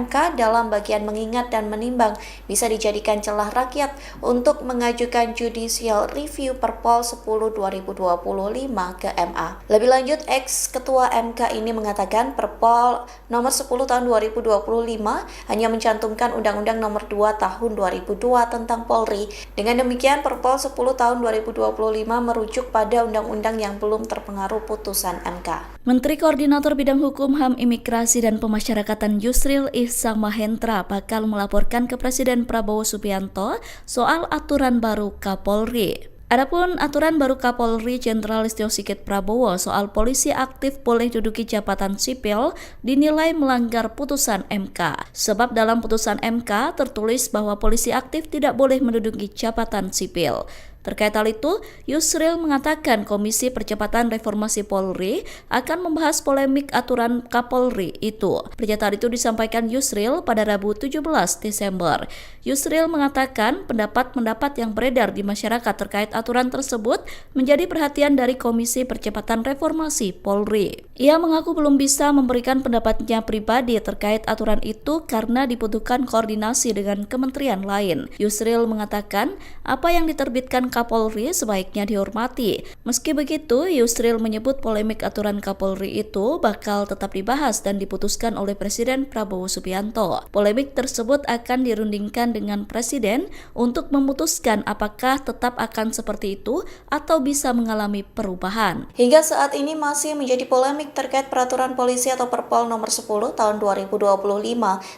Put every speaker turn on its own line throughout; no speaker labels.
MK dalam bagian mengingat dan menimbang bisa dijadikan celah rakyat untuk mengajukan judicial review Perpol 10/2025 ke MA. Lebih lanjut, ex-ketua MK ini mengatakan Perpol nomor 10 tahun 2025 hanya mencantumkan Undang-Undang nomor 2 tahun 2002 tentang Polri. Dengan demikian, Perpol 10 tahun 2025 merujuk pada undang-undang yang belum terpengaruh putusan MK.
Menteri Koordinator Bidang Hukum, HAM, Imigrasi, dan Pemasyarakatan Yusril Ihsan Mahendra bakal melaporkan ke Presiden Prabowo Subianto soal aturan baru Kapolri. Adapun aturan baru Kapolri Jenderal Listio Sigit Prabowo soal polisi aktif boleh duduki jabatan sipil dinilai melanggar putusan MK. Sebab dalam putusan MK tertulis bahwa polisi aktif tidak boleh menduduki jabatan sipil. Terkait hal itu, Yusril mengatakan Komisi Percepatan Reformasi Polri akan membahas polemik aturan Kapolri itu. Pernyataan itu disampaikan Yusril pada Rabu 17 Desember. Yusril mengatakan pendapat-pendapat yang beredar di masyarakat terkait aturan tersebut menjadi perhatian dari Komisi Percepatan Reformasi Polri. Ia mengaku belum bisa memberikan pendapatnya pribadi terkait aturan itu karena dibutuhkan koordinasi dengan kementerian lain. Yusril mengatakan apa yang diterbitkan Kapolri sebaiknya dihormati. Meski begitu, Yusril menyebut polemik aturan Kapolri itu bakal tetap dibahas dan diputuskan oleh Presiden Prabowo Subianto. Polemik tersebut akan dirundingkan dengan Presiden untuk memutuskan apakah tetap akan seperti itu atau bisa mengalami perubahan.
Hingga saat ini masih menjadi polemik terkait peraturan polisi atau Perpol nomor 10 tahun 2025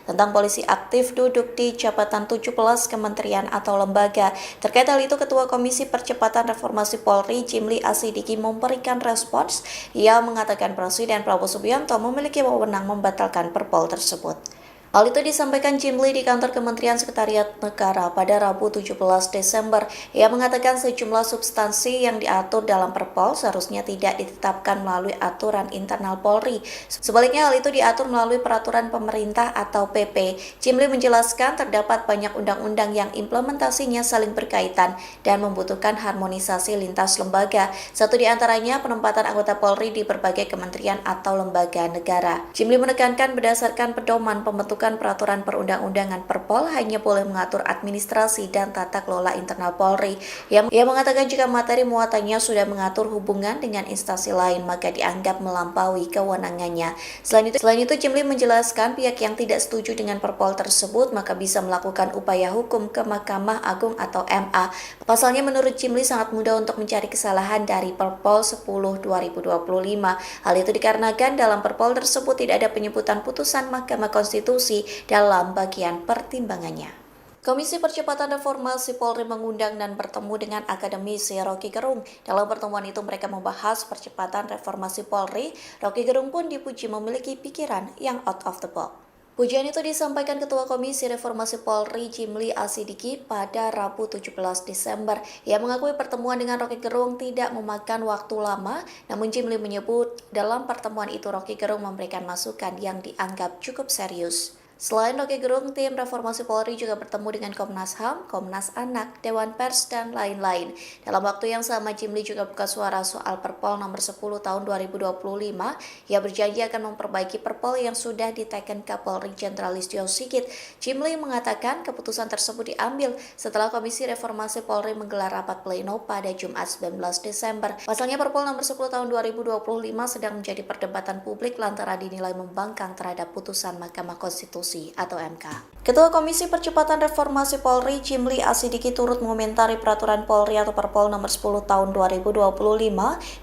tentang polisi aktif duduk di jabatan 17 kementerian atau lembaga. Terkait hal itu, Ketua Komisi Percepatan Reformasi Polri Jimli Asidiki memberikan respons. Ia mengatakan Presiden Prabowo Subianto memiliki wewenang membatalkan Perpol tersebut. Hal itu disampaikan Jimli di kantor Kementerian Sekretariat Negara pada Rabu 17 Desember. Ia mengatakan sejumlah substansi yang diatur dalam Perpol seharusnya tidak ditetapkan melalui aturan internal Polri. Sebaliknya hal itu diatur melalui peraturan pemerintah atau PP. Jimli menjelaskan terdapat banyak undang-undang yang implementasinya saling berkaitan dan membutuhkan harmonisasi lintas lembaga. Satu di antaranya penempatan anggota Polri di berbagai kementerian atau lembaga negara. Jimli menekankan berdasarkan pedoman pembentukan peraturan perundang-undangan Perpol hanya boleh mengatur administrasi dan tata kelola internal Polri. Ia mengatakan jika materi muatannya sudah mengatur hubungan dengan instansi lain maka dianggap melampaui kewenangannya. Selain itu Jimli menjelaskan pihak yang tidak setuju dengan Perpol tersebut maka bisa melakukan upaya hukum ke Mahkamah Agung atau MA. Pasalnya menurut Jimli sangat mudah untuk mencari kesalahan dari Perpol 10/2025. Hal itu dikarenakan dalam Perpol tersebut tidak ada penyebutan putusan Mahkamah Konstitusi dalam bagian pertimbangannya. Komisi Percepatan Reformasi Polri mengundang dan bertemu dengan akademisi Rocky Gerung. Dalam pertemuan itu mereka membahas percepatan reformasi Polri. Rocky Gerung pun dipuji memiliki pikiran yang out of the box. Pujian itu disampaikan Ketua Komisi Reformasi Polri Jimli Asidiki pada Rabu 17 Desember. Ia mengakui pertemuan dengan Rocky Gerung tidak memakan waktu lama, namun Jimli menyebut dalam pertemuan itu Rocky Gerung memberikan masukan yang dianggap cukup serius. Selain Rocky Gerung, tim Reformasi Polri juga bertemu dengan Komnas HAM, Komnas Anak, Dewan Pers, dan lain-lain. Dalam waktu yang sama, Jimli juga buka suara soal Perpol nomor 10 tahun 2025. Ia berjanji akan memperbaiki Perpol yang sudah diteken Kapolri Jenderal Listio Sigit. Jimli mengatakan keputusan tersebut diambil setelah Komisi Reformasi Polri menggelar rapat pleno pada Jumat 19 Desember. Pasalnya Perpol nomor 10 tahun 2025 sedang menjadi perdebatan publik lantaran dinilai membangkang terhadap putusan Mahkamah Konstitusi atau MK. Ketua Komisi Percepatan Reformasi Polri Jimli Asidiki turut mengomentari peraturan Polri atau Perpol nomor 10 tahun 2025.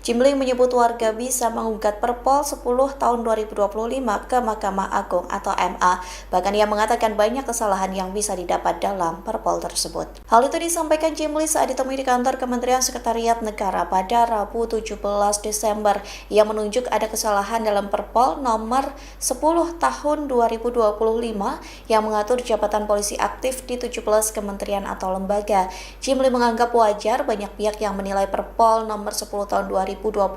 Jimli menyebut warga bisa menggugat Perpol 10 tahun 2025 ke Mahkamah Agung atau MA. Bahkan ia mengatakan banyak kesalahan yang bisa didapat dalam Perpol tersebut. Hal itu disampaikan Jimli saat ditemui di kantor Kementerian Sekretariat Negara pada Rabu 17 Desember. Ia menunjuk ada kesalahan dalam Perpol nomor 10 tahun 2025 yang mengatur mengatur jabatan polisi aktif di 17 kementerian atau lembaga. Jimli menganggap wajar banyak pihak yang menilai Perpol nomor 10 tahun 2025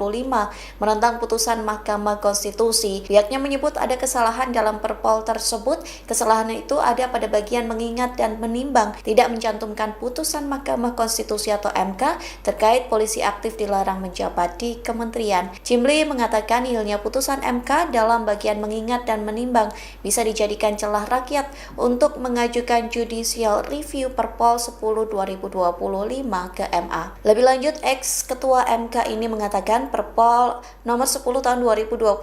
menentang putusan Mahkamah Konstitusi. Pihaknya menyebut ada kesalahan dalam Perpol tersebut. Kesalahan itu ada pada bagian mengingat dan menimbang, tidak mencantumkan putusan Mahkamah Konstitusi atau MK terkait polisi aktif dilarang menjabat di kementerian. Jimli mengatakan hilangnya putusan MK dalam bagian mengingat dan menimbang bisa dijadikan celah rakyat untuk mengajukan judicial review Perpol 10 2025 ke MA. Lebih lanjut, ex-ketua MK ini mengatakan Perpol nomor 10 tahun 2025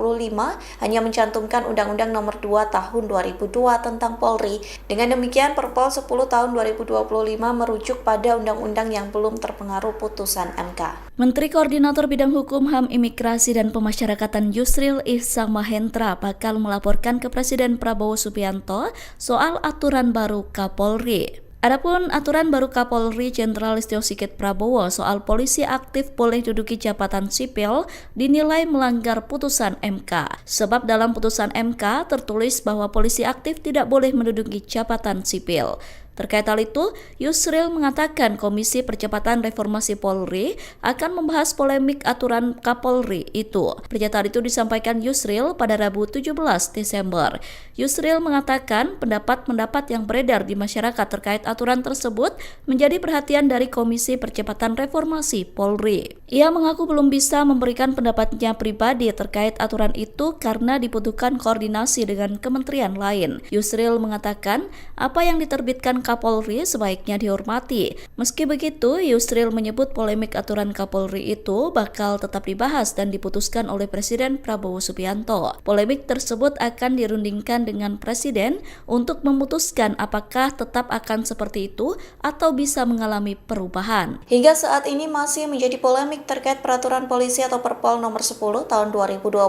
hanya mencantumkan Undang-Undang nomor 2 tahun 2002 tentang Polri. Dengan demikian, Perpol 10 tahun 2025 merujuk pada undang-undang yang belum terpengaruh putusan MK.
Menteri Koordinator Bidang Hukum, HAM, Imigrasi, dan Pemasyarakatan Yusril Ihsamahendra bakal melaporkan ke Presiden Prabowo Subianto soal aturan baru Kapolri. Adapun aturan baru Kapolri Jenderal Listio Sigit Prabowo soal polisi aktif boleh duduki jabatan sipil dinilai melanggar putusan MK. Sebab dalam putusan MK tertulis bahwa polisi aktif tidak boleh menduduki jabatan sipil. Terkait hal itu, Yusril mengatakan Komisi Percepatan Reformasi Polri akan membahas polemik aturan Kapolri itu. Pernyataan itu disampaikan Yusril pada Rabu 17 Desember. Yusril mengatakan pendapat-pendapat yang beredar di masyarakat terkait aturan tersebut menjadi perhatian dari Komisi Percepatan Reformasi Polri. Ia mengaku belum bisa memberikan pendapatnya pribadi terkait aturan itu karena dibutuhkan koordinasi dengan kementerian lain. Yusril mengatakan apa yang diterbitkan Kapolri sebaiknya dihormati. Meski begitu, Yusril menyebut polemik aturan Kapolri itu bakal tetap dibahas dan diputuskan oleh Presiden Prabowo Subianto. Polemik tersebut akan dirundingkan dengan Presiden untuk memutuskan apakah tetap akan seperti itu atau bisa mengalami perubahan.
Hingga saat ini masih menjadi polemik terkait peraturan polisi atau Perpol nomor 10 tahun 2025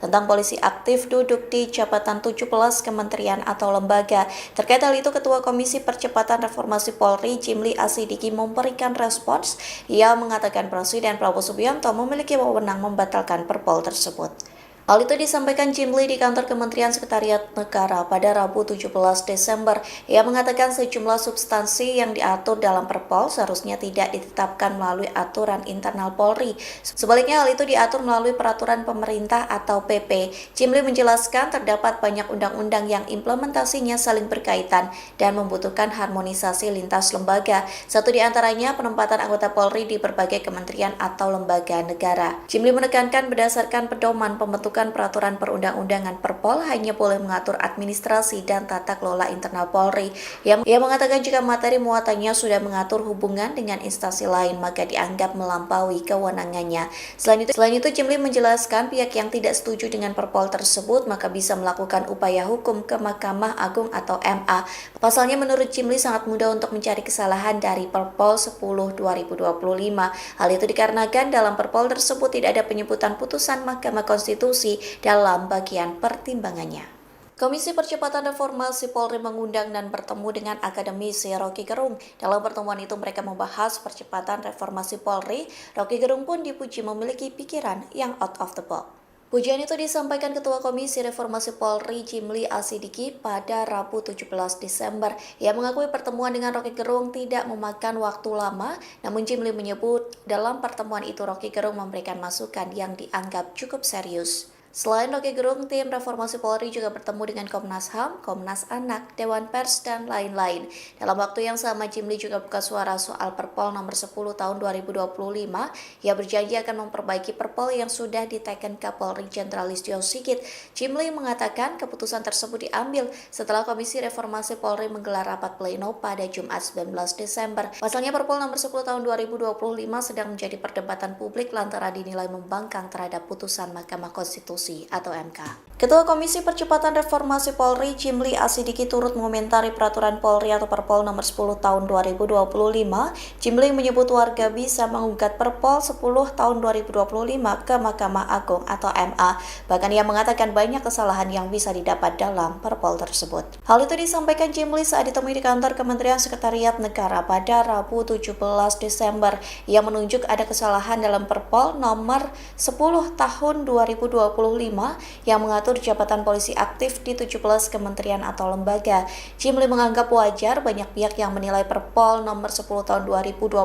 tentang polisi aktif duduk di jabatan 17 kementerian atau lembaga. Terkait hal itu, Ketua Komisi Percepatan Reformasi Polri Jimli Asidiki memberikan respons. Ia mengatakan Presiden Prabowo Subianto memiliki wewenang membatalkan Perpol tersebut. Hal itu disampaikan Jimli di kantor Kementerian Sekretariat Negara pada Rabu 17 Desember. Ia mengatakan sejumlah substansi yang diatur dalam Perpol seharusnya tidak ditetapkan melalui aturan internal Polri. Sebaliknya hal itu diatur melalui peraturan pemerintah atau PP. Jimli menjelaskan terdapat banyak undang-undang yang implementasinya saling berkaitan dan membutuhkan harmonisasi lintas lembaga. Satu di antaranya penempatan anggota Polri di berbagai kementerian atau lembaga negara. Jimli menekankan berdasarkan pedoman pembentukan peraturan perundang-undangan Perpol hanya boleh mengatur administrasi dan tata kelola internal Polri. Ia mengatakan jika materi muatannya sudah mengatur hubungan dengan instansi lain maka dianggap melampaui kewenangannya. Selain itu Jimli menjelaskan pihak yang tidak setuju dengan Perpol tersebut maka bisa melakukan upaya hukum ke Mahkamah Agung atau MA. Pasalnya menurut Jimli sangat mudah untuk mencari kesalahan dari Perpol 10 2025. Hal itu dikarenakan dalam Perpol tersebut tidak ada penyebutan putusan Mahkamah Konstitusi dalam bagian pertimbangannya. Komisi Percepatan Reformasi Polri mengundang dan bertemu dengan akademisi Rocky Gerung. Dalam pertemuan itu mereka membahas percepatan reformasi Polri. Rocky Gerung pun dipuji memiliki pikiran yang out of the box. Pujian itu disampaikan Ketua Komisi Reformasi Polri Jimli Asidiki pada Rabu 17 Desember. Ia mengakui pertemuan dengan Rocky Gerung tidak memakan waktu lama, namun Jimli menyebut dalam pertemuan itu Rocky Gerung memberikan masukan yang dianggap cukup serius. Selain Rocky Gerung, tim Reformasi Polri juga bertemu dengan Komnas HAM, Komnas Anak, Dewan Pers, dan lain-lain. Dalam waktu yang sama, Jimli juga buka suara soal Perpol nomor 10 tahun 2025. Ia berjanji akan memperbaiki Perpol yang sudah diteken Kapolri Jenderal Listio Sigit. Jimli mengatakan keputusan tersebut diambil setelah Komisi Reformasi Polri menggelar rapat pleno pada Jumat 19 Desember. Pasalnya Perpol nomor 10 tahun 2025 sedang menjadi perdebatan publik lantaran dinilai membangkang terhadap putusan Mahkamah Konstitusi atau MK. Ketua Komisi Percepatan Reformasi Polri Jimli Asidiki turut mengomentari peraturan Polri atau Perpol nomor 10 tahun 2025. Jimli menyebut warga bisa menggugat Perpol 10 tahun 2025 ke Mahkamah Agung atau MA. Bahkan ia mengatakan banyak kesalahan yang bisa didapat dalam Perpol tersebut. Hal itu disampaikan Jimli saat ditemui di kantor Kementerian Sekretariat Negara pada Rabu 17 Desember. Ia menunjuk ada kesalahan dalam Perpol nomor 10 tahun 2025 yang mengatur jabatan polisi aktif di 17 kementerian atau lembaga. Jimli menganggap wajar banyak pihak yang menilai Perpol nomor 10 tahun 2025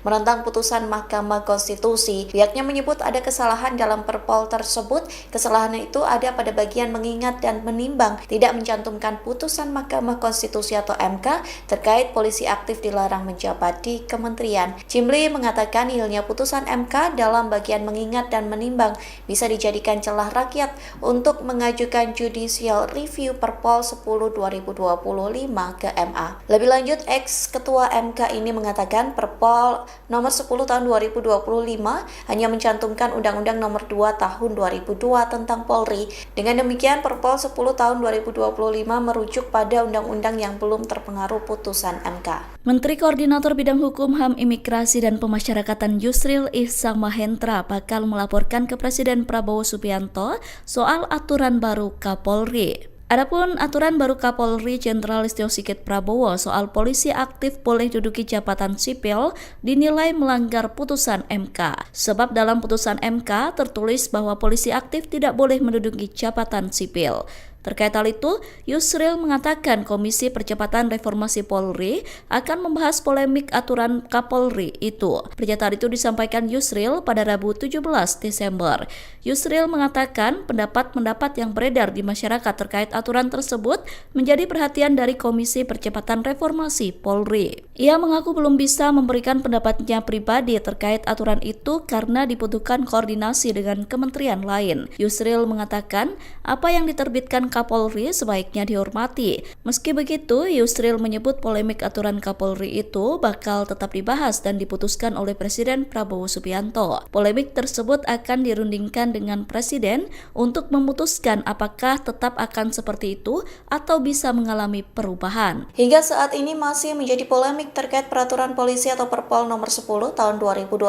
menentang putusan Mahkamah Konstitusi. Pihaknya menyebut ada kesalahan dalam Perpol tersebut. Kesalahan itu ada pada bagian mengingat dan menimbang, tidak mencantumkan putusan Mahkamah Konstitusi atau MK terkait polisi aktif dilarang menjabat di kementerian. Jimli mengatakan hilangnya putusan MK dalam bagian mengingat dan menimbang bisa dijadikan celah rakyat untuk mengajukan judicial review Perpol 10 2025 ke MA. Lebih lanjut, ex-ketua MK ini mengatakan Perpol nomor 10 tahun 2025 hanya mencantumkan Undang-Undang nomor 2 tahun 2002 tentang Polri. Dengan demikian, Perpol 10 tahun 2025 merujuk pada undang-undang yang belum terpengaruh putusan MK.
Menteri Koordinator Bidang Hukum, HAM, Imigrasi, dan Pemasyarakatan Yusril Ihsamahendra bakal melaporkan ke Presiden Prabowo Subianto soal aturan baru Kapolri. Adapun aturan baru Kapolri Jenderal Listio Sigit Prabowo soal polisi aktif boleh duduki jabatan sipil dinilai melanggar putusan MK. Sebab dalam putusan MK tertulis bahwa polisi aktif tidak boleh menduduki jabatan sipil. Terkait hal itu, Yusril mengatakan Komisi Percepatan Reformasi Polri akan membahas polemik aturan Kapolri itu. Pernyataan itu disampaikan Yusril pada Rabu 17 Desember. Yusril mengatakan pendapat-pendapat yang beredar di masyarakat terkait aturan tersebut menjadi perhatian dari Komisi Percepatan Reformasi Polri. Ia mengaku belum bisa memberikan pendapatnya pribadi terkait aturan itu karena dibutuhkan koordinasi dengan kementerian lain. Yusril mengatakan apa yang diterbitkan Kapolri sebaiknya dihormati. Meski begitu, Yusril menyebut polemik aturan Kapolri itu bakal tetap dibahas dan diputuskan oleh Presiden Prabowo Subianto. Polemik tersebut akan dirundingkan dengan Presiden untuk memutuskan apakah tetap akan seperti itu atau bisa mengalami perubahan.
Hingga saat ini masih menjadi polemik terkait peraturan polisi atau Perpol nomor 10 tahun 2025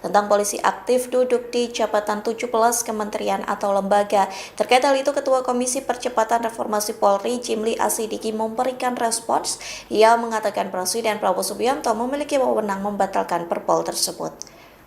tentang polisi aktif duduk di jabatan 17 kementerian atau lembaga. Terkait hal itu, Ketua Komisi Percepatan Reformasi Polri Jimli Asidiki memberikan respons. Ia mengatakan Presiden Prabowo Subianto memiliki wewenang membatalkan Perpol tersebut.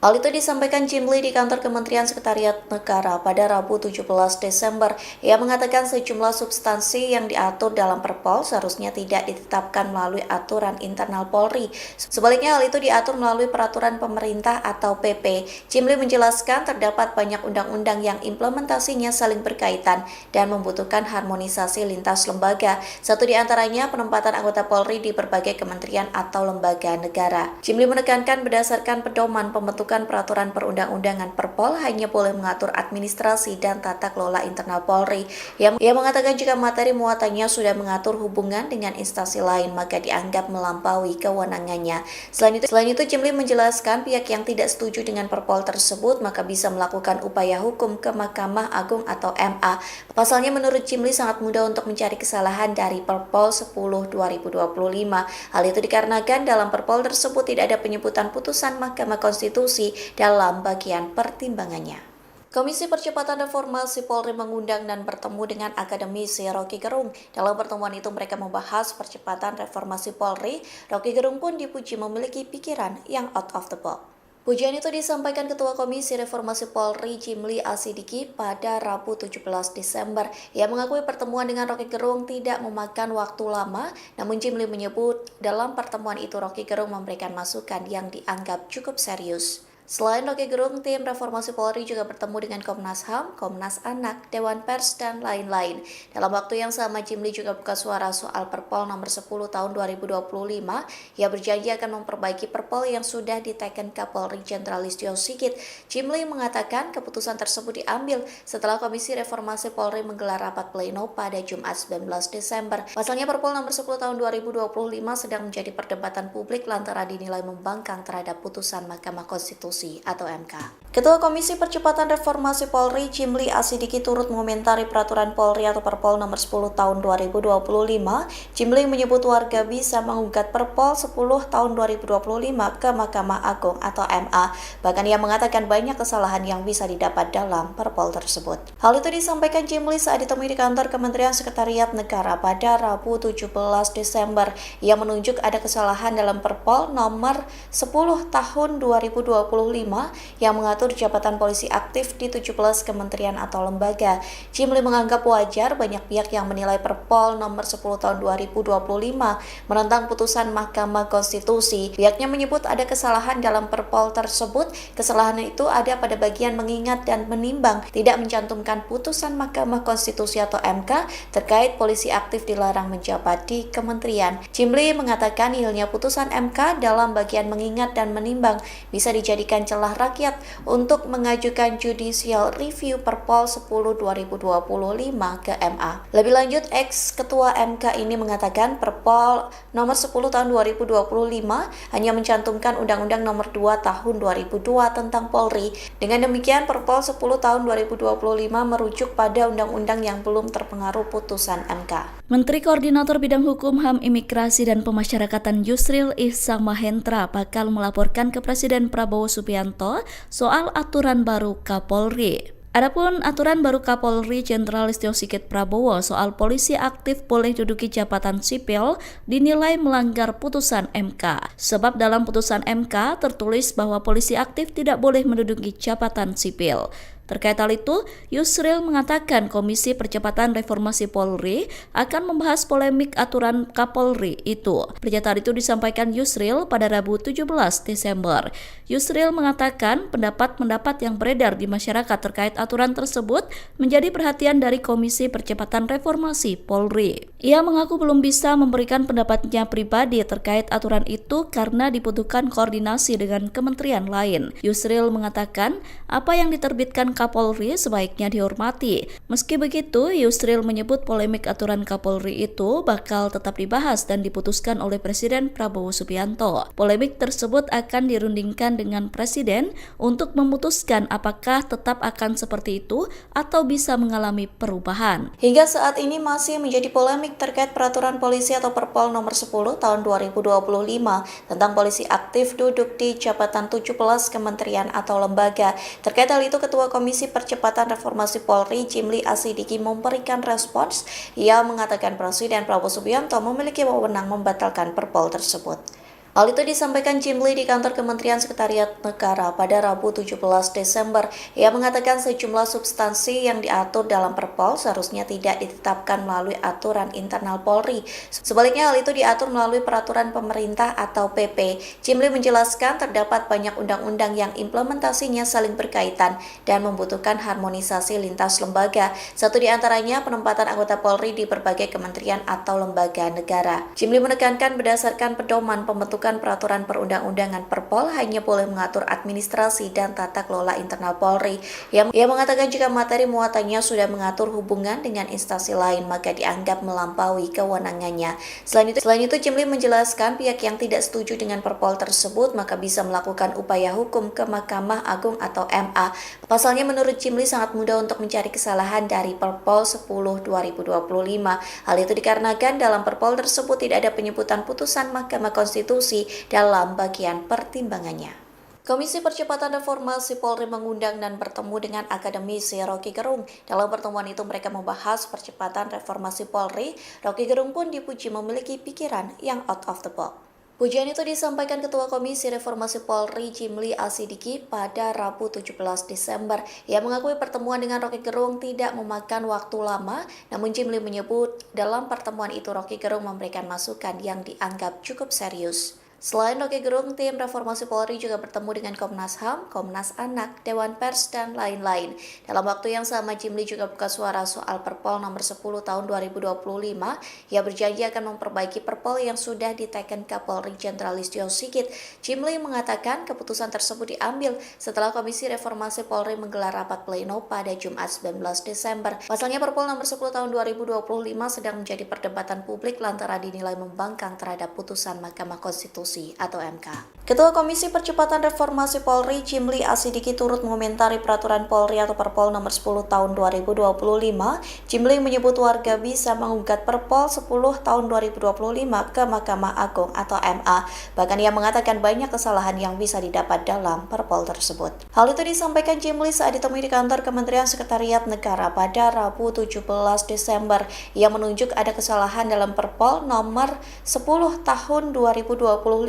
Hal itu disampaikan Jimli di kantor Kementerian Sekretariat Negara pada Rabu 17 Desember. Ia mengatakan sejumlah substansi yang diatur dalam Perpol seharusnya tidak ditetapkan melalui aturan internal Polri. Sebaliknya hal itu diatur melalui peraturan pemerintah atau PP. Jimli menjelaskan terdapat banyak undang-undang yang implementasinya saling berkaitan dan membutuhkan harmonisasi lintas lembaga. Satu di antaranya penempatan anggota Polri di berbagai kementerian atau lembaga negara. Jimli menekankan berdasarkan pedoman pembentukan peraturan perundang-undangan Perpol hanya boleh mengatur administrasi dan tata kelola internal Polri. Ia mengatakan jika materi muatannya sudah mengatur hubungan dengan instansi lain maka dianggap melampaui kewenangannya. Selain itu Jimli menjelaskan pihak yang tidak setuju dengan Perpol tersebut maka bisa melakukan upaya hukum ke Mahkamah Agung atau MA. Pasalnya menurut Jimli sangat mudah untuk mencari kesalahan dari Perpol 10 2025. Hal itu dikarenakan dalam Perpol tersebut tidak ada penyebutan putusan Mahkamah Konstitusi dalam bagian pertimbangannya. Komisi Percepatan Reformasi Polri mengundang dan bertemu dengan akademisi Rocky Gerung. Dalam pertemuan itu mereka membahas percepatan reformasi Polri. Rocky Gerung pun dipuji memiliki pikiran yang out of the box. Pujian itu disampaikan Ketua Komisi Reformasi Polri Jimli Asidiki pada Rabu 17 Desember. Ia mengakui pertemuan dengan Rocky Gerung tidak memakan waktu lama, namun Jimli menyebut dalam pertemuan itu Rocky Gerung memberikan masukan yang dianggap cukup serius. Selain Rocky Gerung, tim Reformasi Polri juga bertemu dengan Komnas HAM, Komnas Anak, Dewan Pers, dan lain-lain. Dalam waktu yang sama, Jimli juga buka suara soal Perpol nomor 10 tahun 2025. Ia berjanji akan memperbaiki Perpol yang sudah diteken Kapolri Jenderal Listio Sigit. Jimli mengatakan keputusan tersebut diambil setelah Komisi Reformasi Polri menggelar rapat pleno pada Jumat 19 Desember. Pasalnya Perpol nomor 10 tahun 2025 sedang menjadi perdebatan publik lantaran dinilai membangkang terhadap putusan Mahkamah Konstitusi atau MK. Ketua Komisi Percepatan Reformasi Polri Jimli Asidiki turut mengomentari peraturan Polri atau Perpol nomor 10 tahun 2025. Jimli menyebut warga bisa menggugat Perpol 10 tahun 2025 ke Mahkamah Agung atau MA. Bahkan ia mengatakan banyak kesalahan yang bisa didapat dalam Perpol tersebut. Hal itu disampaikan Jimli saat ditemui di kantor Kementerian Sekretariat Negara pada Rabu 17 Desember. Ia menunjuk ada kesalahan dalam Perpol nomor 10 tahun 2025 yang mengatur mengatur jabatan polisi aktif di 17 kementerian atau lembaga. Jimli menganggap wajar banyak pihak yang menilai Perpol nomor 10 tahun 2025 menentang putusan Mahkamah Konstitusi. Pihaknya menyebut ada kesalahan dalam Perpol tersebut. Kesalahan itu ada pada bagian mengingat dan menimbang, tidak mencantumkan putusan Mahkamah Konstitusi atau MK terkait polisi aktif dilarang menjabat di kementerian. Jimli mengatakan nihilnya putusan MK dalam bagian mengingat dan menimbang bisa dijadikan celah rakyat untuk mengajukan judicial review Perpol 10 2025 ke MA. Lebih lanjut, ex-ketua MK ini mengatakan Perpol nomor 10 tahun 2025 hanya mencantumkan Undang-Undang nomor 2 tahun 2002 tentang Polri. Dengan demikian, Perpol 10 tahun 2025 merujuk pada undang-undang yang belum terpengaruh putusan MK.
Menteri Koordinator Bidang Hukum, HAM, Imigrasi, dan Pemasyarakatan Yusril Ihsan Mahendra bakal melaporkan ke Presiden Prabowo Subianto soal aturan baru Kapolri. Adapun aturan baru Kapolri Jenderal Listio Sigit Prabowo soal polisi aktif boleh duduki jabatan sipil dinilai melanggar putusan MK. Sebab dalam putusan MK tertulis bahwa polisi aktif tidak boleh menduduki jabatan sipil. Terkait hal itu, Yusril mengatakan Komisi Percepatan Reformasi Polri akan membahas polemik aturan Kapolri itu. Pernyataan itu disampaikan Yusril pada Rabu 17 Desember. Yusril mengatakan pendapat-pendapat yang beredar di masyarakat terkait aturan tersebut menjadi perhatian dari Komisi Percepatan Reformasi Polri. Ia mengaku belum bisa memberikan pendapatnya pribadi terkait aturan itu karena dibutuhkan koordinasi dengan kementerian lain. Yusril mengatakan apa yang diterbitkan Kapolri sebaiknya dihormati. Meski begitu, Yusril menyebut polemik aturan Kapolri itu bakal tetap dibahas dan diputuskan oleh Presiden Prabowo Subianto. Polemik tersebut akan dirundingkan dengan Presiden untuk memutuskan apakah tetap akan seperti itu atau bisa mengalami perubahan.
Hingga saat ini masih menjadi polemik terkait peraturan polisi atau Perpol nomor 10 tahun 2025 tentang polisi aktif duduk di jabatan 17 kementerian atau lembaga. Terkait hal itu, Ketua Komisi Percepatan Reformasi Polri Jimli Asidiki memberikan respons. Ia mengatakan Presiden Prabowo Subianto memiliki wewenang membatalkan Perpol tersebut. Hal itu disampaikan Jimli di kantor Kementerian Sekretariat Negara pada Rabu 17 Desember. Ia mengatakan sejumlah substansi yang diatur dalam Perpol seharusnya tidak ditetapkan melalui aturan internal Polri. Sebaliknya hal itu diatur melalui peraturan pemerintah atau PP. Jimli menjelaskan terdapat banyak undang-undang yang implementasinya saling berkaitan dan membutuhkan harmonisasi lintas lembaga. Satu di antaranya penempatan anggota Polri di berbagai kementerian atau lembaga negara. Jimli menekankan berdasarkan pedoman pembentukan peraturan perundang-undangan Perpol hanya boleh mengatur administrasi dan tata kelola internal Polri. Ia mengatakan jika materi muatannya sudah mengatur hubungan dengan instansi lain maka dianggap melampaui kewenangannya. Selain itu Jimli menjelaskan pihak yang tidak setuju dengan Perpol tersebut maka bisa melakukan upaya hukum ke Mahkamah Agung atau MA. Pasalnya menurut Jimli sangat mudah untuk mencari kesalahan dari Perpol 10 2025. Hal itu dikarenakan dalam Perpol tersebut tidak ada penyebutan putusan Mahkamah Konstitusi dalam bagian pertimbangannya. Komisi Percepatan Reformasi Polri mengundang dan bertemu dengan akademisi Rocky Gerung. Dalam pertemuan itu mereka membahas percepatan reformasi Polri. Rocky Gerung pun dipuji memiliki pikiran yang out of the box. Pujian itu disampaikan Ketua Komisi Reformasi Polri Jimli Asidiki pada Rabu 17 Desember. Ia mengakui pertemuan dengan Rocky Gerung tidak memakan waktu lama, namun Jimli menyebut dalam pertemuan itu Rocky Gerung memberikan masukan yang dianggap cukup serius. Selain Rocky Gerung, tim Reformasi Polri juga bertemu dengan Komnas HAM, Komnas Anak, Dewan Pers, dan lain-lain. Dalam waktu yang sama, Jimli juga buka suara soal Perpol nomor 10 tahun 2025. Ia berjanji akan memperbaiki Perpol yang sudah diteken Kapolri Jenderal Listio Sigit. Jimli mengatakan keputusan tersebut diambil setelah Komisi Reformasi Polri menggelar rapat pleno pada Jumat 19 Desember. Pasalnya Perpol nomor 10 tahun 2025 sedang menjadi perdebatan publik lantaran dinilai membangkang terhadap putusan Mahkamah Konstitusi atau MK. Ketua Komisi Percepatan Reformasi Polri Jimli Asidiki turut mengomentari peraturan Polri atau Perpol nomor 10 tahun 2025. Jimli menyebut warga bisa menggugat Perpol 10 tahun 2025 ke Mahkamah Agung atau MA. Bahkan ia mengatakan banyak kesalahan yang bisa didapat dalam Perpol tersebut. Hal itu disampaikan Jimli saat ditemui di kantor Kementerian Sekretariat Negara pada Rabu 17 Desember. Ia menunjuk ada kesalahan dalam Perpol nomor 10 tahun 2025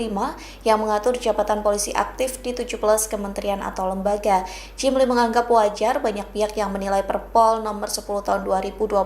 yang mengatur jabatan polisi aktif di 17 kementerian atau lembaga. Jimli menganggap wajar banyak pihak yang menilai Perpol nomor 10 tahun 2025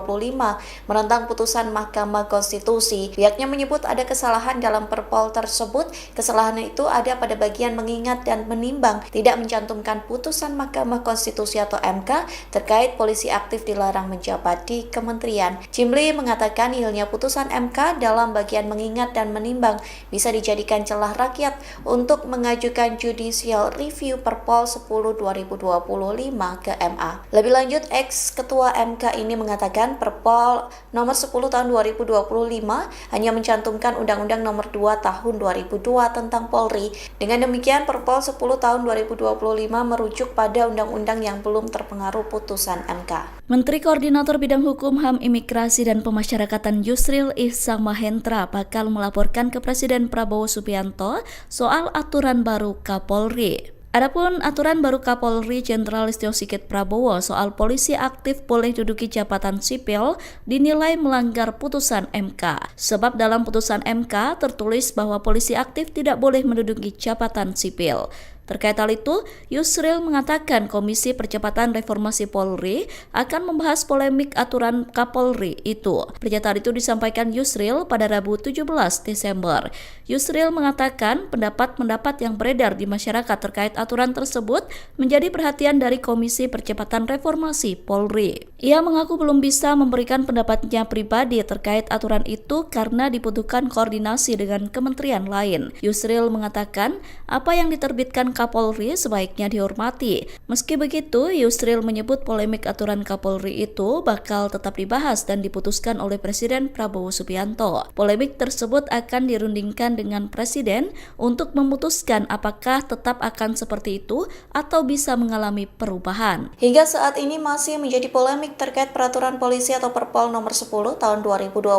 menentang putusan Mahkamah Konstitusi. Pihaknya menyebut ada kesalahan dalam Perpol tersebut. Kesalahan itu ada pada bagian mengingat dan menimbang, tidak mencantumkan putusan Mahkamah Konstitusi atau MK terkait polisi aktif dilarang menjabat di kementerian. Jimli mengatakan hilangnya putusan MK dalam bagian mengingat dan menimbang bisa dijadikan celah rakyat untuk mengajukan judicial review Perpol 10 2025 ke MA. Lebih lanjut, ex-ketua MK ini mengatakan Perpol nomor 10 tahun 2025 hanya mencantumkan Undang-Undang nomor 2 tahun 2002 tentang Polri. Dengan demikian, Perpol 10 tahun 2025 merujuk pada undang-undang yang belum terpengaruh putusan MK.
Menteri Koordinator Bidang Hukum, HAM, Imigrasi, dan Pemasyarakatan Yusril Ihsamahendra bakal melaporkan ke Presiden Prabowo Subianto soal aturan baru Kapolri. Adapun aturan baru Kapolri Jenderal Listio Sigit Prabowo soal polisi aktif boleh duduki jabatan sipil dinilai melanggar putusan MK. Sebab dalam putusan MK tertulis bahwa polisi aktif tidak boleh menduduki jabatan sipil. Terkait hal itu, Yusril mengatakan Komisi Percepatan Reformasi Polri akan membahas polemik aturan Kapolri itu. Pernyataan itu disampaikan Yusril pada Rabu 17 Desember. Yusril mengatakan pendapat-pendapat yang beredar di masyarakat terkait aturan tersebut menjadi perhatian dari Komisi Percepatan Reformasi Polri. Ia mengaku belum bisa memberikan pendapatnya pribadi terkait aturan itu karena dibutuhkan koordinasi dengan kementerian lain. Yusril mengatakan apa yang diterbitkan Kapolri sebaiknya dihormati. Meski begitu, Yusril menyebut polemik aturan Kapolri itu bakal tetap dibahas dan diputuskan oleh Presiden Prabowo Subianto. Polemik tersebut akan dirundingkan dengan Presiden untuk memutuskan apakah tetap akan seperti itu atau bisa mengalami perubahan.
Hingga saat ini masih menjadi polemik terkait peraturan polisi atau Perpol nomor 10 tahun 2025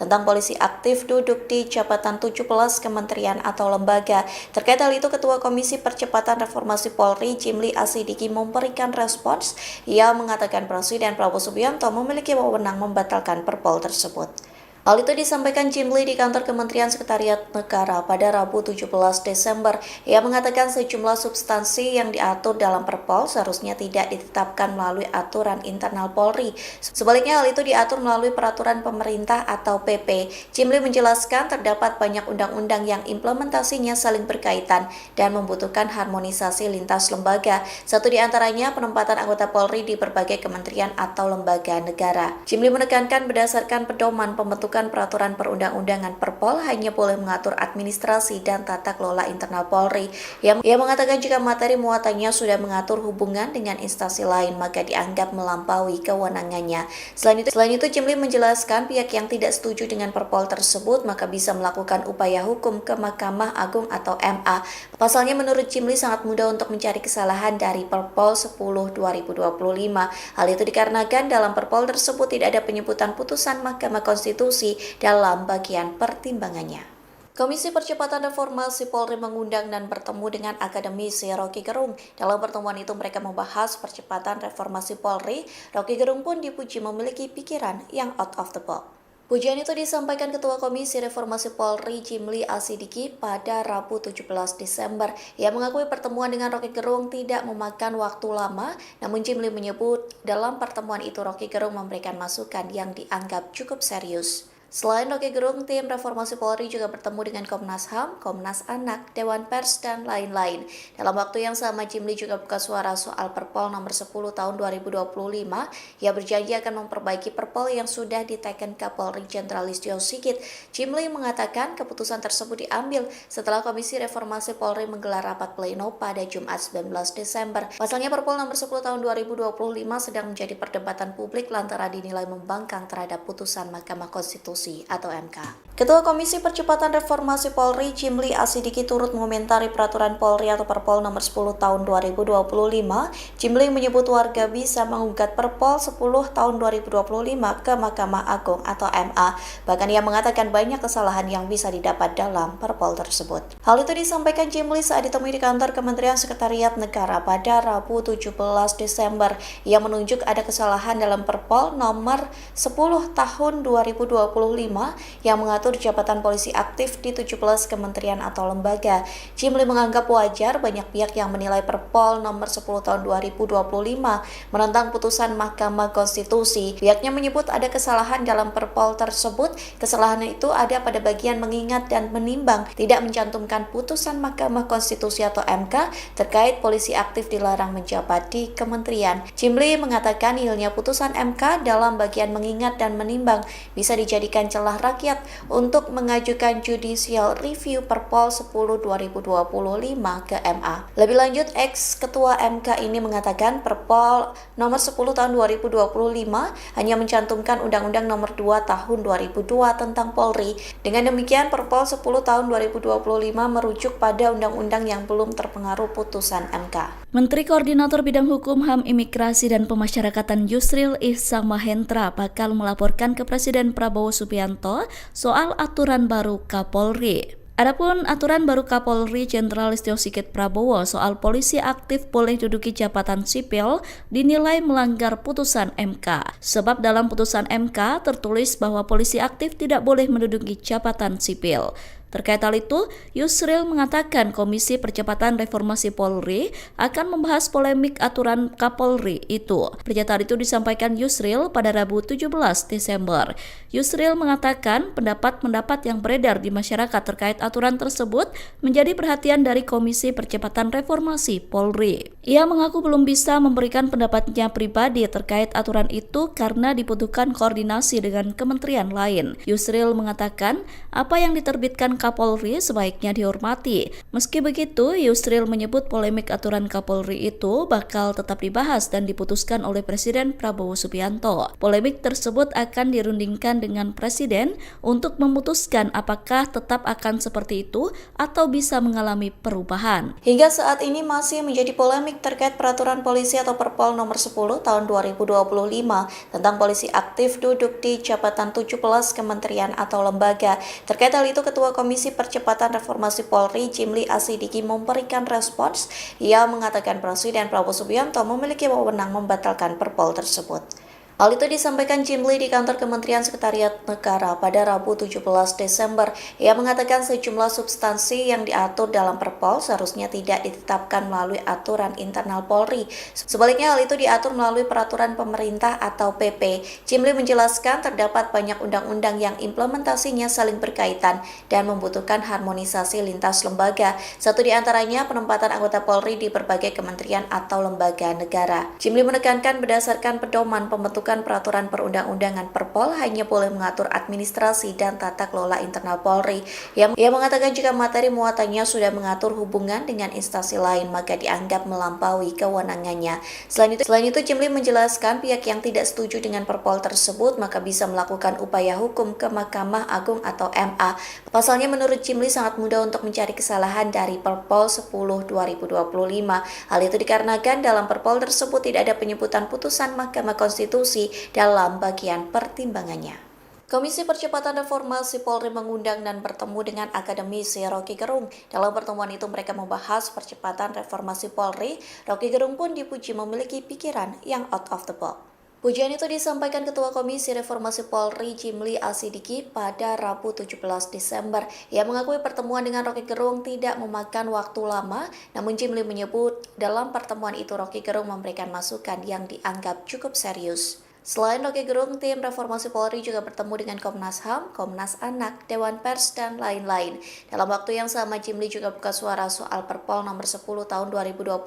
tentang polisi aktif duduk di jabatan 17 kementerian atau lembaga. Terkait hal itu, Ketua Komisi Percepatan Reformasi Polri Jimli Asidiki memberikan respons. Ia mengatakan Presiden Prabowo Subianto memiliki wewenang membatalkan Perpol tersebut. Hal itu disampaikan Jimli di kantor Kementerian Sekretariat Negara pada Rabu 17 Desember. Ia mengatakan sejumlah substansi yang diatur dalam Perpol seharusnya tidak ditetapkan melalui aturan internal Polri. Sebaliknya hal itu diatur melalui peraturan pemerintah atau PP. Jimli menjelaskan terdapat banyak undang-undang yang implementasinya saling berkaitan dan membutuhkan harmonisasi lintas lembaga. Satu di antaranya penempatan anggota Polri di berbagai kementerian atau lembaga negara. Jimli menekankan berdasarkan pedoman pembentukan peraturan perundang-undangan Perpol hanya boleh mengatur administrasi dan tata kelola internal Polri. Ia mengatakan jika materi muatannya sudah mengatur hubungan dengan instansi lain maka dianggap melampaui kewenangannya. Selain itu Jimli menjelaskan pihak yang tidak setuju dengan Perpol tersebut maka bisa melakukan upaya hukum ke Mahkamah Agung atau MA. Pasalnya menurut Jimli sangat mudah untuk mencari kesalahan dari Perpol 10 2025. Hal itu dikarenakan dalam Perpol tersebut tidak ada penyebutan putusan Mahkamah Konstitusi dalam bagian pertimbangannya. Komisi Percepatan Reformasi Polri mengundang dan bertemu dengan akademisi Rocky Gerung. Dalam pertemuan itu mereka membahas percepatan reformasi Polri. Rocky Gerung pun dipuji memiliki pikiran yang out of the box. Pujian itu disampaikan Ketua Komisi Reformasi Polri Jimli Asidiki pada Rabu 17 Desember. Ia mengakui pertemuan dengan Rocky Gerung tidak memakan waktu lama, namun Jimli menyebut dalam pertemuan itu Rocky Gerung memberikan masukan yang dianggap cukup serius. Selain Rocky Gerung, tim Reformasi Polri juga bertemu dengan Komnas HAM, Komnas Anak, Dewan Pers, dan lain-lain. Dalam waktu yang sama, Jimli juga buka suara soal Perpol nomor 10 tahun 2025. Ia berjanji akan memperbaiki Perpol yang sudah diteken Kapolri Jenderal Listio Sigit. Jimli mengatakan keputusan tersebut diambil setelah Komisi Reformasi Polri menggelar rapat pleno pada Jumat 19 Desember. Pasalnya Perpol nomor 10 tahun 2025 sedang menjadi perdebatan publik lantaran dinilai membangkang terhadap putusan Mahkamah Konstitusi atau MK. Ketua Komisi Percepatan Reformasi Polri Jimli Asidiki turut mengomentari peraturan Polri atau Perpol nomor 10 tahun 2025. Jimli menyebut warga bisa menggugat Perpol 10 tahun 2025 ke Mahkamah Agung atau MA. Bahkan ia mengatakan banyak kesalahan yang bisa didapat dalam Perpol tersebut. Hal itu disampaikan Jimli saat ditemui di kantor Kementerian Sekretariat Negara pada Rabu 17 Desember. Ia menunjuk ada kesalahan dalam Perpol nomor 10 tahun 2025 yang mengatur jabatan polisi aktif di 17 kementerian atau lembaga. Jimli menganggap wajar banyak pihak yang menilai Perpol nomor 10 tahun 2025 menentang putusan Mahkamah Konstitusi. Pihaknya menyebut ada kesalahan dalam Perpol tersebut. Kesalahan itu ada pada bagian mengingat dan menimbang, tidak mencantumkan putusan Mahkamah Konstitusi atau MK terkait polisi aktif dilarang menjabat di kementerian. Jimli mengatakan hilangnya putusan MK dalam bagian mengingat dan menimbang bisa dijadikan celah rakyat untuk mengajukan judicial review Perpol 10 2025 ke MA. Lebih lanjut, ex-ketua MK ini mengatakan Perpol nomor 10 tahun 2025 hanya mencantumkan Undang-Undang nomor 2 tahun 2002 tentang Polri. Dengan demikian, Perpol 10 tahun 2025 merujuk pada undang-undang yang belum terpengaruh putusan MK.
Menteri Koordinator Bidang Hukum, HAM, Imigrasi, dan Pemasyarakatan Yusril Ihsamahendra bakal melaporkan ke Presiden Prabowo Subianto soal aturan baru Kapolri. Adapun aturan baru Kapolri Jenderal Listio Sigit Prabowo soal polisi aktif boleh duduki jabatan sipil dinilai melanggar putusan MK. Sebab dalam putusan MK tertulis bahwa polisi aktif tidak boleh menduduki jabatan sipil. Terkait hal itu, Yusril mengatakan Komisi Percepatan Reformasi Polri akan membahas polemik aturan Kapolri itu. Pernyataan itu disampaikan Yusril pada Rabu 17 Desember. Yusril mengatakan pendapat-pendapat yang beredar di masyarakat terkait aturan tersebut menjadi perhatian dari Komisi Percepatan Reformasi Polri. Ia mengaku belum bisa memberikan pendapatnya pribadi terkait aturan itu karena dibutuhkan koordinasi dengan kementerian lain. Yusril mengatakan apa yang diterbitkan Kapolri sebaiknya dihormati. Meski begitu, Yusril menyebut polemik aturan Kapolri itu bakal tetap dibahas dan diputuskan oleh Presiden Prabowo Subianto. Polemik tersebut akan dirundingkan dengan Presiden untuk memutuskan apakah tetap akan seperti itu atau bisa mengalami perubahan.
Hingga saat ini masih menjadi polemik terkait peraturan polisi atau Perpol nomor 10 tahun 2025 tentang polisi aktif duduk di jabatan 17 kementerian atau lembaga. Terkait hal itu, Ketua Komisi Percepatan Reformasi Polri Jimli Asidiki memberikan respons. Ia mengatakan Presiden Prabowo Subianto memiliki wewenang membatalkan Perpol tersebut. Hal itu disampaikan Jimli di kantor Kementerian Sekretariat Negara pada Rabu 17 Desember. Ia mengatakan sejumlah substansi yang diatur dalam Perpol seharusnya tidak ditetapkan melalui aturan internal Polri. Sebaliknya hal itu diatur melalui peraturan pemerintah atau PP. Jimli menjelaskan terdapat banyak undang-undang yang implementasinya saling berkaitan dan membutuhkan harmonisasi lintas lembaga. Satu di antaranya penempatan anggota Polri di berbagai kementerian atau lembaga negara. Jimli menekankan berdasarkan pedoman pembentukan peraturan perundang-undangan Perpol hanya boleh mengatur administrasi dan tata kelola internal Polri. Ia mengatakan jika materi muatannya sudah mengatur hubungan dengan instansi lain maka dianggap melampaui kewenangannya. Selain itu Jimli menjelaskan pihak yang tidak setuju dengan Perpol tersebut maka bisa melakukan upaya hukum ke Mahkamah Agung atau MA. Pasalnya menurut Jimli sangat mudah untuk mencari kesalahan dari Perpol 10 2025. Hal itu dikarenakan dalam Perpol tersebut tidak ada penyebutan putusan Mahkamah Konstitusi dalam bagian pertimbangannya. Komisi Percepatan Reformasi Polri mengundang dan bertemu dengan akademisi Rocky Gerung. Dalam pertemuan itu mereka membahas percepatan reformasi Polri. Rocky Gerung pun dipuji memiliki pikiran yang out of the box. Pujian itu disampaikan Ketua Komisi Reformasi Polri Jimli Asidiki pada Rabu 17 Desember. Ia mengakui pertemuan dengan Rocky Gerung tidak memakan waktu lama, namun Jimli menyebut dalam pertemuan itu Rocky Gerung memberikan masukan yang dianggap cukup serius. Selain Rocky Gerung, tim Reformasi Polri juga bertemu dengan Komnas HAM, Komnas Anak, Dewan Pers, dan lain-lain. Dalam waktu yang sama, Jimli juga buka suara soal Perpol nomor 10 tahun 2025.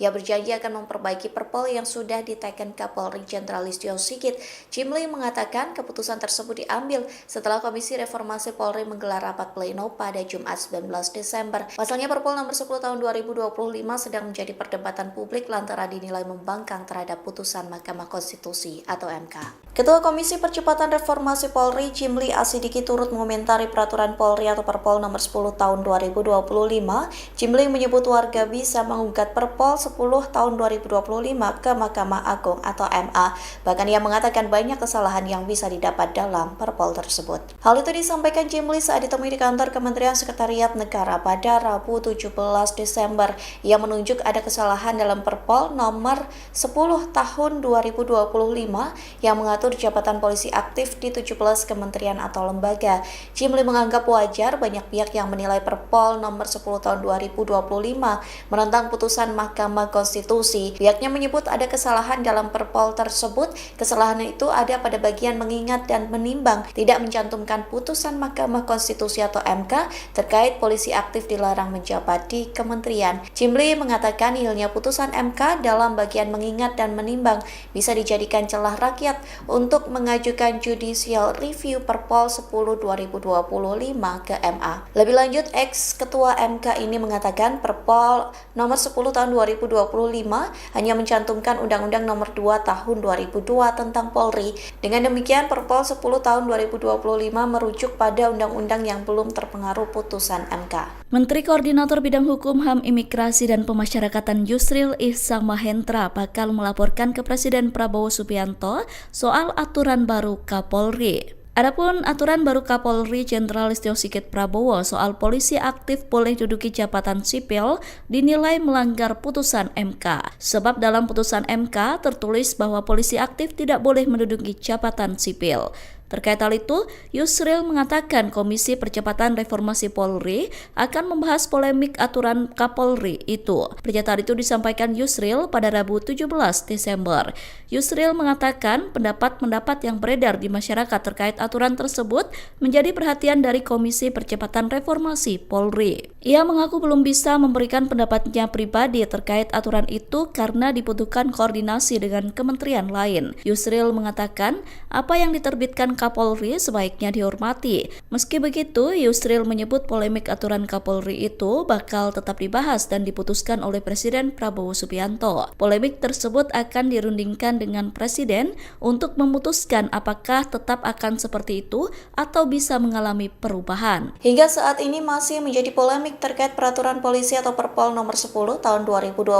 Ia berjanji akan memperbaiki Perpol yang sudah diteken Kapolri Jenderal Listio Sigit. Jimli mengatakan keputusan tersebut diambil setelah Komisi Reformasi Polri menggelar rapat pleno pada Jumat 19 Desember. Pasalnya Perpol nomor 10 tahun 2025 sedang menjadi perdebatan publik lantaran dinilai membangkang terhadap putusan Mahkamah Konstitusi atau MK. Ketua Komisi Percepatan Reformasi Polri Jimli Asidiki turut mengomentari peraturan Polri atau Perpol nomor 10 tahun 2025. Jimli menyebut warga bisa menggugat Perpol 10 tahun 2025 ke Mahkamah Agung atau MA. Bahkan ia mengatakan banyak kesalahan yang bisa didapat dalam Perpol tersebut. Hal itu disampaikan Jimli saat ditemui di kantor Kementerian Sekretariat Negara pada Rabu 17 Desember. Ia menunjuk ada kesalahan dalam Perpol nomor 10 tahun 2025 yang mengatur mengatur jabatan polisi aktif di 17 kementerian atau lembaga. Jimli menganggap wajar banyak pihak yang menilai Perpol nomor 10 tahun 2025 menentang putusan Mahkamah Konstitusi. Pihaknya menyebut ada kesalahan dalam Perpol tersebut. Kesalahan itu ada pada bagian mengingat dan menimbang, tidak mencantumkan putusan Mahkamah Konstitusi atau MK terkait polisi aktif dilarang menjabat di kementerian. Jimli mengatakan nihilnya putusan MK dalam bagian mengingat dan menimbang bisa dijadikan celah rakyat untuk mengajukan judicial review Perpol 10 2025 ke MA. Lebih lanjut, ex-ketua MK ini mengatakan Perpol nomor 10 tahun 2025 hanya mencantumkan Undang-Undang nomor 2 tahun 2002 tentang Polri. Dengan demikian, Perpol 10 tahun 2025 merujuk pada undang-undang yang belum terpengaruh putusan MK.
Menteri Koordinator Bidang Hukum, HAM, Imigrasi, dan Pemasyarakatan Yusril Ihsan Mahendra bakal melaporkan ke Presiden Prabowo Subianto soal aturan baru Kapolri. Adapun aturan baru Kapolri Jenderal Listio Sigit Prabowo soal polisi aktif boleh duduki jabatan sipil dinilai melanggar putusan MK. Sebab dalam putusan MK tertulis bahwa polisi aktif tidak boleh menduduki jabatan sipil. Terkait hal itu, Yusril mengatakan Komisi Percepatan Reformasi Polri akan membahas polemik aturan Kapolri itu. Pernyataan itu disampaikan Yusril pada Rabu 17 Desember. Yusril mengatakan pendapat-pendapat yang beredar di masyarakat terkait aturan tersebut menjadi perhatian dari Komisi Percepatan Reformasi Polri. Ia mengaku belum bisa memberikan pendapatnya pribadi terkait aturan itu karena dibutuhkan koordinasi dengan kementerian lain. Yusril mengatakan apa yang diterbitkan Kapolri sebaiknya dihormati. Meski begitu, Yusril menyebut polemik aturan Kapolri itu bakal tetap dibahas dan diputuskan oleh Presiden Prabowo Subianto. Polemik tersebut akan dirundingkan dengan Presiden untuk memutuskan apakah tetap akan seperti itu atau bisa mengalami perubahan.
Hingga saat ini masih menjadi polemik terkait peraturan polisi atau Perpol nomor 10 tahun 2025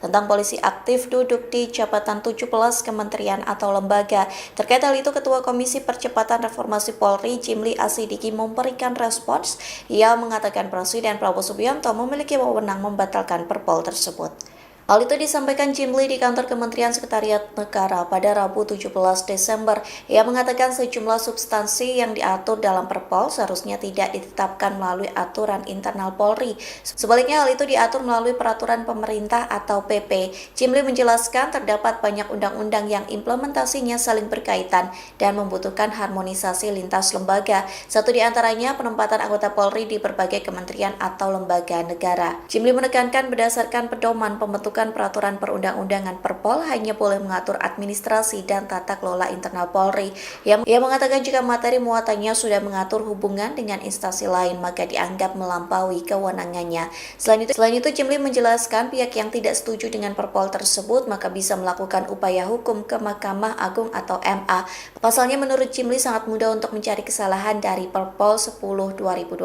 tentang polisi aktif duduk di jabatan 17 kementerian atau lembaga. Terkait hal itu, Ketua Komisi Percepatan Reformasi Polri Jimli Asidiki memberikan respons. Ia mengatakan Presiden Prabowo Subianto memiliki wewenang membatalkan Perpol tersebut. Hal itu disampaikan Jimli di kantor Kementerian Sekretariat Negara pada Rabu 17 Desember. Ia mengatakan sejumlah substansi yang diatur dalam Perpol seharusnya tidak ditetapkan melalui aturan internal Polri. Sebaliknya hal itu diatur melalui peraturan pemerintah atau PP. Jimli menjelaskan terdapat banyak undang-undang yang implementasinya saling berkaitan dan membutuhkan harmonisasi lintas lembaga. Satu di antaranya penempatan anggota Polri di berbagai kementerian atau lembaga negara. Jimli menekankan berdasarkan pedoman pembentukan peraturan perundang-undangan Perpol hanya boleh mengatur administrasi dan tata kelola internal Polri. Ia mengatakan jika materi muatannya sudah mengatur hubungan dengan instansi lain maka dianggap melampaui kewenangannya. Selain itu Jimli menjelaskan pihak yang tidak setuju dengan Perpol tersebut maka bisa melakukan upaya hukum ke Mahkamah Agung atau MA. Pasalnya menurut Jimli sangat mudah untuk mencari kesalahan dari Perpol 10 2025.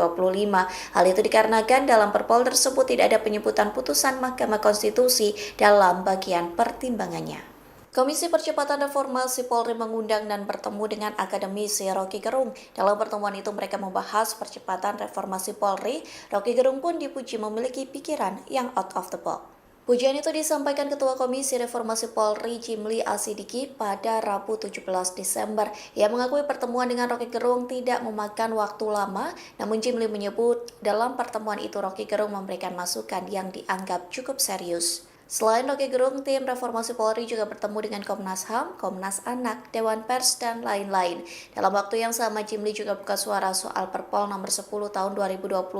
Hal itu dikarenakan dalam Perpol tersebut tidak ada penyebutan putusan Mahkamah Konstitusi dalam bagian pertimbangannya. Komisi Percepatan Reformasi Polri mengundang dan bertemu dengan akademisi Rocky Gerung. Dalam pertemuan itu mereka membahas percepatan reformasi Polri. Rocky Gerung pun dipuji memiliki pikiran yang out of the box. Pujian itu disampaikan Ketua Komisi Reformasi Polri Jimli Asidiki pada Rabu 17 Desember. Ia mengakui pertemuan dengan Rocky Gerung tidak memakan waktu lama, namun Jimli menyebut dalam pertemuan itu Rocky Gerung memberikan masukan yang dianggap cukup serius. Selain Rocky Gerung, tim Reformasi Polri juga bertemu dengan Komnas HAM, Komnas Anak, Dewan Pers, dan lain-lain. Dalam waktu yang sama, Jimli juga buka suara soal Perpol nomor 10 tahun 2025.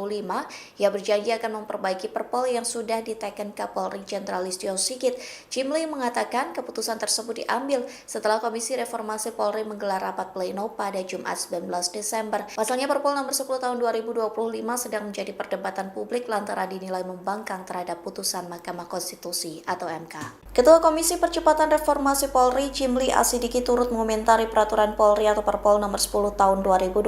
Ia berjanji akan memperbaiki Perpol yang sudah diteken Kapolri Jenderal Listio Sigit. Jimli mengatakan keputusan tersebut diambil setelah Komisi Reformasi Polri menggelar rapat pleno pada Jumat 19 Desember. Pasalnya Perpol nomor 10 tahun 2025 sedang menjadi perdebatan publik lantaran dinilai membangkang terhadap putusan Mahkamah Konstitusi atau MK. Ketua Komisi Percepatan Reformasi Polri Jimli Asidiki turut mengomentari peraturan Polri atau Perpol nomor 10 tahun 2025.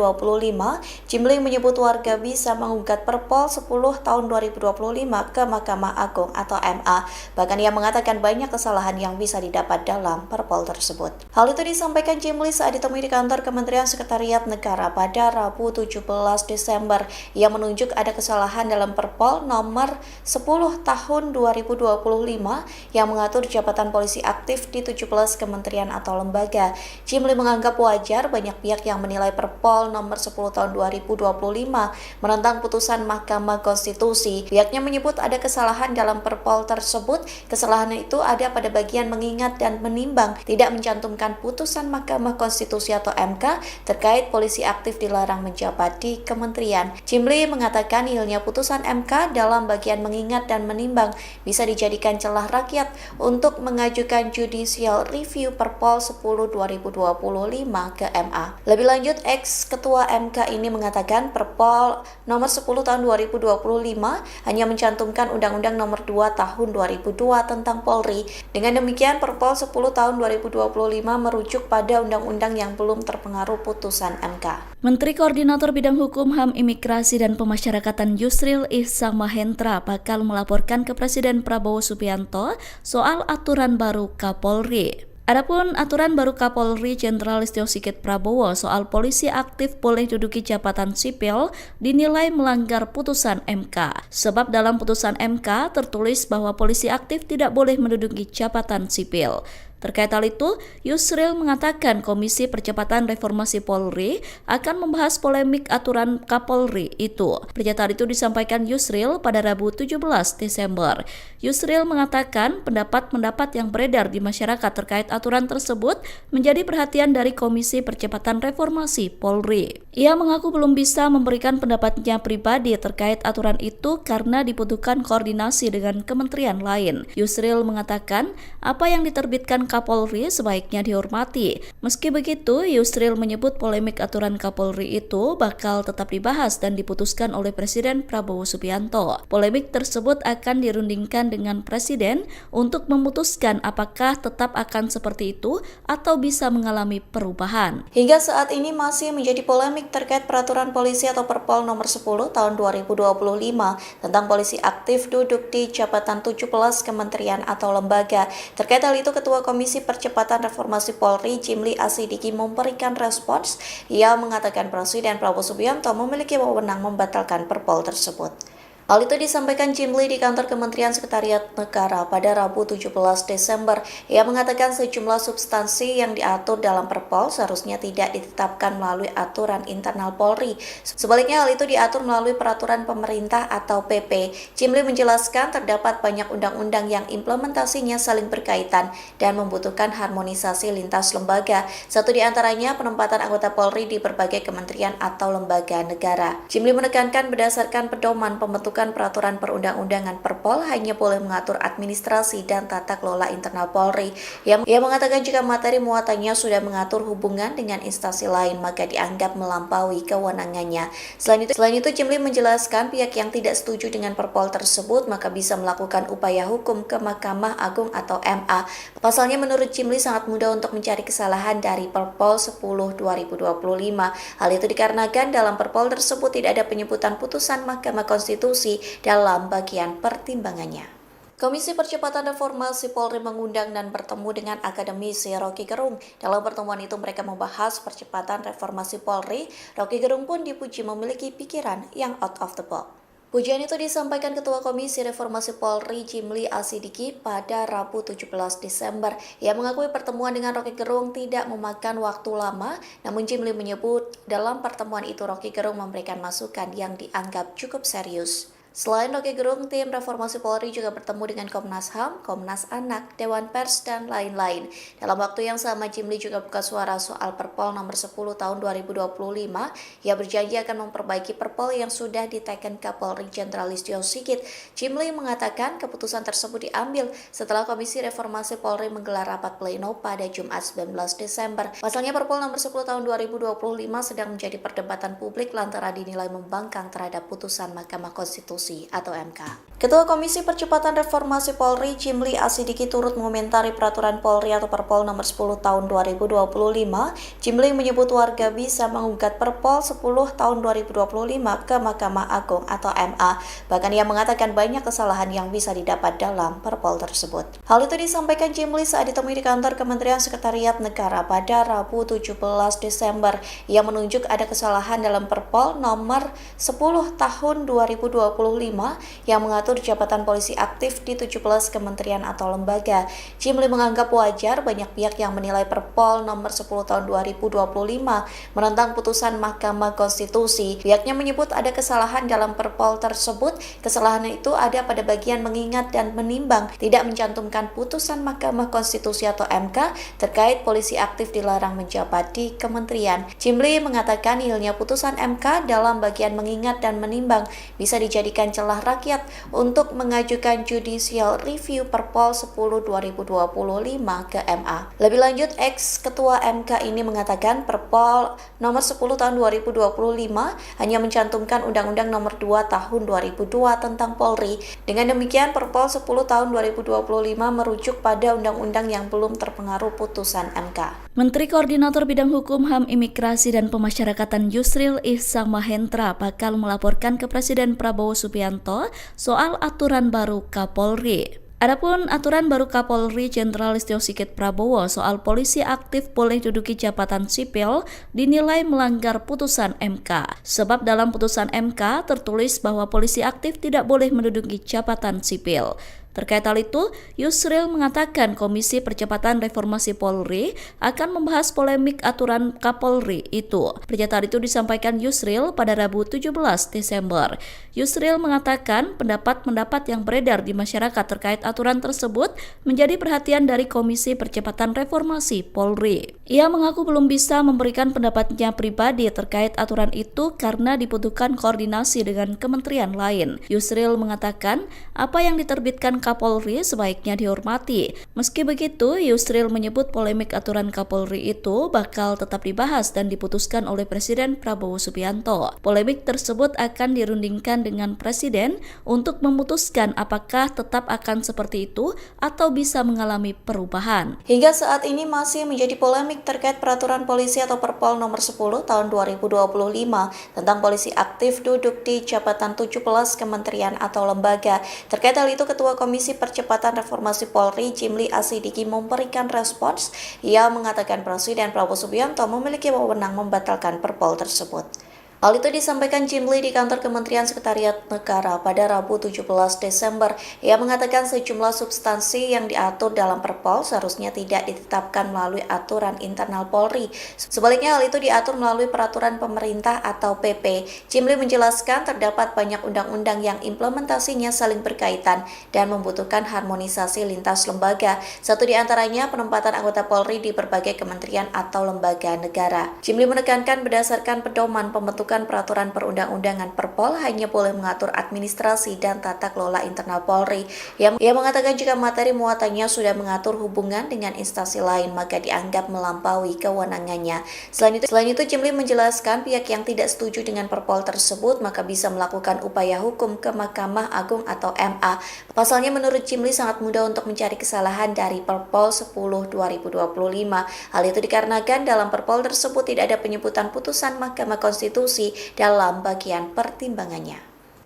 Jimli menyebut warga bisa menggugat Perpol 10 tahun 2025 ke Mahkamah Agung atau MA. Bahkan ia mengatakan banyak kesalahan yang bisa didapat dalam Perpol tersebut. Hal itu disampaikan Jimli saat ditemui di kantor Kementerian Sekretariat Negara pada Rabu 17 Desember. Ia menunjuk ada kesalahan dalam Perpol nomor 10 tahun 2025 yang mengatur jabatan polisi aktif di 17 kementerian atau lembaga. Jimli menganggap wajar banyak pihak yang menilai Perpol nomor 10 tahun 2025 menentang putusan Mahkamah Konstitusi. Pihaknya menyebut ada kesalahan dalam Perpol tersebut. Kesalahan itu ada pada bagian mengingat dan menimbang, tidak mencantumkan putusan Mahkamah Konstitusi atau MK terkait polisi aktif dilarang menjabat di kementerian. Jimli mengatakan hilangnya putusan MK dalam bagian mengingat dan menimbang bisa dijadikan celah rakyat untuk mengajukan judicial review Perpol 10 2025 ke MA. Lebih lanjut, ex-ketua MK ini mengatakan Perpol nomor 10 tahun 2025 hanya mencantumkan Undang-Undang nomor 2 tahun 2002 tentang Polri. Dengan demikian, Perpol 10 tahun 2025 merujuk pada undang-undang yang belum terpengaruh putusan MK.
Menteri Koordinator Bidang Hukum, HAM, Imigrasi, dan Pemasyarakatan Yusril Ihsamahendra bakal melaporkan ke Presiden Prabowo Subianto soal aturan baru Kapolri. Adapun aturan baru Kapolri Jenderal Listio Sigit Prabowo soal polisi aktif boleh duduki jabatan sipil dinilai melanggar putusan MK. Sebab dalam putusan MK tertulis bahwa polisi aktif tidak boleh menduduki jabatan sipil. Terkait hal itu, Yusril mengatakan Komisi Percepatan Reformasi Polri akan membahas polemik aturan Kapolri itu. Pernyataan itu disampaikan Yusril pada Rabu 17 Desember. Yusril mengatakan pendapat-pendapat yang beredar di masyarakat terkait aturan tersebut menjadi perhatian dari Komisi Percepatan Reformasi Polri. Ia mengaku belum bisa memberikan pendapatnya pribadi terkait aturan itu karena dibutuhkan koordinasi dengan kementerian lain. Yusril mengatakan apa yang diterbitkan Kapolri sebaiknya dihormati. Meski begitu, Yusril menyebut polemik aturan Kapolri itu bakal tetap dibahas dan diputuskan oleh Presiden Prabowo Subianto. Polemik tersebut akan dirundingkan dengan Presiden untuk memutuskan apakah tetap akan seperti itu atau bisa mengalami perubahan.
Hingga saat ini masih menjadi polemik terkait peraturan polisi atau Perpol nomor 10 tahun 2025 tentang polisi aktif duduk di jabatan 17 kementerian atau lembaga. Terkait hal itu, Ketua Komisi Percepatan Reformasi Polri Jimli Asidiki memberikan respons. Ia mengatakan Presiden Prabowo Subianto memiliki wewenang membatalkan Perpol tersebut. Hal itu disampaikan Jimli di kantor Kementerian Sekretariat Negara pada Rabu 17 Desember. Ia mengatakan sejumlah substansi yang diatur dalam Perpol seharusnya tidak ditetapkan melalui aturan internal Polri. Sebaliknya hal itu diatur melalui peraturan pemerintah atau PP. Jimli menjelaskan terdapat banyak undang-undang yang implementasinya saling berkaitan dan membutuhkan harmonisasi lintas lembaga. Satu di antaranya penempatan anggota Polri di berbagai kementerian atau lembaga negara. Jimli menekankan berdasarkan pedoman pembentukan peraturan perundang-undangan Perpol hanya boleh mengatur administrasi dan tata kelola internal Polri. Ia mengatakan jika materi muatannya sudah mengatur hubungan dengan instansi lain maka dianggap melampaui kewenangannya. Selain itu Jimli menjelaskan pihak yang tidak setuju dengan Perpol tersebut maka bisa melakukan upaya hukum ke Mahkamah Agung atau MA. Pasalnya menurut Jimli sangat mudah untuk mencari kesalahan dari Perpol 10 2025. Hal itu dikarenakan dalam Perpol tersebut tidak ada penyebutan putusan Mahkamah Konstitusi dalam bagian pertimbangannya. Komisi Percepatan Reformasi Polri mengundang dan bertemu dengan akademisi Rocky Gerung. Dalam pertemuan itu mereka membahas percepatan reformasi Polri. Rocky Gerung pun dipuji memiliki pikiran yang out of the box. Pujian itu disampaikan Ketua Komisi Reformasi Polri Jimli Asidiki pada Rabu 17 Desember. Ia mengakui pertemuan dengan Rocky Gerung tidak memakan waktu lama, namun Jimli menyebut dalam pertemuan itu Rocky Gerung memberikan masukan yang dianggap cukup serius. Selain Rocky Gerung, tim Reformasi Polri juga bertemu dengan Komnas HAM, Komnas Anak, Dewan Pers, dan lain-lain. Dalam waktu yang sama, Jimli juga buka suara soal Perpol nomor 10 tahun 2025. Ia berjanji akan memperbaiki Perpol yang sudah diteken Kapolri Jenderal Listio Sigit. Jimli mengatakan keputusan tersebut diambil setelah Komisi Reformasi Polri menggelar rapat pleno pada Jumat 19 Desember. Pasalnya Perpol nomor 10 tahun 2025 sedang menjadi perdebatan publik lantaran dinilai membangkang terhadap putusan Mahkamah Konstitusi atau MK. Ketua Komisi Percepatan Reformasi Polri Jimli Asidiki turut mengomentari peraturan Polri atau Perpol nomor 10 tahun 2025. Jimli menyebut warga bisa menggugat Perpol 10 tahun 2025 ke Mahkamah Agung atau MA. Bahkan ia mengatakan banyak kesalahan yang bisa didapat dalam Perpol tersebut. Hal itu disampaikan Jimli saat ditemui di kantor Kementerian Sekretariat Negara pada Rabu 17 Desember. Ia menunjuk ada kesalahan dalam Perpol nomor 10 tahun 2025 yang mengatur jabatan polisi aktif di 17 kementerian atau lembaga. Jimli menganggap wajar banyak pihak yang menilai Perpol nomor 10 tahun 2025 menentang putusan Mahkamah Konstitusi. Pihaknya menyebut ada kesalahan dalam Perpol tersebut. Kesalahan itu ada pada bagian mengingat dan menimbang, tidak mencantumkan putusan Mahkamah Konstitusi atau MK terkait polisi aktif dilarang menjabat di kementerian. Jimli mengatakan hilangnya putusan MK dalam bagian mengingat dan menimbang bisa dijadikan celah rakyat untuk mengajukan judicial review Perpol 10 2025 ke MA. Lebih lanjut, ex-ketua MK ini mengatakan Perpol nomor 10 tahun 2025 hanya mencantumkan Undang-Undang nomor 2 tahun 2002 tentang Polri. Dengan demikian, Perpol 10 tahun 2025 merujuk pada undang-undang yang belum terpengaruh putusan MK.
Menteri Koordinator Bidang Hukum, HAM, Imigrasi, dan Pemasyarakatan Yusril Ihsamahendra bakal melaporkan ke Presiden Prabowo Subianto soal aturan baru Kapolri. Adapun aturan baru Kapolri Jenderal Listio Sigit Prabowo soal polisi aktif boleh duduki jabatan sipil dinilai melanggar putusan MK. Sebab dalam putusan MK tertulis bahwa polisi aktif tidak boleh menduduki jabatan sipil. Terkait hal itu, Yusril mengatakan Komisi Percepatan Reformasi Polri akan membahas polemik aturan Kapolri itu. Pernyataan itu disampaikan Yusril pada Rabu 17 Desember. Yusril mengatakan pendapat-pendapat yang beredar di masyarakat terkait aturan tersebut menjadi perhatian dari Komisi Percepatan Reformasi Polri. Ia mengaku belum bisa memberikan pendapatnya pribadi terkait aturan itu karena dibutuhkan koordinasi dengan kementerian lain. Yusril mengatakan apa yang diterbitkan Kapolri sebaiknya dihormati. Meski begitu, Yusril menyebut polemik aturan Kapolri itu bakal tetap dibahas dan diputuskan oleh Presiden Prabowo Subianto. Polemik tersebut akan dirundingkan dengan Presiden untuk memutuskan apakah tetap akan seperti itu atau bisa mengalami perubahan.
Hingga saat ini masih menjadi polemik terkait peraturan polisi atau Perpol nomor 10 tahun 2025 tentang polisi aktif duduk di jabatan 17 kementerian atau lembaga. Terkait hal itu, Ketua Komisi Percepatan Reformasi Polri Jimli Asidiki memberikan respons. Ia mengatakan Presiden Prabowo Subianto memiliki wewenang membatalkan Perpol tersebut. Hal itu disampaikan Jimli di kantor Kementerian Sekretariat Negara pada Rabu 17 Desember. Ia mengatakan sejumlah substansi yang diatur dalam Perpol seharusnya tidak ditetapkan melalui aturan internal Polri. Sebaliknya hal itu diatur melalui peraturan pemerintah atau PP. Jimli menjelaskan terdapat banyak undang-undang yang implementasinya saling berkaitan dan membutuhkan harmonisasi lintas lembaga. Satu di antaranya penempatan anggota Polri di berbagai kementerian atau lembaga negara. Jimli menekankan berdasarkan pedoman pembentukan peraturan perundang-undangan Perpol hanya boleh mengatur administrasi dan tata kelola internal Polri. Ia mengatakan jika materi muatannya sudah mengatur hubungan dengan instansi lain maka dianggap melampaui kewenangannya. Selain itu Jimli menjelaskan pihak yang tidak setuju dengan Perpol tersebut maka bisa melakukan upaya hukum ke Mahkamah Agung atau MA. Pasalnya menurut Jimli sangat mudah untuk mencari kesalahan dari Perpol 10 2025. Hal itu dikarenakan dalam Perpol tersebut tidak ada penyebutan putusan Mahkamah Konstitusi dalam bagian pertimbangannya.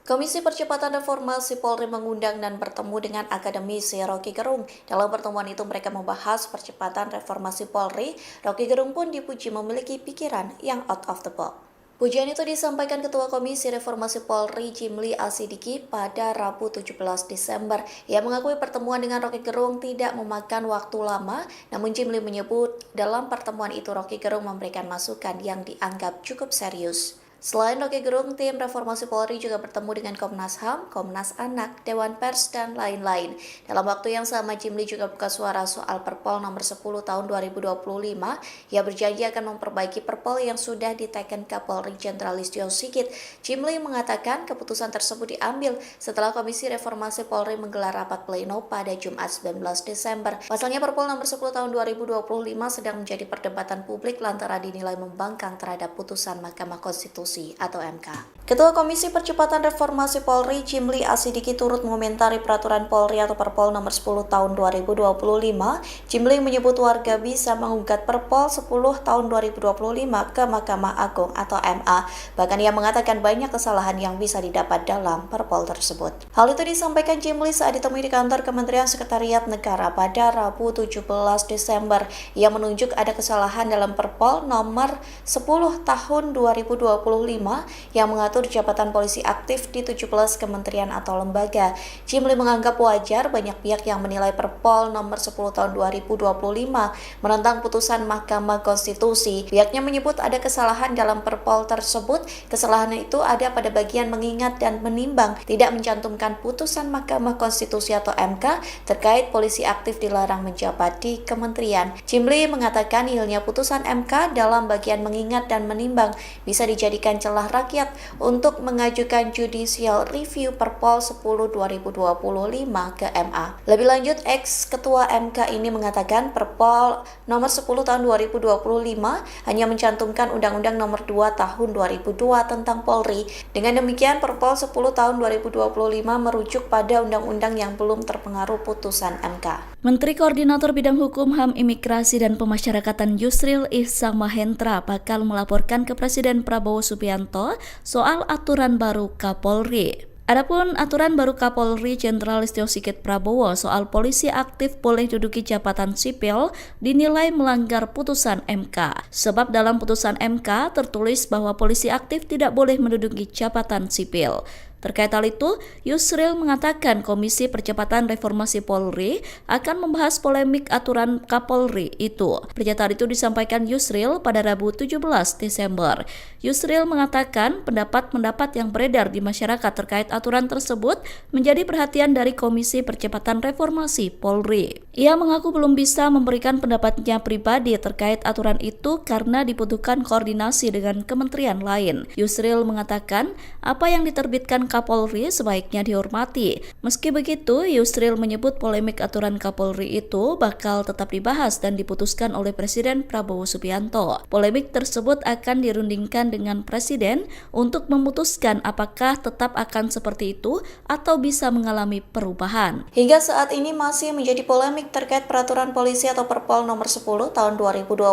Komisi Percepatan Reformasi Polri mengundang dan bertemu dengan akademisi Rocky Gerung. Dalam pertemuan itu mereka membahas percepatan reformasi Polri. Rocky Gerung pun dipuji memiliki pikiran yang out of the box. Pujian itu disampaikan Ketua Komisi Reformasi Polri Jimli Asidiki pada Rabu 17 Desember. Ia mengakui pertemuan dengan Rocky Gerung tidak memakan waktu lama, namun Jimli menyebut dalam pertemuan itu Rocky Gerung memberikan masukan yang dianggap cukup serius. Selain Rocky Gerung, tim Reformasi Polri juga bertemu dengan Komnas HAM, Komnas Anak, Dewan Pers, dan lain-lain. Dalam waktu yang sama, Jimli juga buka suara soal Perpol nomor 10 tahun 2025. Ia berjanji akan memperbaiki Perpol yang sudah diteken Kapolri Jenderal Listio Sigit. Jimli mengatakan keputusan tersebut diambil setelah Komisi Reformasi Polri menggelar rapat pleno pada Jumat 19 Desember. Pasalnya Perpol nomor 10 tahun 2025 sedang menjadi perdebatan publik lantaran dinilai membangkang terhadap putusan Mahkamah Konstitusi atau MK. Ketua Komisi Percepatan Reformasi Polri Jimli Asidiki turut mengomentari peraturan Polri atau Perpol nomor 10 tahun 2025. Jimli menyebut warga bisa menggugat Perpol 10 tahun 2025 ke Mahkamah Agung atau MA. Bahkan ia mengatakan banyak kesalahan yang bisa didapat dalam Perpol tersebut. Hal itu disampaikan Jimli saat ditemui di kantor Kementerian Sekretariat Negara pada Rabu 17 Desember. Ia menunjuk ada kesalahan dalam Perpol nomor 10 tahun 2025 yang mengatur jabatan polisi aktif di 17 kementerian atau lembaga. Jimli menganggap wajar banyak pihak yang menilai Perpol nomor 10 tahun 2025 menentang putusan Mahkamah Konstitusi. Pihaknya menyebut ada kesalahan dalam Perpol tersebut. Kesalahan itu ada pada bagian mengingat dan menimbang, tidak mencantumkan putusan Mahkamah Konstitusi atau MK terkait polisi aktif dilarang menjabat di kementerian. Jimli mengatakan nihilnya putusan MK dalam bagian mengingat dan menimbang bisa dijadikan celah rakyat untuk mengajukan judicial review Perpol 10 2025 ke MA. Lebih lanjut, ex-ketua MK ini mengatakan Perpol nomor 10 tahun 2025 hanya mencantumkan Undang-Undang nomor 2 tahun 2002 tentang Polri. Dengan demikian, Perpol 10 tahun 2025 merujuk pada undang-undang yang belum terpengaruh putusan MK.
Menteri Koordinator Bidang Hukum, HAM, Imigrasi, dan Pemasyarakatan Yusril Ihsamahendra bakal melaporkan ke Presiden Prabowo Subianto soal aturan baru Kapolri. Adapun aturan baru Kapolri Jenderal Listio Sigit Prabowo soal polisi aktif boleh duduki jabatan sipil dinilai melanggar putusan MK. Sebab dalam putusan MK tertulis bahwa polisi aktif tidak boleh menduduki jabatan sipil. Terkait hal itu, Yusril mengatakan Komisi Percepatan Reformasi Polri akan membahas polemik aturan Kapolri itu. Pernyataan itu disampaikan Yusril pada Rabu 17 Desember. Yusril mengatakan pendapat-pendapat yang beredar di masyarakat terkait aturan tersebut menjadi perhatian dari Komisi Percepatan Reformasi Polri. Ia mengaku belum bisa memberikan pendapatnya pribadi terkait aturan itu karena dibutuhkan koordinasi dengan kementerian lain. Yusril mengatakan apa yang diterbitkan Kapolri sebaiknya dihormati. Meski begitu, Yusril menyebut polemik aturan Kapolri itu bakal tetap dibahas dan diputuskan oleh Presiden Prabowo Subianto. Polemik tersebut akan dirundingkan dengan Presiden untuk memutuskan apakah tetap akan seperti itu atau bisa mengalami perubahan.
Hingga saat ini masih menjadi polemik terkait peraturan polisi atau Perpol nomor 10 tahun 2025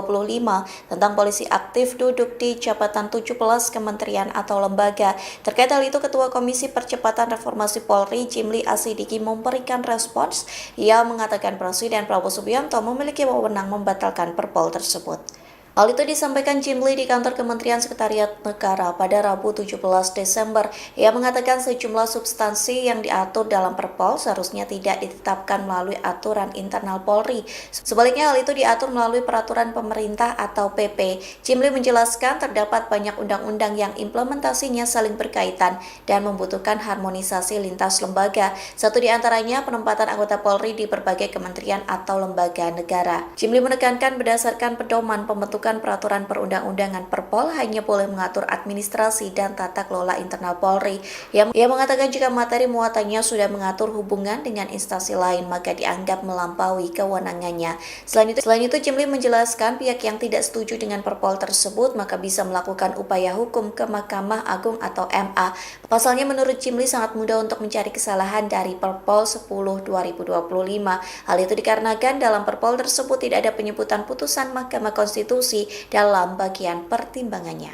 tentang polisi aktif duduk di jabatan 17 kementerian atau lembaga. Terkait hal itu, Ketua Komisi Percepatan Reformasi Polri Jimli Asidiki memberikan respons. Ia mengatakan Presiden Prabowo Subianto memiliki wewenang membatalkan Perpol tersebut. Hal itu disampaikan Jimli di kantor Kementerian Sekretariat Negara pada Rabu 17 Desember. Ia mengatakan sejumlah substansi yang diatur dalam Perpol seharusnya tidak ditetapkan melalui aturan internal Polri. Sebaliknya hal itu diatur melalui peraturan pemerintah atau PP. Jimli menjelaskan terdapat banyak undang-undang yang implementasinya saling berkaitan dan membutuhkan harmonisasi lintas lembaga. Satu di antaranya penempatan anggota Polri di berbagai kementerian atau lembaga negara. Jimli menekankan berdasarkan pedoman pembentukan peraturan perundang-undangan Perpol hanya boleh mengatur administrasi dan tata kelola internal Polri. Ia mengatakan jika materi muatannya sudah mengatur hubungan dengan instansi lain maka dianggap melampaui kewenangannya. Selain itu Jimli menjelaskan pihak yang tidak setuju dengan Perpol tersebut maka bisa melakukan upaya hukum ke Mahkamah Agung atau MA. Pasalnya menurut Jimli sangat mudah untuk mencari kesalahan dari Perpol 10 2025. Hal itu dikarenakan dalam Perpol tersebut tidak ada penyebutan putusan Mahkamah Konstitusi dalam bagian pertimbangannya.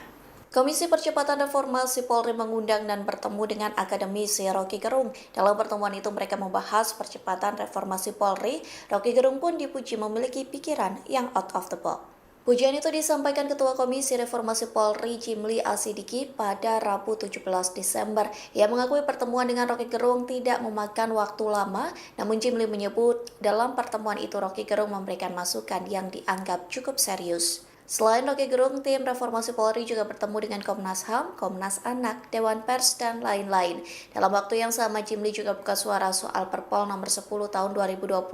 Komisi Percepatan Reformasi Polri mengundang dan bertemu dengan akademisi Rocky Gerung. Dalam pertemuan itu mereka membahas percepatan reformasi Polri. Rocky Gerung pun dipuji memiliki pikiran yang out of the box. Pujian itu disampaikan Ketua Komisi Reformasi Polri Jimli Asidiki pada Rabu 17 Desember. Ia mengakui pertemuan dengan Rocky Gerung tidak memakan waktu lama, namun Jimli menyebut dalam pertemuan itu Rocky Gerung memberikan masukan yang dianggap cukup serius. Selain Rocky Gerung, tim Reformasi Polri juga bertemu dengan Komnas HAM, Komnas Anak, Dewan Pers, dan lain-lain. Dalam waktu yang sama, Jimli juga buka suara soal Perpol nomor 10 tahun 2025.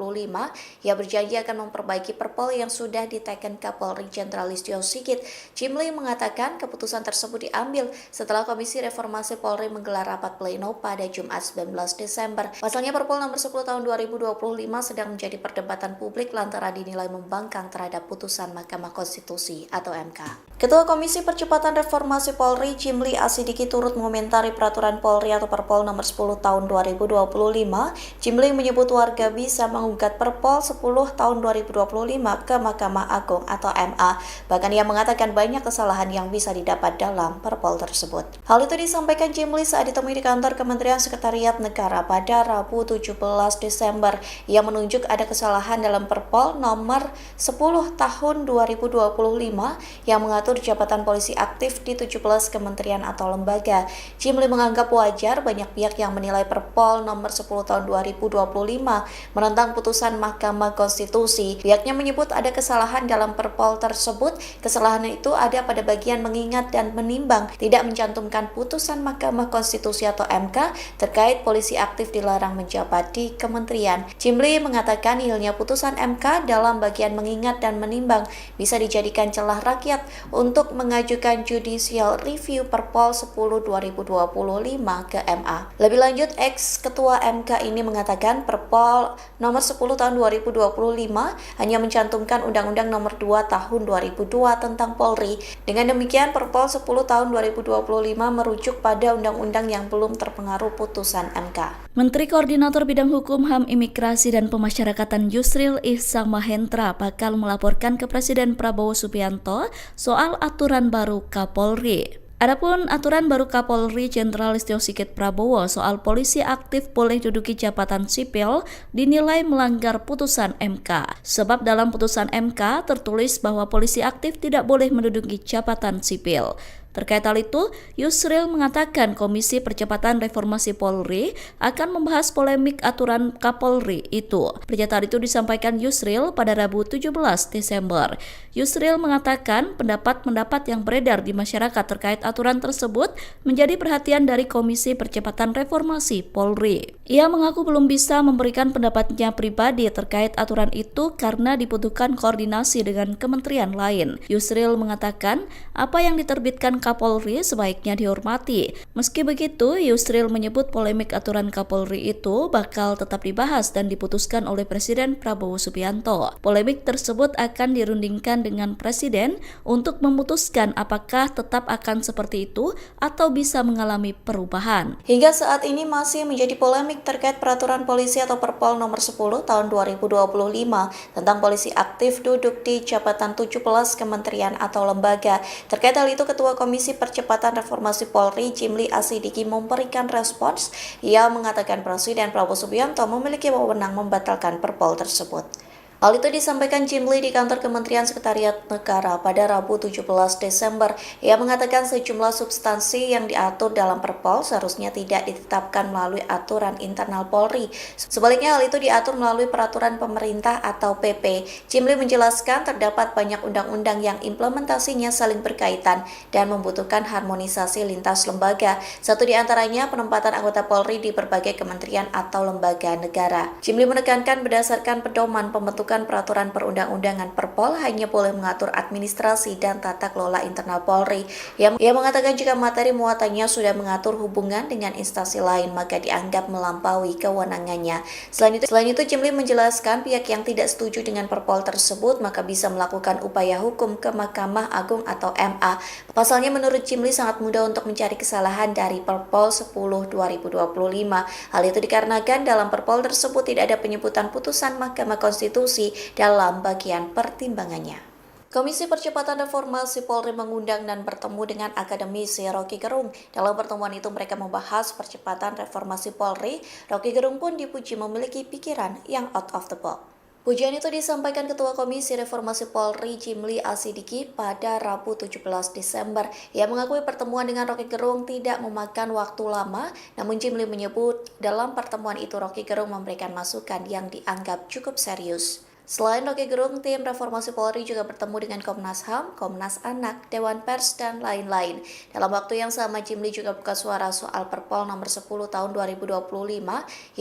Ia berjanji akan memperbaiki Perpol yang sudah diteken Kapolri Jenderal Listio Sigit. Jimli mengatakan keputusan tersebut diambil setelah Komisi Reformasi Polri menggelar rapat pleno pada Jumat 19 Desember. Pasalnya Perpol nomor 10 tahun 2025 sedang menjadi perdebatan publik lantaran dinilai membangkang terhadap putusan Mahkamah Konstitusi atau MK. Ketua Komisi Percepatan Reformasi Polri Jimli Asidiki turut mengomentari peraturan Polri atau Perpol nomor 10 tahun 2025. Jimli menyebut warga bisa menggugat Perpol 10 tahun 2025 ke Mahkamah Agung atau MA. Bahkan ia mengatakan banyak kesalahan yang bisa didapat dalam Perpol tersebut. Hal itu disampaikan Jimli saat ditemui di kantor Kementerian Sekretariat Negara pada Rabu 17 Desember. Ia menunjuk ada kesalahan dalam Perpol nomor 10 tahun 2025 yang mengatur jabatan polisi aktif di 17 kementerian atau lembaga. Jimli menganggap wajar banyak pihak yang menilai Perpol nomor 10 tahun 2025 menentang putusan Mahkamah Konstitusi. Pihaknya menyebut ada kesalahan dalam Perpol tersebut. Kesalahan itu ada pada bagian mengingat dan menimbang, tidak mencantumkan putusan Mahkamah Konstitusi atau MK terkait polisi aktif dilarang menjabat di kementerian. Jimli mengatakan hilangnya putusan MK dalam bagian mengingat dan menimbang bisa dijadikan celah rakyat untuk mengajukan judicial review Perpol 10 2025 ke MA. Lebih lanjut, ex-ketua MK ini mengatakan Perpol nomor 10 tahun 2025 hanya mencantumkan Undang-Undang nomor 2 tahun 2002 tentang Polri. Dengan demikian, Perpol 10 tahun 2025 merujuk pada undang-undang yang belum terpengaruh putusan MK.
Menteri Koordinator Bidang Hukum, HAM, Imigrasi, dan Pemasyarakatan Yusril Ihsamahendra bakal melaporkan ke Presiden Prabowo Subianto soal aturan baru Kapolri. Adapun aturan baru Kapolri Jenderal Listio Sigit Prabowo soal polisi aktif boleh duduki jabatan sipil dinilai melanggar putusan MK. Sebab dalam putusan MK tertulis bahwa polisi aktif tidak boleh menduduki jabatan sipil. Terkait hal itu, Yusril mengatakan Komisi Percepatan Reformasi Polri akan membahas polemik aturan Kapolri itu. Pernyataan itu disampaikan Yusril pada Rabu 17 Desember. Yusril mengatakan pendapat-pendapat yang beredar di masyarakat terkait aturan tersebut menjadi perhatian dari Komisi Percepatan Reformasi Polri. Ia mengaku belum bisa memberikan pendapatnya pribadi terkait aturan itu karena dibutuhkan koordinasi dengan kementerian lain. Yusril mengatakan apa yang diterbitkan Kapolri sebaiknya dihormati. Meski begitu, Yusril menyebut polemik aturan Kapolri itu bakal tetap dibahas dan diputuskan oleh Presiden Prabowo Subianto. Polemik tersebut akan dirundingkan dengan Presiden untuk memutuskan apakah tetap akan seperti itu atau bisa mengalami perubahan.
Hingga saat ini masih menjadi polemik terkait peraturan polisi atau Perpol nomor 10 tahun 2025 tentang polisi aktif duduk di jabatan 17 kementerian atau lembaga. Terkait hal itu, Ketua Komisi Percepatan Reformasi Polri Jimli Asidiki memberikan respons. Ia mengatakan Presiden Prabowo Subianto memiliki wewenang membatalkan Perpol tersebut. Hal itu disampaikan Jimli di kantor Kementerian Sekretariat Negara pada Rabu 17 Desember. Ia mengatakan sejumlah substansi yang diatur dalam Perpol seharusnya tidak ditetapkan melalui aturan internal Polri. Sebaliknya hal itu diatur melalui peraturan pemerintah atau PP. Jimli menjelaskan terdapat banyak undang-undang yang implementasinya saling berkaitan dan membutuhkan harmonisasi lintas lembaga. Satu di antaranya penempatan anggota Polri di berbagai kementerian atau lembaga negara. Jimli menekankan berdasarkan pedoman pembentukan peraturan perundang-undangan Perpol hanya boleh mengatur administrasi dan tata kelola internal Polri. Ia mengatakan jika materi muatannya sudah mengatur hubungan dengan instansi lain maka dianggap melampaui kewenangannya. Selain itu Jimli menjelaskan pihak yang tidak setuju dengan Perpol tersebut maka bisa melakukan upaya hukum ke Mahkamah Agung atau MA. Pasalnya menurut Jimli sangat mudah untuk mencari kesalahan dari Perpol 10 2025. Hal itu dikarenakan dalam Perpol tersebut tidak ada penyebutan putusan Mahkamah Konstitusi dalam bagian pertimbangannya. Komisi Percepatan Reformasi Polri mengundang dan bertemu dengan akademisi Rocky Gerung. Dalam pertemuan itu mereka membahas percepatan reformasi Polri. Rocky Gerung pun dipuji memiliki pikiran yang out of the box. Pujian itu disampaikan Ketua Komisi Reformasi Polri Jimli Asidiki pada Rabu 17 Desember. Ia mengakui pertemuan dengan Rocky Gerung tidak memakan waktu lama, namun Jimli menyebut dalam pertemuan itu Rocky Gerung memberikan masukan yang dianggap cukup serius. Selain Rocky Gerung, tim Reformasi Polri juga bertemu dengan Komnas HAM, Komnas Anak, Dewan Pers, dan lain-lain. Dalam waktu yang sama, Jimli juga buka suara soal Perpol nomor 10 tahun 2025.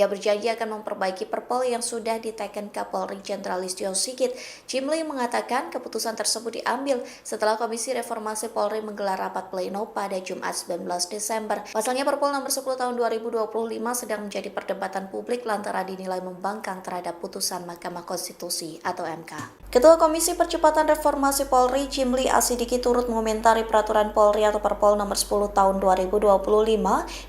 Ia berjanji akan memperbaiki Perpol yang sudah diteken Kapolri Jenderal Listio Sigit. Jimli mengatakan keputusan tersebut diambil setelah Komisi Reformasi Polri menggelar rapat pleno pada Jumat 19 Desember. Pasalnya Perpol nomor 10 tahun 2025 sedang menjadi perdebatan publik lantaran dinilai membangkang terhadap putusan Mahkamah Konstitusi atau MK. Ketua Komisi Percepatan Reformasi Polri Jimli Asidiki turut mengomentari peraturan Polri atau Perpol nomor 10 tahun 2025.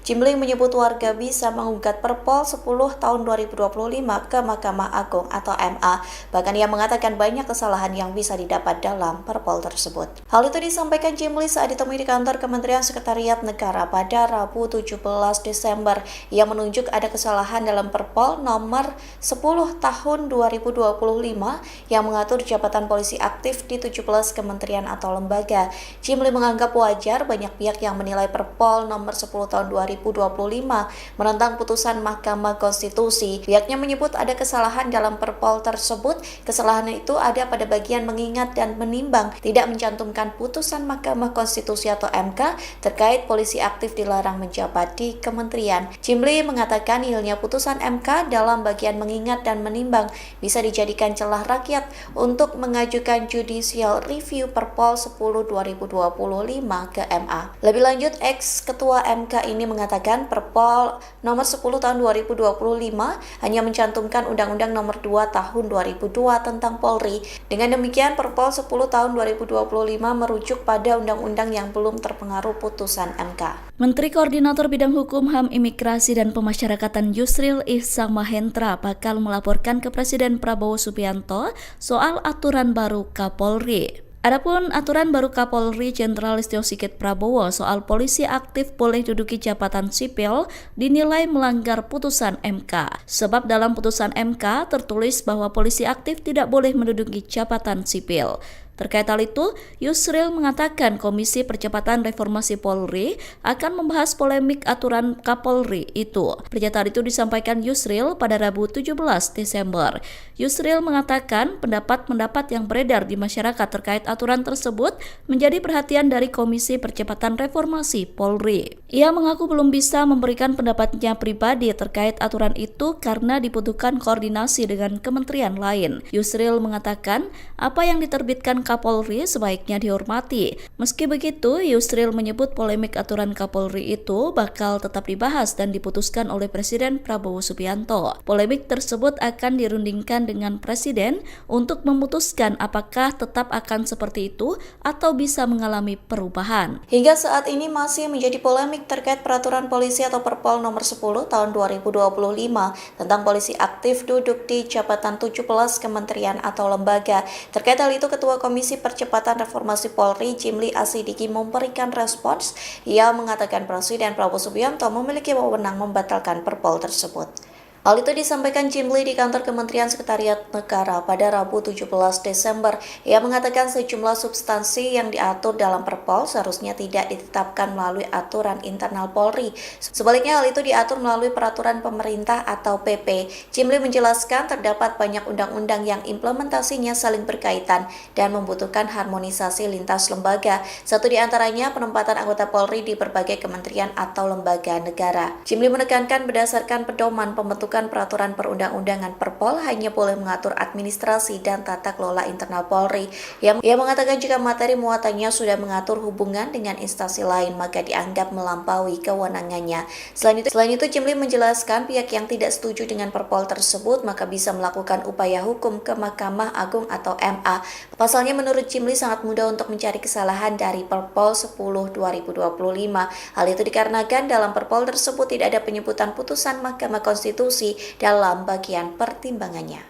Jimli menyebut warga bisa menggugat Perpol 10 tahun 2025 ke Mahkamah Agung atau MA. Bahkan ia mengatakan banyak kesalahan yang bisa didapat dalam Perpol tersebut. Hal itu disampaikan Jimli saat ditemui di kantor Kementerian Sekretariat Negara pada Rabu 17 Desember. Ia menunjuk ada kesalahan dalam Perpol nomor 10 tahun 2025 yang mengatur mengatur jabatan polisi aktif di 17 kementerian atau lembaga. Jimli menganggap wajar banyak pihak yang menilai Perpol nomor 10 tahun 2025 menentang putusan Mahkamah Konstitusi. Pihaknya menyebut ada kesalahan dalam Perpol tersebut. Kesalahan itu ada pada bagian mengingat dan menimbang, tidak mencantumkan putusan Mahkamah Konstitusi atau MK terkait polisi aktif dilarang menjabat di kementerian. Jimli mengatakan hilangnya putusan MK dalam bagian mengingat dan menimbang bisa dijadikan celah rakyat untuk mengajukan judicial review Perpol 10 2025 ke MA. Lebih lanjut, ex-ketua MK ini mengatakan Perpol nomor 10 tahun 2025 hanya mencantumkan Undang-Undang nomor 2 tahun 2002 tentang Polri. Dengan demikian, Perpol 10 tahun 2025 merujuk pada undang-undang yang belum terpengaruh putusan MK.
Menteri Koordinator Bidang Hukum, HAM, Imigrasi, dan Pemasyarakatan Yusril Ihsan Mahendra bakal melaporkan ke Presiden Prabowo Subianto soal aturan baru Kapolri. Adapun aturan baru Kapolri Jenderal Listio Sigit Prabowo soal polisi aktif boleh duduki jabatan sipil dinilai melanggar putusan MK. Sebab dalam putusan MK tertulis bahwa polisi aktif tidak boleh menduduki jabatan sipil. Terkait hal itu, Yusril mengatakan Komisi Percepatan Reformasi Polri akan membahas polemik aturan Kapolri itu. Pernyataan itu disampaikan Yusril pada Rabu 17 Desember. Yusril mengatakan pendapat-pendapat yang beredar di masyarakat terkait aturan tersebut menjadi perhatian dari Komisi Percepatan Reformasi Polri. Ia mengaku belum bisa memberikan pendapatnya pribadi terkait aturan itu karena dibutuhkan koordinasi dengan kementerian lain. Yusril mengatakan apa yang diterbitkan Kapolri sebaiknya dihormati. Meski begitu, Yusril menyebut polemik aturan Kapolri itu bakal tetap dibahas dan diputuskan oleh Presiden Prabowo Subianto. Polemik tersebut akan dirundingkan dengan Presiden untuk memutuskan apakah tetap akan seperti itu atau bisa mengalami perubahan.
Hingga saat ini masih menjadi polemik terkait peraturan polisi atau Perpol nomor 10 tahun 2025 tentang polisi aktif duduk di jabatan 17 kementerian atau lembaga. Terkait hal itu, Ketua Komisi Percepatan Reformasi Polri Jimli Asidiki memberikan respons. Ia mengatakan Presiden Prabowo Subianto memiliki wewenang membatalkan Perpol tersebut. Hal itu disampaikan Jimli di kantor Kementerian Sekretariat Negara pada Rabu 17 Desember. Ia mengatakan sejumlah substansi yang diatur dalam Perpol seharusnya tidak ditetapkan melalui aturan internal Polri. Sebaliknya hal itu diatur melalui peraturan pemerintah atau PP. Jimli menjelaskan terdapat banyak undang-undang yang implementasinya saling berkaitan dan membutuhkan harmonisasi lintas lembaga. Satu di antaranya penempatan anggota Polri di berbagai kementerian atau lembaga negara. Jimli menekankan berdasarkan pedoman pembentukan peraturan perundang-undangan Perpol hanya boleh mengatur administrasi dan tata kelola internal Polri. Ia mengatakan jika materi muatannya sudah mengatur hubungan dengan instansi lain maka dianggap melampaui kewenangannya. Selain itu Jimli menjelaskan pihak yang tidak setuju dengan Perpol tersebut maka bisa melakukan upaya hukum ke Mahkamah Agung atau MA. Pasalnya menurut Jimli sangat mudah untuk mencari kesalahan dari Perpol 10 2025. Hal itu dikarenakan dalam Perpol tersebut tidak ada penyebutan putusan Mahkamah Konstitusi dalam bagian pertimbangannya.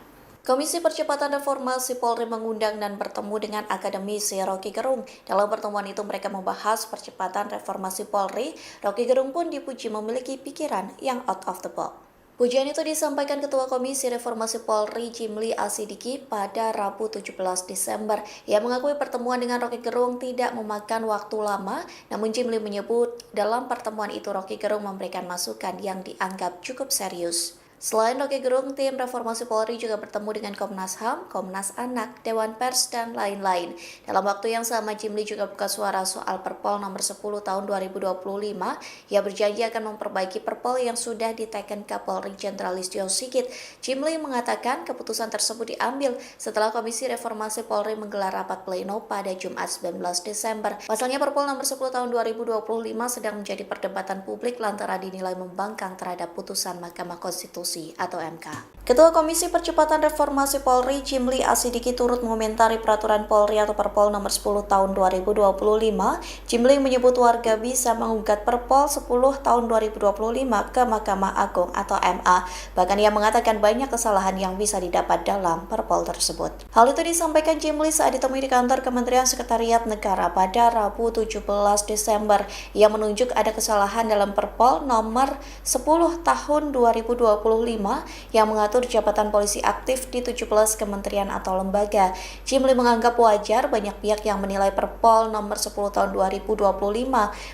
Komisi Percepatan Reformasi Polri mengundang dan bertemu dengan akademisi Rocky Gerung. Dalam pertemuan itu mereka membahas percepatan reformasi Polri. Rocky Gerung pun dipuji memiliki pikiran yang out of the box. Pujian itu disampaikan Ketua Komisi Reformasi Polri Jimli Asidiki pada Rabu 17 Desember. Ia mengakui pertemuan dengan Rocky Gerung tidak memakan waktu lama, namun Jimli menyebut dalam pertemuan itu Rocky Gerung memberikan masukan yang dianggap cukup serius. Selain Rocky Gerung, tim Reformasi Polri juga bertemu dengan Komnas HAM, Komnas Anak, Dewan Pers, dan lain-lain. Dalam waktu yang sama, Jimli juga buka suara soal Perpol nomor 10 tahun 2025. Ia berjanji akan memperbaiki Perpol yang sudah diteken Kapolri Jenderal Listio Sigit. Jimli mengatakan keputusan tersebut diambil setelah Komisi Reformasi Polri menggelar rapat pleno pada Jumat 19 Desember. Pasalnya Perpol nomor 10 tahun 2025 sedang menjadi perdebatan publik lantaran dinilai membangkang terhadap putusan Mahkamah Konstitusi atau MK. Ketua Komisi Percepatan Reformasi Polri Jimli Asidiki turut mengomentari peraturan Polri atau Perpol nomor 10 tahun 2025. Jimli menyebut warga bisa menggugat Perpol 10 tahun 2025 ke Mahkamah Agung atau MA. Bahkan ia mengatakan banyak kesalahan yang bisa didapat dalam Perpol tersebut. Hal itu disampaikan Jimli saat ditemui di kantor Kementerian Sekretariat Negara pada Rabu 17 Desember. Ia menunjuk ada kesalahan dalam Perpol nomor 10 tahun 2025 yang mengatur jabatan polisi aktif di 17 kementerian atau lembaga. Jimli menganggap wajar banyak pihak yang menilai Perpol nomor 10 tahun 2025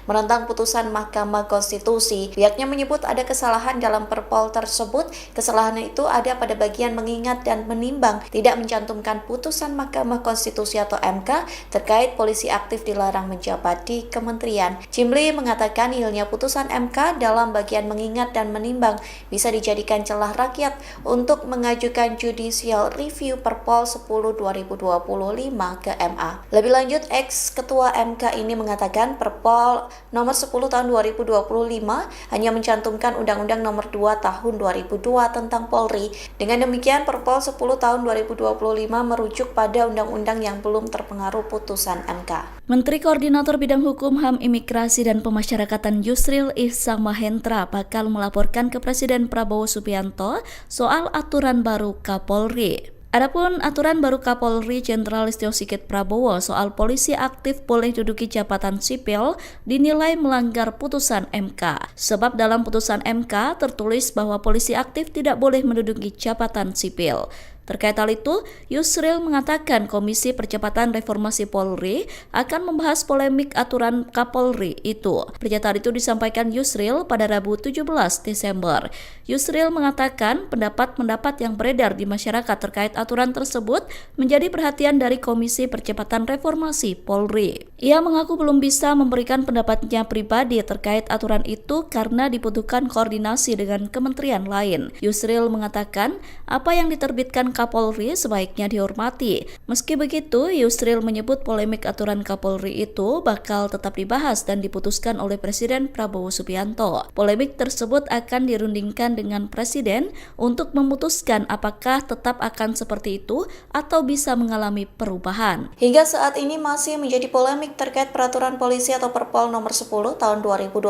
menentang putusan Mahkamah Konstitusi. Pihaknya menyebut ada kesalahan dalam Perpol tersebut. Kesalahan itu ada pada bagian mengingat dan menimbang, tidak mencantumkan putusan Mahkamah Konstitusi atau MK terkait polisi aktif dilarang menjabat di kementerian. Jimli mengatakan nihilnya putusan MK dalam bagian mengingat dan menimbang bisa dijadikan celah rakyat untuk mengajukan judicial review Perpol 10 2025 ke MA. Lebih lanjut, ex-ketua MK ini mengatakan Perpol nomor 10 tahun 2025 hanya mencantumkan Undang-Undang nomor 2 tahun 2002 tentang Polri. Dengan demikian, Perpol 10 tahun 2025 merujuk pada undang-undang yang belum terpengaruh putusan MK.
Menteri Koordinator Bidang Hukum, HAM, Imigrasi, dan Pemasyarakatan Yusril Ihsan Mahendra bakal melaporkan ke Presiden Prabowo Subianto soal aturan baru Kapolri. Adapun aturan baru Kapolri Jenderal Listio Sigit Prabowo soal polisi aktif boleh duduki jabatan sipil dinilai melanggar putusan MK. Sebab dalam putusan MK tertulis bahwa polisi aktif tidak boleh menduduki jabatan sipil. Terkait hal itu, Yusril mengatakan Komisi Percepatan Reformasi Polri akan membahas polemik aturan Kapolri itu. Pernyataan itu disampaikan Yusril pada Rabu 17 Desember. Yusril mengatakan pendapat-pendapat yang beredar di masyarakat terkait aturan tersebut menjadi perhatian dari Komisi Percepatan Reformasi Polri. Ia mengaku belum bisa memberikan pendapatnya pribadi terkait aturan itu karena dibutuhkan koordinasi dengan kementerian lain. Yusril mengatakan apa yang diterbitkan Kapolri sebaiknya dihormati. Meski begitu, Yusril menyebut polemik aturan Kapolri itu bakal tetap dibahas dan diputuskan oleh Presiden Prabowo Subianto. Polemik tersebut akan dirundingkan dengan Presiden untuk memutuskan apakah tetap akan seperti itu atau bisa mengalami perubahan.
Hingga saat ini masih menjadi polemik terkait peraturan polisi atau Perpol nomor 10 tahun 2025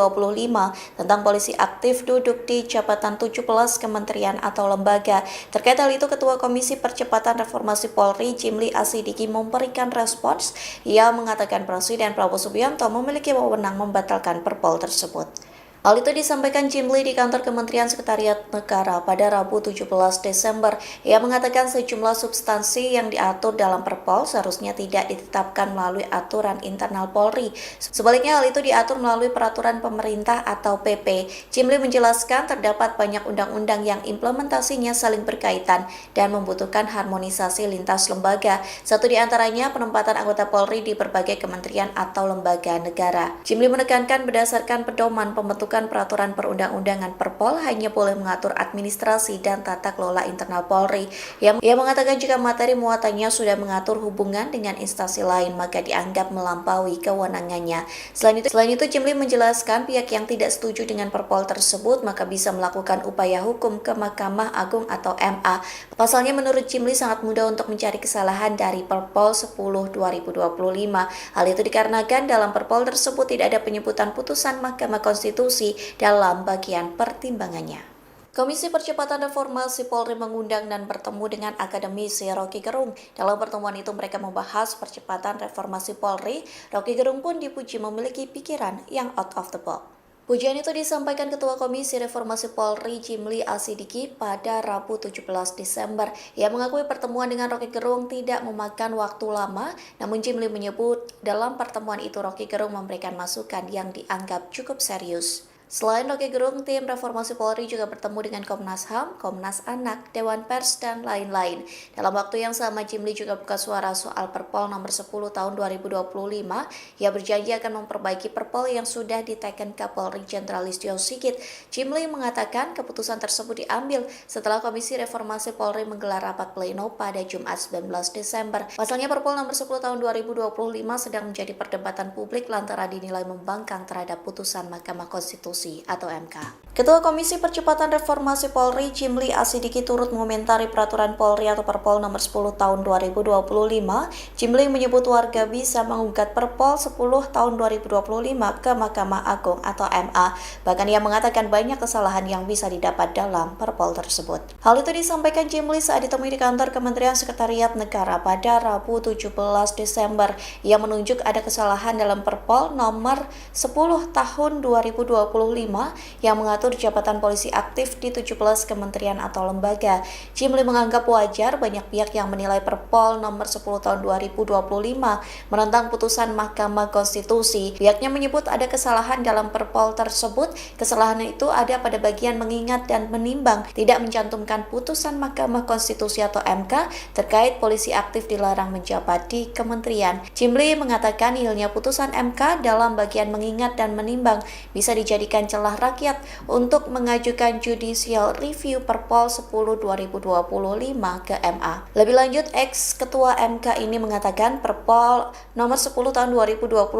tentang polisi aktif duduk di jabatan 17 kementerian atau lembaga. Terkait hal itu, Ketua Komisi Percepatan Reformasi Polri Jimli Asidiki memberikan respons. Ia mengatakan Presiden Prabowo Subianto memiliki wewenang membatalkan Perpol tersebut. Hal itu disampaikan Jimli di kantor Kementerian Sekretariat Negara pada Rabu 17 Desember. Ia mengatakan sejumlah substansi yang diatur dalam Perpol seharusnya tidak ditetapkan melalui aturan internal Polri. Sebaliknya hal itu diatur melalui peraturan pemerintah atau PP. Jimli menjelaskan terdapat banyak undang-undang yang implementasinya saling berkaitan dan membutuhkan harmonisasi lintas lembaga. Satu di antaranya penempatan anggota Polri di berbagai kementerian atau lembaga negara. Jimli menekankan berdasarkan pedoman pembentukan peraturan perundang-undangan Perpol hanya boleh mengatur administrasi dan tata kelola internal Polri. Ia mengatakan jika materi muatannya sudah mengatur hubungan dengan instansi lain maka dianggap melampaui kewenangannya. Selain itu Jimli menjelaskan pihak yang tidak setuju dengan Perpol tersebut maka bisa melakukan upaya hukum ke Mahkamah Agung atau MA. Pasalnya menurut Jimli sangat mudah untuk mencari kesalahan dari Perpol 10 2025. Hal itu dikarenakan dalam Perpol tersebut tidak ada penyebutan putusan Mahkamah Konstitusi dalam bagian pertimbangannya. Komisi Percepatan Reformasi Polri mengundang dan bertemu dengan akademisi Rocky Gerung. Dalam pertemuan itu mereka membahas percepatan reformasi Polri. Rocky Gerung pun dipuji memiliki pikiran yang out of the box. Pujian itu disampaikan Ketua Komisi Reformasi Polri Jimli Asidiki pada Rabu 17 Desember. Ia mengakui pertemuan dengan Rocky Gerung tidak memakan waktu lama, namun Jimli menyebut dalam pertemuan itu Rocky Gerung memberikan masukan yang dianggap cukup serius. Selain Rocky Gerung, tim Reformasi Polri juga bertemu dengan Komnas HAM, Komnas Anak, Dewan Pers, dan lain-lain. Dalam waktu yang sama, Jimli juga buka suara soal Perpol nomor 10 tahun 2025. Ia berjanji akan memperbaiki Perpol yang sudah diteken Kapolri Jenderal Listio Sigit. Jimli mengatakan keputusan tersebut diambil setelah Komisi Reformasi Polri menggelar rapat pleno pada Jumat 19 Desember. Pasalnya Perpol nomor 10 tahun 2025 sedang menjadi perdebatan publik lantaran dinilai membangkang terhadap putusan Mahkamah Konstitusi atau MK. Ketua Komisi Percepatan Reformasi Polri Jimli Asidiki turut mengomentari peraturan Polri atau Perpol nomor 10 tahun 2025. Jimli menyebut warga bisa menggugat Perpol 10 tahun 2025 ke Mahkamah Agung atau MA. Bahkan ia mengatakan banyak kesalahan yang bisa didapat dalam Perpol tersebut. Hal itu disampaikan Jimli saat ditemui di kantor Kementerian Sekretariat Negara pada Rabu 17 Desember. Ia menunjuk ada kesalahan dalam Perpol nomor 10 tahun 2025 yang mengatur mengatur jabatan polisi aktif di 17 kementerian atau lembaga. Jimli menganggap wajar banyak pihak yang menilai Perpol nomor 10 tahun 2025 menentang putusan Mahkamah Konstitusi. Pihaknya menyebut ada kesalahan dalam Perpol tersebut. Kesalahan itu ada pada bagian mengingat dan menimbang, tidak mencantumkan putusan Mahkamah Konstitusi atau MK terkait polisi aktif dilarang menjabat di kementerian. Jimli mengatakan nihilnya putusan MK dalam bagian mengingat dan menimbang bisa dijadikan celah rakyat untuk mengajukan judicial review Perpol 10 2025 ke MA. Lebih lanjut, ex-ketua MK ini mengatakan Perpol nomor 10 tahun 2025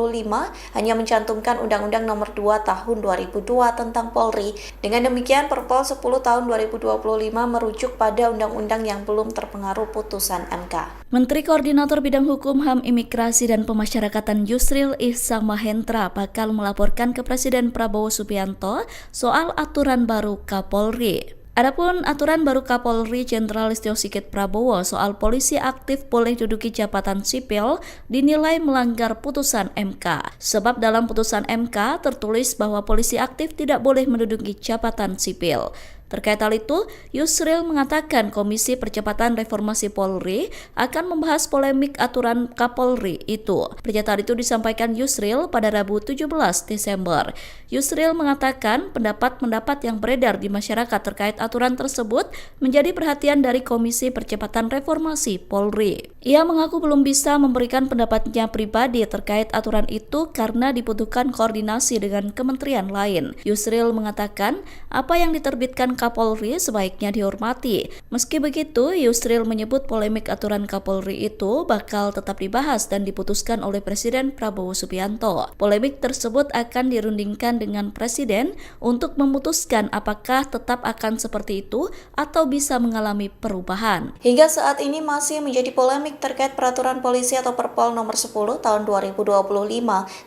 hanya mencantumkan Undang-Undang nomor 2 tahun 2002 tentang Polri. Dengan demikian, Perpol 10 tahun 2025 merujuk pada undang-undang yang belum terpengaruh putusan MK.
Menteri Koordinator Bidang Hukum, HAM, Imigrasi, dan Pemasyarakatan Yusril Ihsamahendra bakal melaporkan ke Presiden Prabowo Subianto soal aturan baru Kapolri. Adapun aturan baru Kapolri Jenderal Listio Sigit Prabowo soal polisi aktif boleh duduki jabatan sipil dinilai melanggar putusan MK. Sebab dalam putusan MK tertulis bahwa polisi aktif tidak boleh menduduki jabatan sipil. Terkait hal itu, Yusril mengatakan Komisi Percepatan Reformasi Polri akan membahas polemik aturan Kapolri itu. Pernyataan itu disampaikan Yusril pada Rabu 17 Desember. Yusril mengatakan pendapat-pendapat yang beredar di masyarakat terkait aturan tersebut menjadi perhatian dari Komisi Percepatan Reformasi Polri. Ia mengaku belum bisa memberikan pendapatnya pribadi terkait aturan itu karena dibutuhkan koordinasi dengan kementerian lain. Yusril mengatakan apa yang diterbitkan Kapolri sebaiknya dihormati. Meski begitu, Yusril menyebut polemik aturan Kapolri itu bakal tetap dibahas dan diputuskan oleh Presiden Prabowo Subianto. Polemik tersebut akan dirundingkan dengan Presiden untuk memutuskan apakah tetap akan seperti itu atau bisa mengalami perubahan.
Hingga saat ini masih menjadi polemik terkait peraturan polisi atau Perpol nomor 10 tahun 2025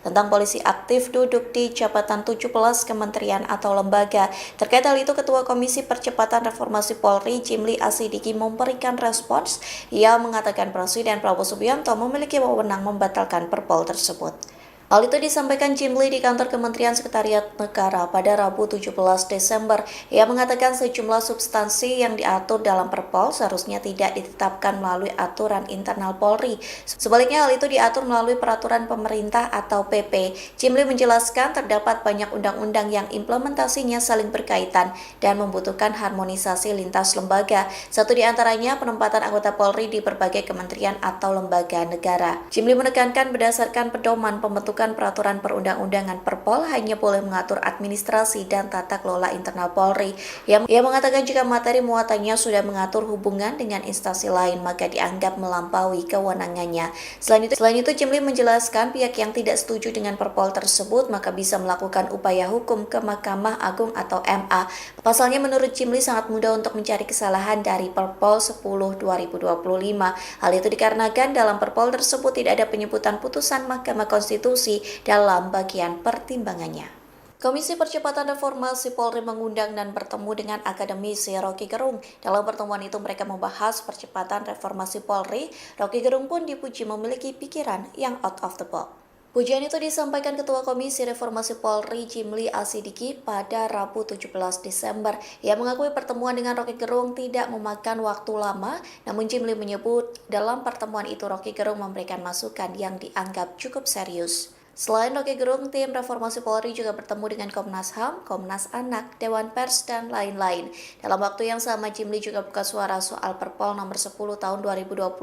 tentang polisi aktif duduk di jabatan 17 kementerian atau lembaga. Terkait hal itu, Ketua Komisi Percepatan Reformasi Polri Jimli Asidiki memberikan respons. Ia mengatakan Presiden Prabowo Subianto memiliki wewenang membatalkan Perpol tersebut. Hal itu disampaikan Jimli di kantor Kementerian Sekretariat Negara pada Rabu 17 Desember. Ia mengatakan sejumlah substansi yang diatur dalam Perpol seharusnya tidak ditetapkan melalui aturan internal Polri. Sebaliknya hal itu diatur melalui peraturan pemerintah atau PP. Jimli menjelaskan terdapat banyak undang-undang yang implementasinya saling berkaitan dan membutuhkan harmonisasi lintas lembaga. Satu di antaranya penempatan anggota Polri di berbagai kementerian atau lembaga negara. Jimli menekankan berdasarkan pedoman pembentukan peraturan perundang-undangan Perpol hanya boleh mengatur administrasi dan tata kelola internal Polri. Ia mengatakan jika materi muatannya sudah mengatur hubungan dengan instansi lain maka dianggap melampaui kewenangannya. Selain itu Jimli menjelaskan pihak yang tidak setuju dengan Perpol tersebut maka bisa melakukan upaya hukum ke Mahkamah Agung atau MA. Pasalnya menurut Jimli sangat mudah untuk mencari kesalahan dari Perpol 10 2025. Hal itu dikarenakan dalam Perpol tersebut tidak ada penyebutan putusan Mahkamah Konstitusi dalam bagian pertimbangannya. Komisi Percepatan Reformasi Polri mengundang dan bertemu dengan akademisi Rocky Gerung. Dalam pertemuan itu mereka membahas percepatan reformasi Polri. Rocky Gerung pun dipuji memiliki pikiran yang out of the box. Pujian itu disampaikan Ketua Komisi Reformasi Polri Jimli Asidiki pada Rabu 17 Desember. Ia mengakui pertemuan dengan Rocky Gerung tidak memakan waktu lama, namun Jimli menyebut dalam pertemuan itu Rocky Gerung memberikan masukan yang dianggap cukup serius. Selain Rocky Gerung, tim Reformasi Polri juga bertemu dengan Komnas HAM, Komnas Anak, Dewan Pers, dan lain-lain. Dalam waktu yang sama, Jimli juga buka suara soal Perpol nomor 10 tahun 2025.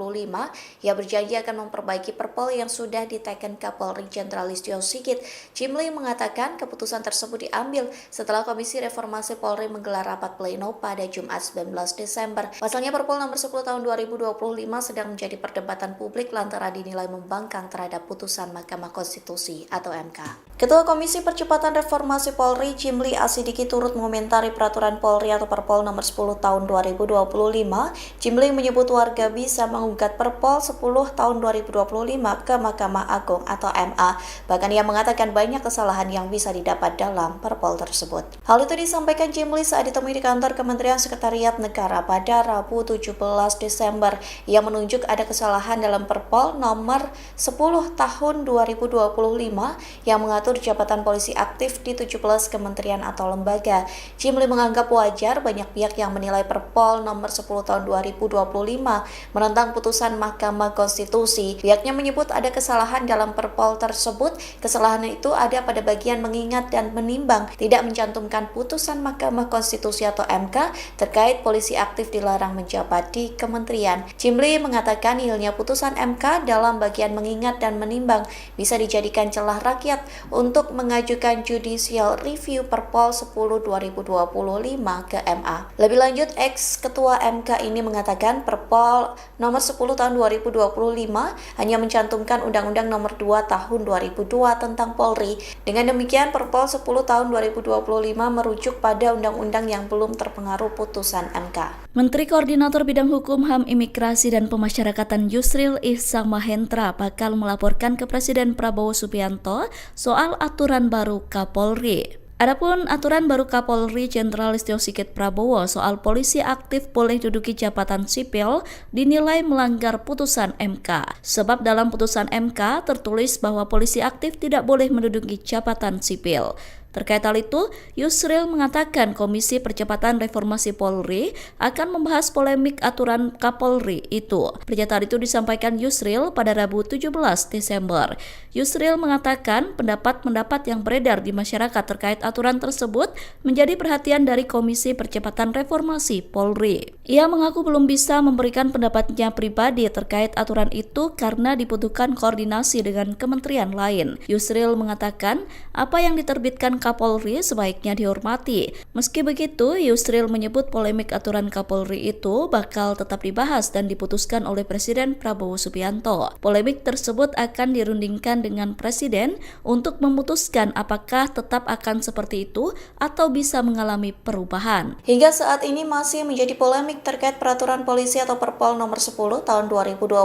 Ia berjanji akan memperbaiki Perpol yang sudah diteken Kapolri Jenderal Listio Sigit. Jimli mengatakan keputusan tersebut diambil setelah Komisi Reformasi Polri menggelar rapat pleno pada Jumat 19 Desember. Pasalnya Perpol nomor 10 tahun 2025 sedang menjadi perdebatan publik lantaran dinilai membangkang terhadap putusan Mahkamah Konstitusi atau MK. Ketua Komisi Percepatan Reformasi Polri Jimli Asidiki turut mengomentari peraturan Polri atau Perpol nomor 10 tahun 2025. Jimli menyebut warga bisa menggugat Perpol 10 tahun 2025 ke Mahkamah Agung atau MA. Bahkan ia mengatakan banyak kesalahan yang bisa didapat dalam Perpol tersebut. Hal itu disampaikan Jimli saat ditemui di kantor Kementerian Sekretariat Negara pada Rabu 17 Desember. Ia menunjuk ada kesalahan dalam Perpol nomor 10 tahun 2025 yang mengatur jabatan polisi aktif di 17 kementerian atau lembaga. Jimli menganggap wajar banyak pihak yang menilai Perpol nomor 10 tahun 2025 menentang putusan Mahkamah Konstitusi. Pihaknya menyebut ada kesalahan dalam Perpol tersebut. Kesalahan itu ada pada bagian mengingat dan menimbang, tidak mencantumkan putusan Mahkamah Konstitusi atau MK terkait polisi aktif dilarang menjabat di kementerian. Jimli mengatakan hilangnya putusan MK dalam bagian mengingat dan menimbang bisa dijadikan celah rakyat untuk mengajukan judicial review Perpol 10 2025 ke MA. Lebih lanjut, ex-ketua MK ini mengatakan Perpol nomor 10 tahun 2025 hanya mencantumkan Undang-Undang nomor 2 tahun 2002 tentang Polri. Dengan demikian, Perpol 10 tahun 2025 merujuk pada undang-undang yang belum terpengaruh putusan MK.
Menteri Koordinator Bidang Hukum, HAM, Imigrasi, dan Pemasyarakatan Yusril Ihsamahendra bakal melaporkan ke Presiden Prabowo Subianto soal aturan baru Kapolri. Adapun aturan baru Kapolri Jenderal Listio Sigit Prabowo soal polisi aktif boleh duduki jabatan sipil dinilai melanggar putusan MK. Sebab dalam putusan MK tertulis bahwa polisi aktif tidak boleh menduduki jabatan sipil. Terkait hal itu, Yusril mengatakan Komisi Percepatan Reformasi Polri akan membahas polemik aturan Kapolri itu. Pernyataan itu disampaikan Yusril pada Rabu 17 Desember. Yusril mengatakan pendapat-pendapat yang beredar di masyarakat terkait aturan tersebut menjadi perhatian dari Komisi Percepatan Reformasi Polri. Ia mengaku belum bisa memberikan pendapatnya pribadi terkait aturan itu karena dibutuhkan koordinasi dengan kementerian lain. Yusril mengatakan apa yang diterbitkan Kapolri sebaiknya dihormati. Meski begitu, Yusril menyebut polemik aturan Kapolri itu bakal tetap dibahas dan diputuskan oleh Presiden Prabowo Subianto. Polemik tersebut akan dirundingkan dengan Presiden untuk memutuskan apakah tetap akan seperti itu atau bisa mengalami perubahan.
Hingga saat ini masih menjadi polemik terkait peraturan polisi atau Perpol nomor 10 tahun 2025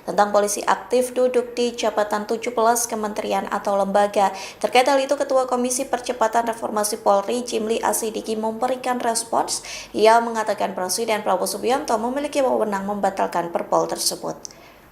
tentang polisi aktif duduk di jabatan 17 kementerian atau lembaga. Terkait hal itu, Ketua Komisi Percepatan Reformasi Polri Jimli Asidiki memberikan respons. Ia mengatakan Presiden Prabowo Subianto memiliki wewenang membatalkan Perpol tersebut.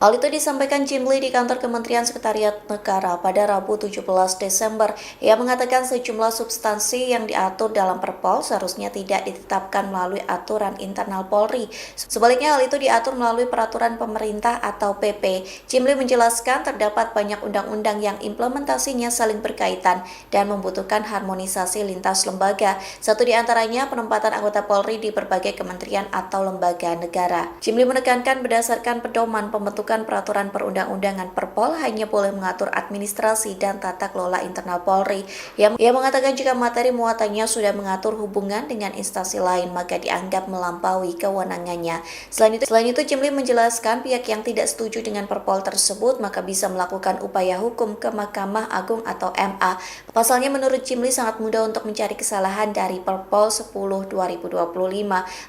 Hal itu disampaikan Jimli di kantor Kementerian Sekretariat Negara pada Rabu 17 Desember. Ia mengatakan sejumlah substansi yang diatur dalam Perpol seharusnya tidak ditetapkan melalui aturan internal Polri. Sebaliknya hal itu diatur melalui peraturan pemerintah atau PP. Jimli menjelaskan terdapat banyak undang-undang yang implementasinya saling berkaitan dan membutuhkan harmonisasi lintas lembaga. Satu di antaranya penempatan anggota Polri di berbagai kementerian atau lembaga negara. Jimli menekankan berdasarkan pedoman pembentukan peraturan perundang-undangan Perpol hanya boleh mengatur administrasi dan tata kelola internal Polri. Ia mengatakan jika materi muatannya sudah mengatur hubungan dengan instansi lain maka dianggap melampaui kewenangannya. Selain itu Jimli menjelaskan pihak yang tidak setuju dengan Perpol tersebut maka bisa melakukan upaya hukum ke Mahkamah Agung atau MA. Pasalnya menurut Jimli sangat mudah untuk mencari kesalahan dari Perpol 10 2025.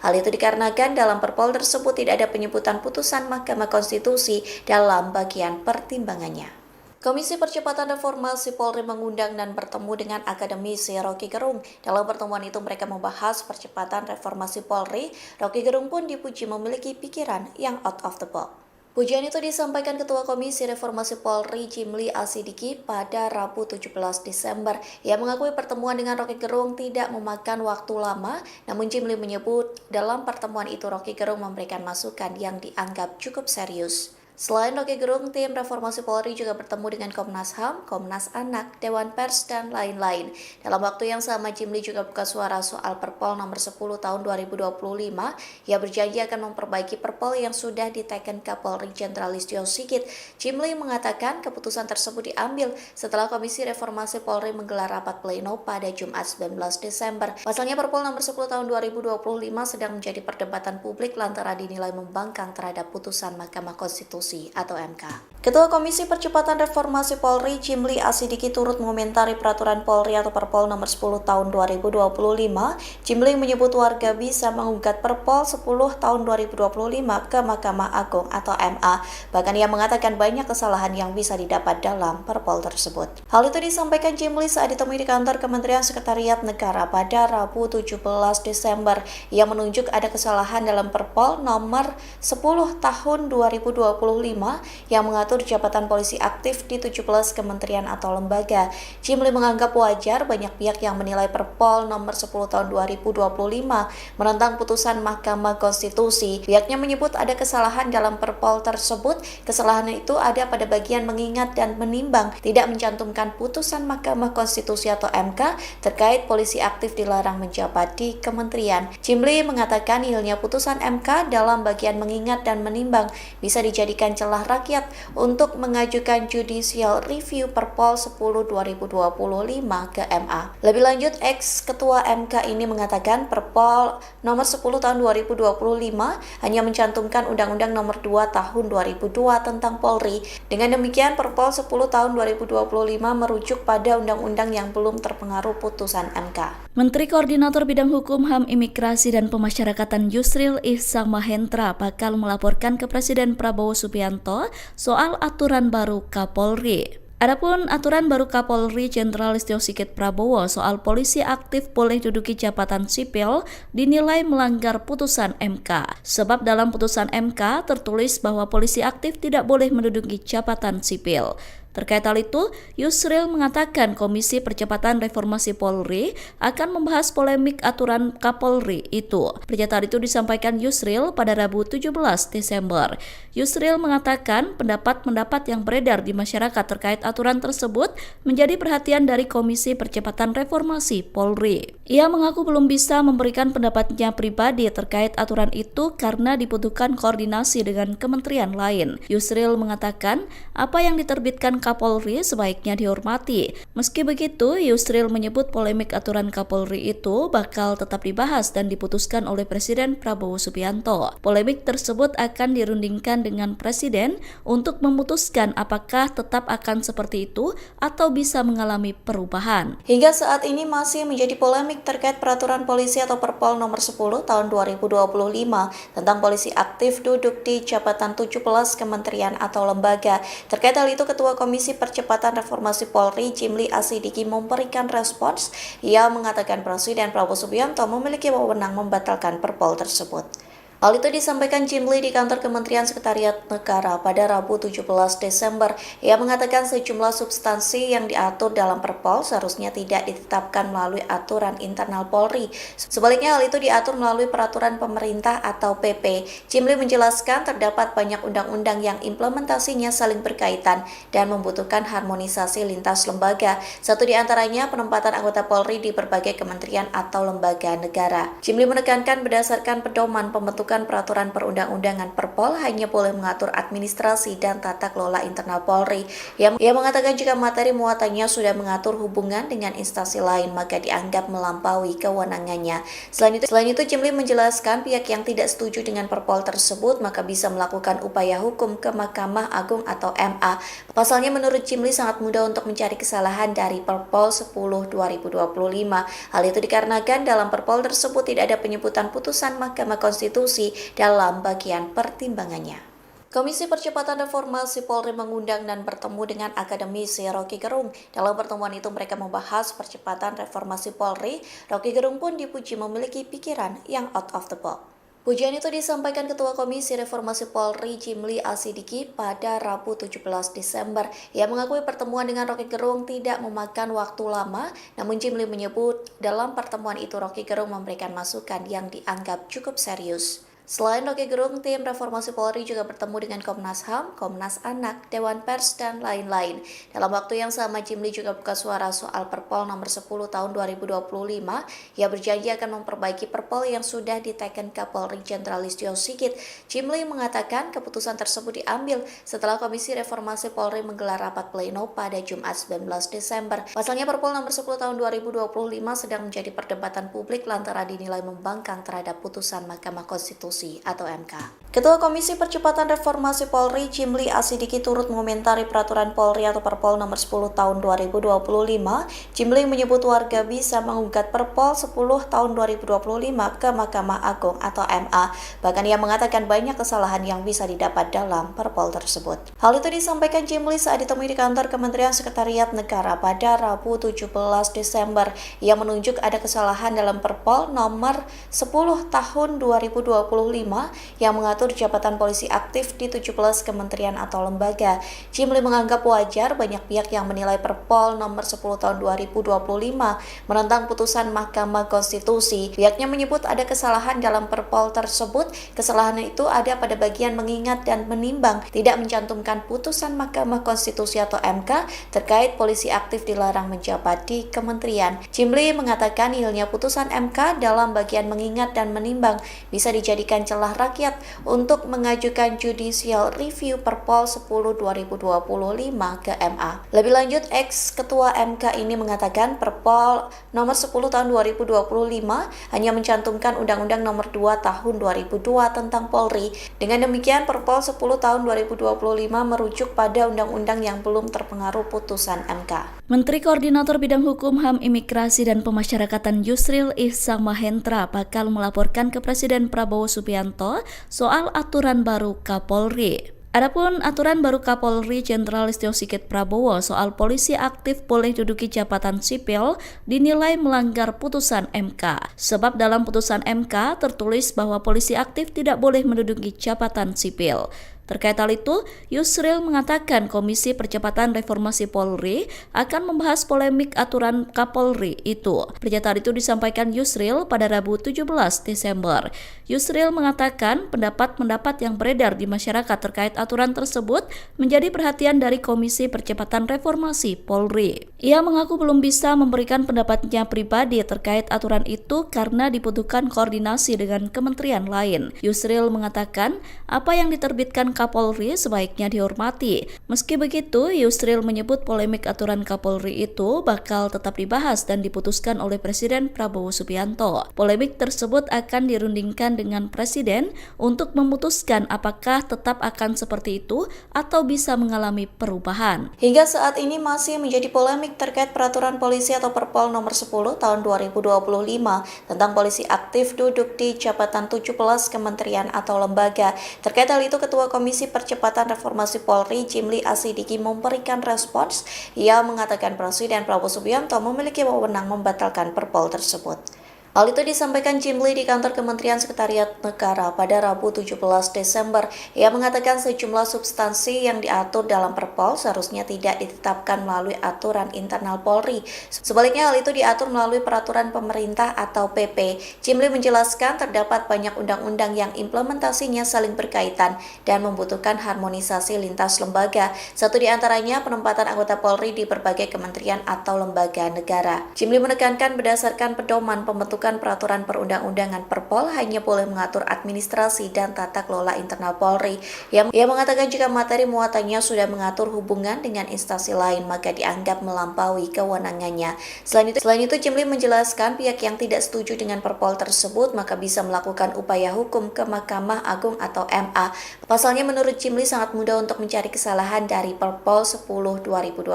Hal itu dikarenakan dalam Perpol tersebut tidak ada penyebutan putusan Mahkamah Konstitusi dalam bagian pertimbangannya. Komisi Percepatan Reformasi Polri mengundang dan bertemu dengan akademisi Rocky Gerung. Dalam pertemuan itu mereka membahas percepatan reformasi Polri. Rocky Gerung pun dipuji memiliki pikiran yang out of the box. Pujian itu disampaikan Ketua Komisi Reformasi Polri Jimli Asidiki pada Rabu 17 Desember. Ia mengakui pertemuan dengan Rocky Gerung tidak memakan waktu lama, namun Jimli menyebut dalam pertemuan itu Rocky Gerung memberikan masukan yang dianggap cukup serius. Selain Rocky Gerung, tim Reformasi Polri juga bertemu dengan Komnas HAM, Komnas Anak, Dewan Pers, dan lain-lain. Dalam waktu yang sama, Jimli juga buka suara soal Perpol nomor 10 tahun 2025. Ia berjanji akan memperbaiki Perpol yang sudah diteken Kapolri Jenderal Listio Sigit. Jimli mengatakan keputusan tersebut diambil setelah Komisi Reformasi Polri menggelar rapat pleno pada Jumat 19 Desember. Pasalnya Perpol nomor 10 tahun 2025 sedang menjadi perdebatan publik lantaran dinilai membangkang terhadap putusan Mahkamah Konstitusi atau MK. Ketua Komisi Percepatan Reformasi Polri Jimli Asidiki turut mengomentari peraturan Polri atau Perpol nomor 10 tahun 2025. Jimli menyebut warga bisa menggugat Perpol 10 tahun 2025 ke Mahkamah Agung atau MA. Bahkan ia mengatakan banyak kesalahan yang bisa didapat dalam Perpol tersebut. Hal itu disampaikan Jimli saat ditemui di kantor Kementerian Sekretariat Negara pada Rabu 17 Desember. Ia menunjuk ada kesalahan dalam Perpol nomor 10 tahun 2025 yang mengatur jabatan polisi aktif di 17 kementerian atau lembaga. Jimli menganggap wajar banyak pihak yang menilai Perpol nomor 10 tahun 2025 menentang putusan Mahkamah Konstitusi. Pihaknya menyebut ada kesalahan dalam Perpol tersebut. Kesalahan itu ada pada bagian mengingat dan menimbang, tidak mencantumkan putusan Mahkamah Konstitusi atau MK terkait polisi aktif dilarang menjabat di kementerian. Jimli mengatakan nihilnya putusan MK dalam bagian mengingat dan menimbang bisa dijadikan celah rakyat untuk mengajukan judicial review Perpol 10 2025 ke MA. Lebih lanjut, ex-ketua MK ini mengatakan Perpol nomor 10 tahun 2025 hanya mencantumkan Undang-Undang nomor 2 tahun 2002 tentang Polri. Dengan demikian, Perpol 10 tahun 2025 merujuk pada undang-undang yang belum terpengaruh putusan MK.
Menteri Koordinator Bidang Hukum, HAM, Imigrasi, dan Pemasyarakatan Yusril Ihsamahendra bakal melaporkan ke Presiden Prabowo Subianto soal aturan baru Kapolri. Adapun aturan baru Kapolri Jenderal Listio Sigit Prabowo soal polisi aktif boleh duduki jabatan sipil dinilai melanggar putusan MK. Sebab dalam putusan MK tertulis bahwa polisi aktif tidak boleh menduduki jabatan sipil. Terkait hal itu, Yusril mengatakan Komisi Percepatan Reformasi Polri akan membahas polemik aturan Kapolri itu. Pernyataan itu disampaikan Yusril pada Rabu 17 Desember. Yusril mengatakan pendapat-pendapat yang beredar di masyarakat terkait aturan tersebut menjadi perhatian dari Komisi Percepatan Reformasi Polri. Ia mengaku belum bisa memberikan pendapatnya pribadi terkait aturan itu karena dibutuhkan koordinasi dengan kementerian lain. Yusril mengatakan apa yang diterbitkan Kapolri sebaiknya dihormati. Meski begitu, Yusril menyebut polemik aturan Kapolri itu bakal tetap dibahas dan diputuskan oleh Presiden Prabowo Subianto. Polemik tersebut akan dirundingkan dengan Presiden untuk memutuskan apakah tetap akan seperti itu atau bisa mengalami perubahan.
Hingga saat ini masih menjadi polemik terkait peraturan polisi atau Perpol nomor 10 tahun 2025 tentang polisi aktif duduk di jabatan 17 kementerian atau lembaga. Terkait hal itu, Ketua Komisi Percepatan Reformasi Polri Jimli Asidiki memberikan respons. Ia mengatakan Presiden Prabowo Subianto memiliki wewenang membatalkan Perpol tersebut. Hal itu disampaikan Jimli di kantor Kementerian Sekretariat Negara pada Rabu 17 Desember. Ia mengatakan sejumlah substansi yang diatur dalam Perpol seharusnya tidak ditetapkan melalui aturan internal Polri. Sebaliknya hal itu diatur melalui peraturan pemerintah atau PP. Jimli menjelaskan terdapat banyak undang-undang yang implementasinya saling berkaitan dan membutuhkan harmonisasi lintas lembaga. Satu di antaranya penempatan anggota Polri di berbagai kementerian atau lembaga negara. Jimli menekankan berdasarkan pedoman pembentukan peraturan perundang-undangan Perpol hanya boleh mengatur administrasi dan tata kelola internal Polri. Ia mengatakan jika materi muatannya sudah mengatur hubungan dengan instansi lain maka dianggap melampaui kewenangannya. Selain itu Jimli menjelaskan pihak yang tidak setuju dengan Perpol tersebut maka bisa melakukan upaya hukum ke Mahkamah Agung atau MA. Pasalnya menurut Jimli sangat mudah untuk mencari kesalahan dari Perpol 10 2025. Hal itu dikarenakan dalam Perpol tersebut tidak ada penyebutan putusan Mahkamah Konstitusi dalam bagian pertimbangannya. Komisi Percepatan Reformasi Polri mengundang dan bertemu dengan akademisi Rocky Gerung. Dalam pertemuan itu mereka membahas percepatan reformasi Polri. Rocky Gerung pun dipuji memiliki pikiran yang out of the box. Pujian itu disampaikan Ketua Komisi Reformasi Polri Jimli Asidiki pada Rabu 17 Desember. Ia mengakui pertemuan dengan Rocky Gerung tidak memakan waktu lama, namun Jimli menyebut dalam pertemuan itu Rocky Gerung memberikan masukan yang dianggap cukup serius. Selain Rocky Gerung, tim Reformasi Polri juga bertemu dengan Komnas HAM, Komnas Anak, Dewan Pers, dan lain-lain. Dalam waktu yang sama, Jimli juga buka suara soal Perpol nomor 10 tahun 2025. Ia berjanji akan memperbaiki Perpol yang sudah diteken Kapolri Jenderal Listio Sigit. Jimli mengatakan keputusan tersebut diambil setelah Komisi Reformasi Polri menggelar rapat pleno pada Jumat 19 Desember. Pasalnya Perpol nomor 10 tahun 2025 sedang menjadi perdebatan publik lantaran dinilai membangkang terhadap putusan Mahkamah Konstitusi atau MK. Ketua Komisi Percepatan Reformasi Polri Jimli Asidiki turut mengomentari peraturan Polri atau Perpol nomor 10 tahun 2025. Jimli menyebut warga bisa menggugat Perpol 10 tahun 2025 ke Mahkamah Agung atau MA. Bahkan ia mengatakan banyak kesalahan yang bisa didapat dalam Perpol tersebut. Hal itu disampaikan Jimli saat ditemui di kantor Kementerian Sekretariat Negara pada Rabu 17 Desember. Ia menunjuk ada kesalahan dalam Perpol nomor 10 tahun 2025 yang mengatur mengatur jabatan polisi aktif di 17 kementerian atau lembaga. Jimli menganggap wajar banyak pihak yang menilai Perpol nomor 10 tahun 2025 menentang putusan Mahkamah Konstitusi. Pihaknya menyebut ada kesalahan dalam Perpol tersebut. Kesalahan itu ada pada bagian mengingat dan menimbang, tidak mencantumkan putusan Mahkamah Konstitusi atau MK terkait polisi aktif dilarang menjabat di kementerian. Jimli mengatakan nihilnya putusan MK dalam bagian mengingat dan menimbang bisa dijadikan celah rakyat untuk mengajukan judicial review Perpol 10 2025 ke MA. Lebih lanjut, ex-ketua MK ini mengatakan Perpol nomor 10 tahun 2025 hanya mencantumkan Undang-Undang nomor 2 tahun 2002 tentang Polri. Dengan demikian, Perpol 10 tahun 2025 merujuk pada undang-undang yang belum terpengaruh putusan MK.
Menteri Koordinator Bidang Hukum, HAM, Imigrasi, dan Pemasyarakatan Yusril Ihsan Mahendra bakal melaporkan ke Presiden Prabowo Subianto soal aturan baru Kapolri. Adapun aturan baru Kapolri Jenderal Listio Sigit Prabowo soal polisi aktif boleh duduki jabatan sipil dinilai melanggar putusan MK. Sebab dalam putusan MK tertulis bahwa polisi aktif tidak boleh menduduki jabatan sipil. Terkait hal itu, Yusril mengatakan Komisi Percepatan Reformasi Polri akan membahas polemik aturan Kapolri itu. Pernyataan itu disampaikan Yusril pada Rabu 17 Desember. Yusril mengatakan pendapat-pendapat yang beredar di masyarakat terkait aturan tersebut menjadi perhatian dari Komisi Percepatan Reformasi Polri. Ia mengaku belum bisa memberikan pendapatnya pribadi terkait aturan itu karena dibutuhkan koordinasi dengan kementerian lain. Yusril mengatakan apa yang diterbitkan Kapolri sebaiknya dihormati. Meski begitu, Yusril menyebut polemik aturan Kapolri itu bakal tetap dibahas dan diputuskan oleh Presiden Prabowo Subianto. Polemik tersebut akan dirundingkan dengan Presiden untuk memutuskan apakah tetap akan seperti itu atau bisa mengalami perubahan.
Hingga saat ini masih menjadi polemik terkait peraturan polisi atau Perpol nomor 10 tahun 2025 tentang polisi aktif duduk di jabatan 17 kementerian atau lembaga. Terkait hal itu, Ketua Komisi Percepatan Reformasi Polri Jimli Asidiki memberikan respons. Ia mengatakan Presiden Prabowo Subianto memiliki wewenang membatalkan Perpol tersebut. Hal itu disampaikan Jimli di kantor Kementerian Sekretariat Negara pada Rabu 17 Desember. Ia mengatakan sejumlah substansi yang diatur dalam Perpol seharusnya tidak ditetapkan melalui aturan internal Polri. Sebaliknya hal itu diatur melalui peraturan pemerintah atau PP. Jimli menjelaskan terdapat banyak undang-undang yang implementasinya saling berkaitan dan membutuhkan harmonisasi lintas lembaga. Satu di antaranya penempatan anggota Polri di berbagai kementerian atau lembaga negara. Jimli menekankan berdasarkan pedoman pembentukan peraturan perundang-undangan Perpol hanya boleh mengatur administrasi dan tata kelola internal Polri. Ia mengatakan jika materi muatannya sudah mengatur hubungan dengan instansi lain maka dianggap melampaui kewenangannya. Selain itu Jimli menjelaskan pihak yang tidak setuju dengan Perpol tersebut maka bisa melakukan upaya hukum ke Mahkamah Agung atau MA. Pasalnya menurut Jimli sangat mudah untuk mencari kesalahan dari Perpol 10 2025.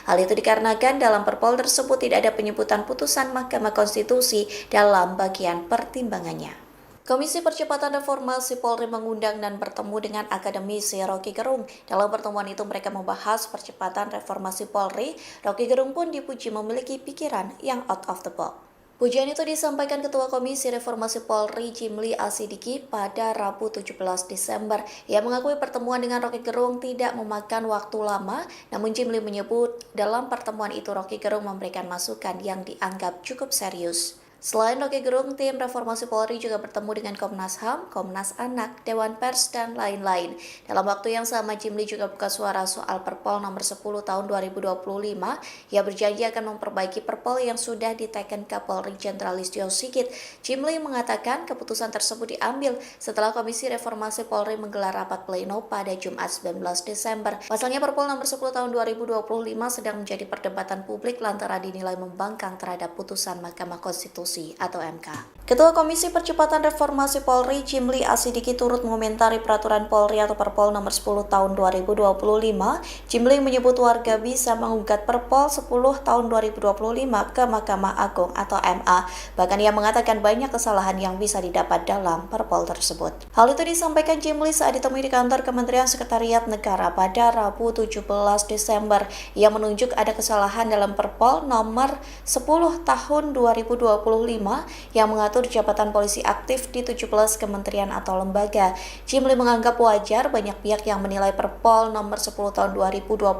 Hal itu dikarenakan dalam Perpol tersebut tidak ada penyebutan putusan Mahkamah Konstitusi dalam bagian pertimbangannya. Komisi Percepatan Reformasi Polri mengundang dan bertemu dengan akademisi Rocky Gerung. Dalam pertemuan itu mereka membahas percepatan reformasi Polri. Rocky Gerung pun dipuji memiliki pikiran yang out of the box. Pujian itu disampaikan Ketua Komisi Reformasi Polri Jimli Asidiki pada Rabu 17 Desember. Ia mengakui pertemuan dengan Rocky Gerung tidak memakan waktu lama, namun Jimli menyebut dalam pertemuan itu Rocky Gerung memberikan masukan yang dianggap cukup serius. Selain Rocky Gerung, tim Reformasi Polri juga bertemu dengan Komnas HAM, Komnas Anak, Dewan Pers, dan lain-lain. Dalam waktu yang sama, Jimli juga buka suara soal Perpol nomor 10 tahun 2025. Ia berjanji akan memperbaiki Perpol yang sudah diteken Kapolri Jenderal Listio Sigit. Jimli mengatakan keputusan tersebut diambil setelah Komisi Reformasi Polri menggelar rapat pleno pada Jumat 19 Desember. Pasalnya Perpol nomor 10 tahun 2025 sedang menjadi perdebatan publik lantaran dinilai membangkang terhadap putusan Mahkamah Konstitusi atau MK. Ketua Komisi Percepatan Reformasi Polri Jimli Asidiki turut mengomentari peraturan Polri atau Perpol nomor 10 tahun 2025. Jimli menyebut warga bisa menggugat Perpol 10 tahun 2025 ke Mahkamah Agung atau MA. Bahkan ia mengatakan banyak kesalahan yang bisa didapat dalam Perpol tersebut. Hal itu disampaikan Jimli saat ditemui di kantor Kementerian Sekretariat Negara pada Rabu 17 Desember. Ia menunjuk ada kesalahan dalam Perpol nomor 10 tahun 2025 yang mengatur jabatan polisi aktif di 17 kementerian atau lembaga. Jimli menganggap wajar banyak pihak yang menilai Perpol nomor 10 tahun 2025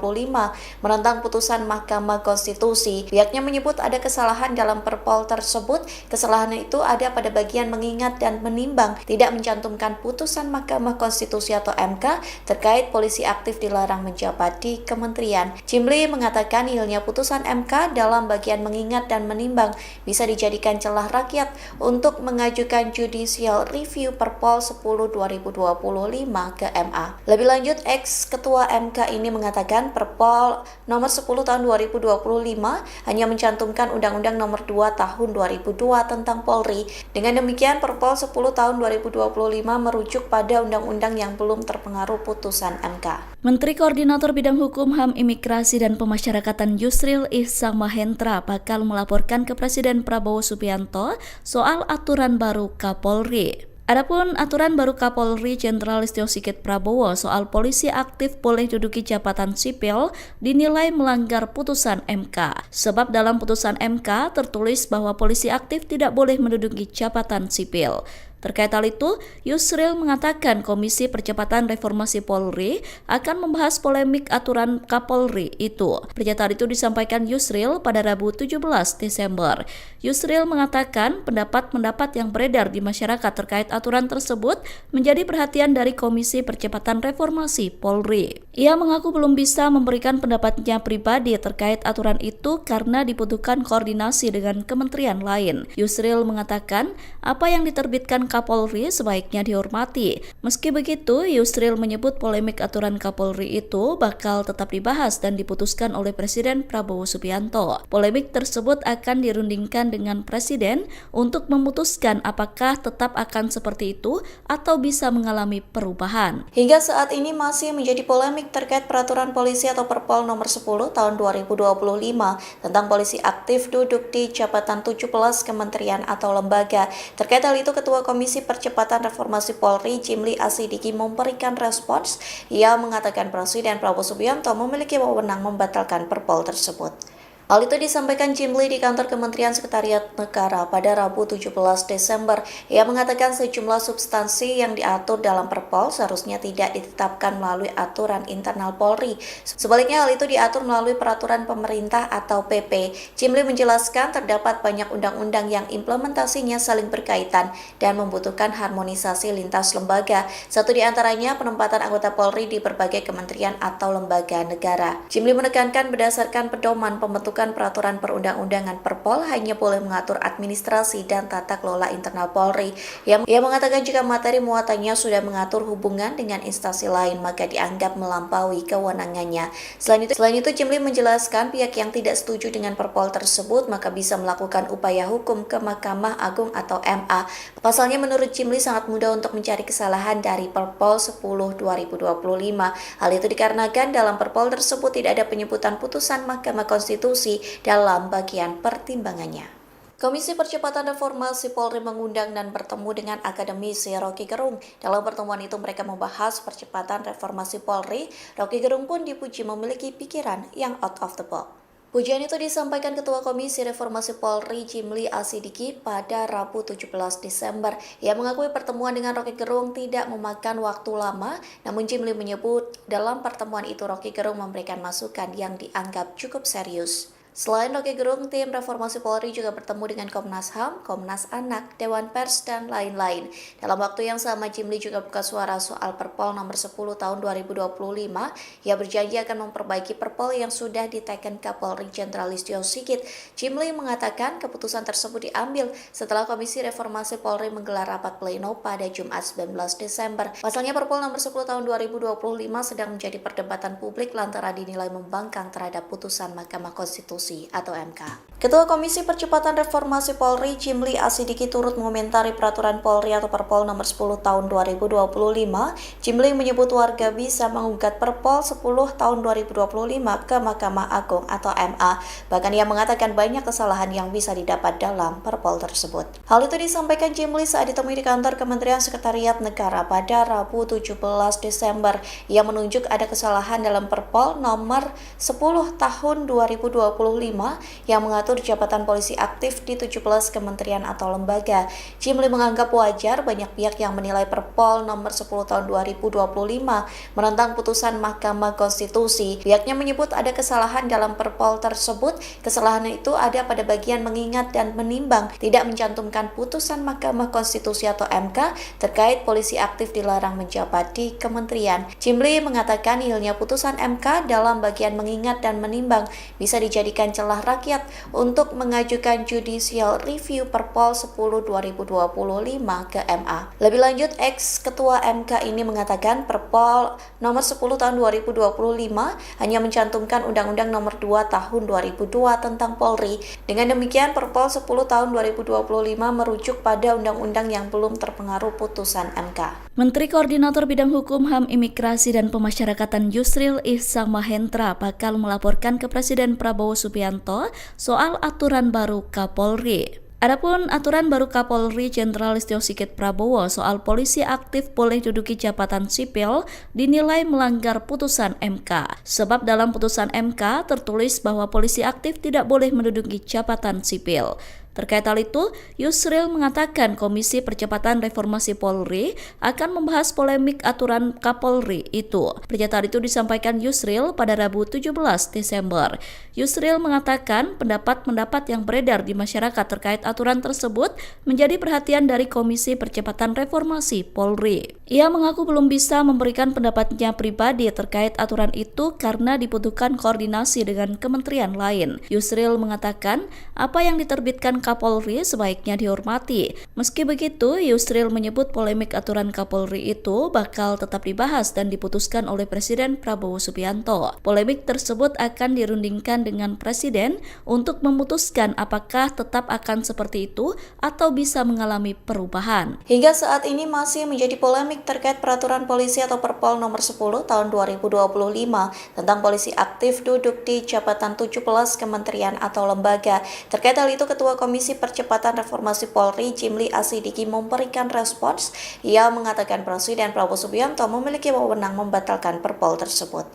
menentang putusan Mahkamah Konstitusi. Pihaknya menyebut ada kesalahan dalam Perpol tersebut. Kesalahan itu ada pada bagian mengingat dan menimbang, tidak mencantumkan putusan Mahkamah Konstitusi atau MK terkait polisi aktif dilarang menjabat di kementerian. Jimli mengatakan nihilnya putusan MK dalam bagian mengingat dan menimbang bisa dijadikan celah rakyat untuk mengajukan judicial review Perpol 10 2025 ke MA. Lebih lanjut, ex-ketua MK ini mengatakan Perpol nomor 10 tahun 2025 hanya mencantumkan Undang-Undang nomor 2 tahun 2002 tentang Polri. Dengan demikian, Perpol 10 tahun 2025 merujuk pada undang-undang yang belum terpengaruh putusan MK.
Menteri Koordinator Bidang Hukum, HAM, Imigrasi, dan Pemasyarakatan Yusril Ihsamahendra bakal melaporkan ke Presiden Prabowo Subianto soal aturan baru Kapolri. Adapun aturan baru Kapolri Jenderal Listio Sigit Prabowo soal polisi aktif boleh duduki jabatan sipil dinilai melanggar putusan MK. Sebab dalam putusan MK tertulis bahwa polisi aktif tidak boleh menduduki jabatan sipil. Terkait hal itu, Yusril mengatakan Komisi Percepatan Reformasi Polri akan membahas polemik aturan Kapolri itu. Pernyataan itu disampaikan Yusril pada Rabu 17 Desember. Yusril mengatakan pendapat-pendapat yang beredar di masyarakat terkait aturan tersebut menjadi perhatian dari Komisi Percepatan Reformasi Polri. Ia mengaku belum bisa memberikan pendapatnya pribadi terkait aturan itu karena dibutuhkan koordinasi dengan kementerian lain. Yusril mengatakan apa yang diterbitkan Kapolri sebaiknya dihormati. Meski begitu, Yusril menyebut polemik aturan Kapolri itu bakal tetap dibahas dan diputuskan oleh Presiden Prabowo Subianto. Polemik tersebut akan dirundingkan dengan Presiden untuk memutuskan apakah tetap akan seperti itu atau bisa mengalami perubahan.
Hingga saat ini masih menjadi polemik terkait peraturan polisi atau Perpol nomor 10 tahun 2025 tentang polisi aktif duduk di jabatan 17 kementerian atau lembaga. Terkait hal itu, Ketua Komisi Percepatan Reformasi Polri Jimli Asidiki memberikan respons. Ia mengatakan Presiden Prabowo Subianto memiliki wewenang membatalkan Perpol tersebut. Hal itu disampaikan Jimli di kantor Kementerian Sekretariat Negara pada Rabu 17 Desember. Ia mengatakan sejumlah substansi yang diatur dalam Perpol seharusnya tidak ditetapkan melalui aturan internal Polri. Sebaliknya hal itu diatur melalui peraturan pemerintah atau PP. Jimli menjelaskan terdapat banyak undang-undang yang implementasinya saling berkaitan dan membutuhkan harmonisasi lintas lembaga. Satu di antaranya penempatan anggota Polri di berbagai kementerian atau lembaga negara. Jimli menekankan berdasarkan pedoman pembentukan peraturan perundang-undangan Perpol hanya boleh mengatur administrasi dan tata kelola internal Polri. Ia mengatakan jika materi muatannya sudah mengatur hubungan dengan instansi lain maka dianggap melampaui kewenangannya. Selain itu Jimli menjelaskan pihak yang tidak setuju dengan Perpol tersebut maka bisa melakukan upaya hukum ke Mahkamah Agung atau MA. Pasalnya menurut Jimli sangat mudah untuk mencari kesalahan dari Perpol 10 2025. Hal itu dikarenakan dalam Perpol tersebut tidak ada penyebutan putusan Mahkamah Konstitusi dalam bagian pertimbangannya. Komisi Percepatan Reformasi Polri mengundang dan bertemu dengan akademisi Rocky Gerung. Dalam pertemuan itu mereka membahas percepatan reformasi Polri. Rocky Gerung pun dipuji memiliki pikiran yang out of the box. Pujian itu disampaikan Ketua Komisi Reformasi Polri Jimli Asidiki pada Rabu 17 Desember. Ia mengakui pertemuan dengan Rocky Gerung tidak memakan waktu lama, namun Jimli menyebut dalam pertemuan itu Rocky Gerung memberikan masukan yang dianggap cukup serius. Selain Rocky Gerung, tim Reformasi Polri juga bertemu dengan Komnas HAM, Komnas Anak, Dewan Pers, dan lain-lain. Dalam waktu yang sama, Jimli juga buka suara soal Perpol nomor 10 tahun 2025. Ia berjanji akan memperbaiki Perpol yang sudah diteken Kapolri Jenderal Listio Sigit. Jimli mengatakan keputusan tersebut diambil setelah Komisi Reformasi Polri menggelar rapat pleno pada Jumat 19 Desember. Pasalnya Perpol nomor 10 tahun 2025 sedang menjadi perdebatan publik lantaran dinilai membangkang terhadap putusan Mahkamah Konstitusi atau MK. Ketua Komisi Percepatan Reformasi Polri Jimli Asidiki turut mengomentari peraturan Polri atau Perpol nomor 10 tahun 2025. Jimli menyebut warga bisa menggugat Perpol 10 tahun 2025 ke Mahkamah Agung atau MA. Bahkan ia mengatakan banyak kesalahan yang bisa didapat dalam Perpol tersebut. Hal itu disampaikan Jimli saat ditemui di kantor Kementerian Sekretariat Negara pada Rabu 17 Desember. Ia menunjuk ada kesalahan dalam Perpol nomor 10 tahun 2025 yang mengatur jabatan polisi aktif di 17 kementerian atau lembaga. Jimli menganggap wajar banyak pihak yang menilai Perpol nomor 10 tahun 2025 menentang putusan Mahkamah Konstitusi. Pihaknya menyebut ada kesalahan dalam Perpol tersebut. Kesalahan itu ada pada bagian mengingat dan menimbang, tidak mencantumkan putusan Mahkamah Konstitusi atau MK terkait polisi aktif dilarang menjabat di kementerian. Jimli mengatakan hilangnya putusan MK dalam bagian mengingat dan menimbang bisa dijadikan celah rakyat untuk mengajukan judicial review Perpol 10 2025 ke MA. Lebih lanjut, ex-ketua MK ini mengatakan Perpol nomor 10 tahun 2025 hanya mencantumkan Undang-Undang nomor 2 tahun 2002 tentang Polri. Dengan demikian, Perpol 10 tahun 2025 merujuk pada undang-undang yang belum terpengaruh putusan MK.
Menteri Koordinator Bidang Hukum, HAM, Imigrasi, dan Pemasyarakatan Yusril Ihsan Mahendra bakal melaporkan ke Presiden Prabowo Subianto soal aturan baru Kapolri. Adapun aturan baru Kapolri Jenderal Listio Sigit Prabowo soal polisi aktif boleh duduki jabatan sipil dinilai melanggar putusan MK. Sebab dalam putusan MK tertulis bahwa polisi aktif tidak boleh menduduki jabatan sipil. Terkait hal itu, Yusril mengatakan Komisi Percepatan Reformasi Polri akan membahas polemik aturan Kapolri itu. Pernyataan itu disampaikan Yusril pada Rabu 17 Desember. Yusril mengatakan pendapat-pendapat yang beredar di masyarakat terkait aturan tersebut menjadi perhatian dari Komisi Percepatan Reformasi Polri. Ia mengaku belum bisa memberikan pendapatnya pribadi terkait aturan itu karena dibutuhkan koordinasi dengan kementerian lain. Yusril mengatakan apa yang diterbitkan Kapolri sebaiknya dihormati. Meski begitu, Yusril menyebut polemik aturan Kapolri itu bakal tetap dibahas dan diputuskan oleh Presiden Prabowo Subianto. Polemik tersebut akan dirundingkan dengan Presiden untuk memutuskan apakah tetap akan seperti itu atau bisa mengalami perubahan.
Hingga saat ini masih menjadi polemik terkait peraturan polisi atau Perpol nomor 10 tahun 2025 tentang polisi aktif duduk di jabatan 17 kementerian atau lembaga. Terkait hal itu, Ketua Komisi Percepatan Reformasi Polri Jimli Asidiki memberikan respons. Ia mengatakan Presiden Prabowo Subianto memiliki wewenang membatalkan Perpol tersebut.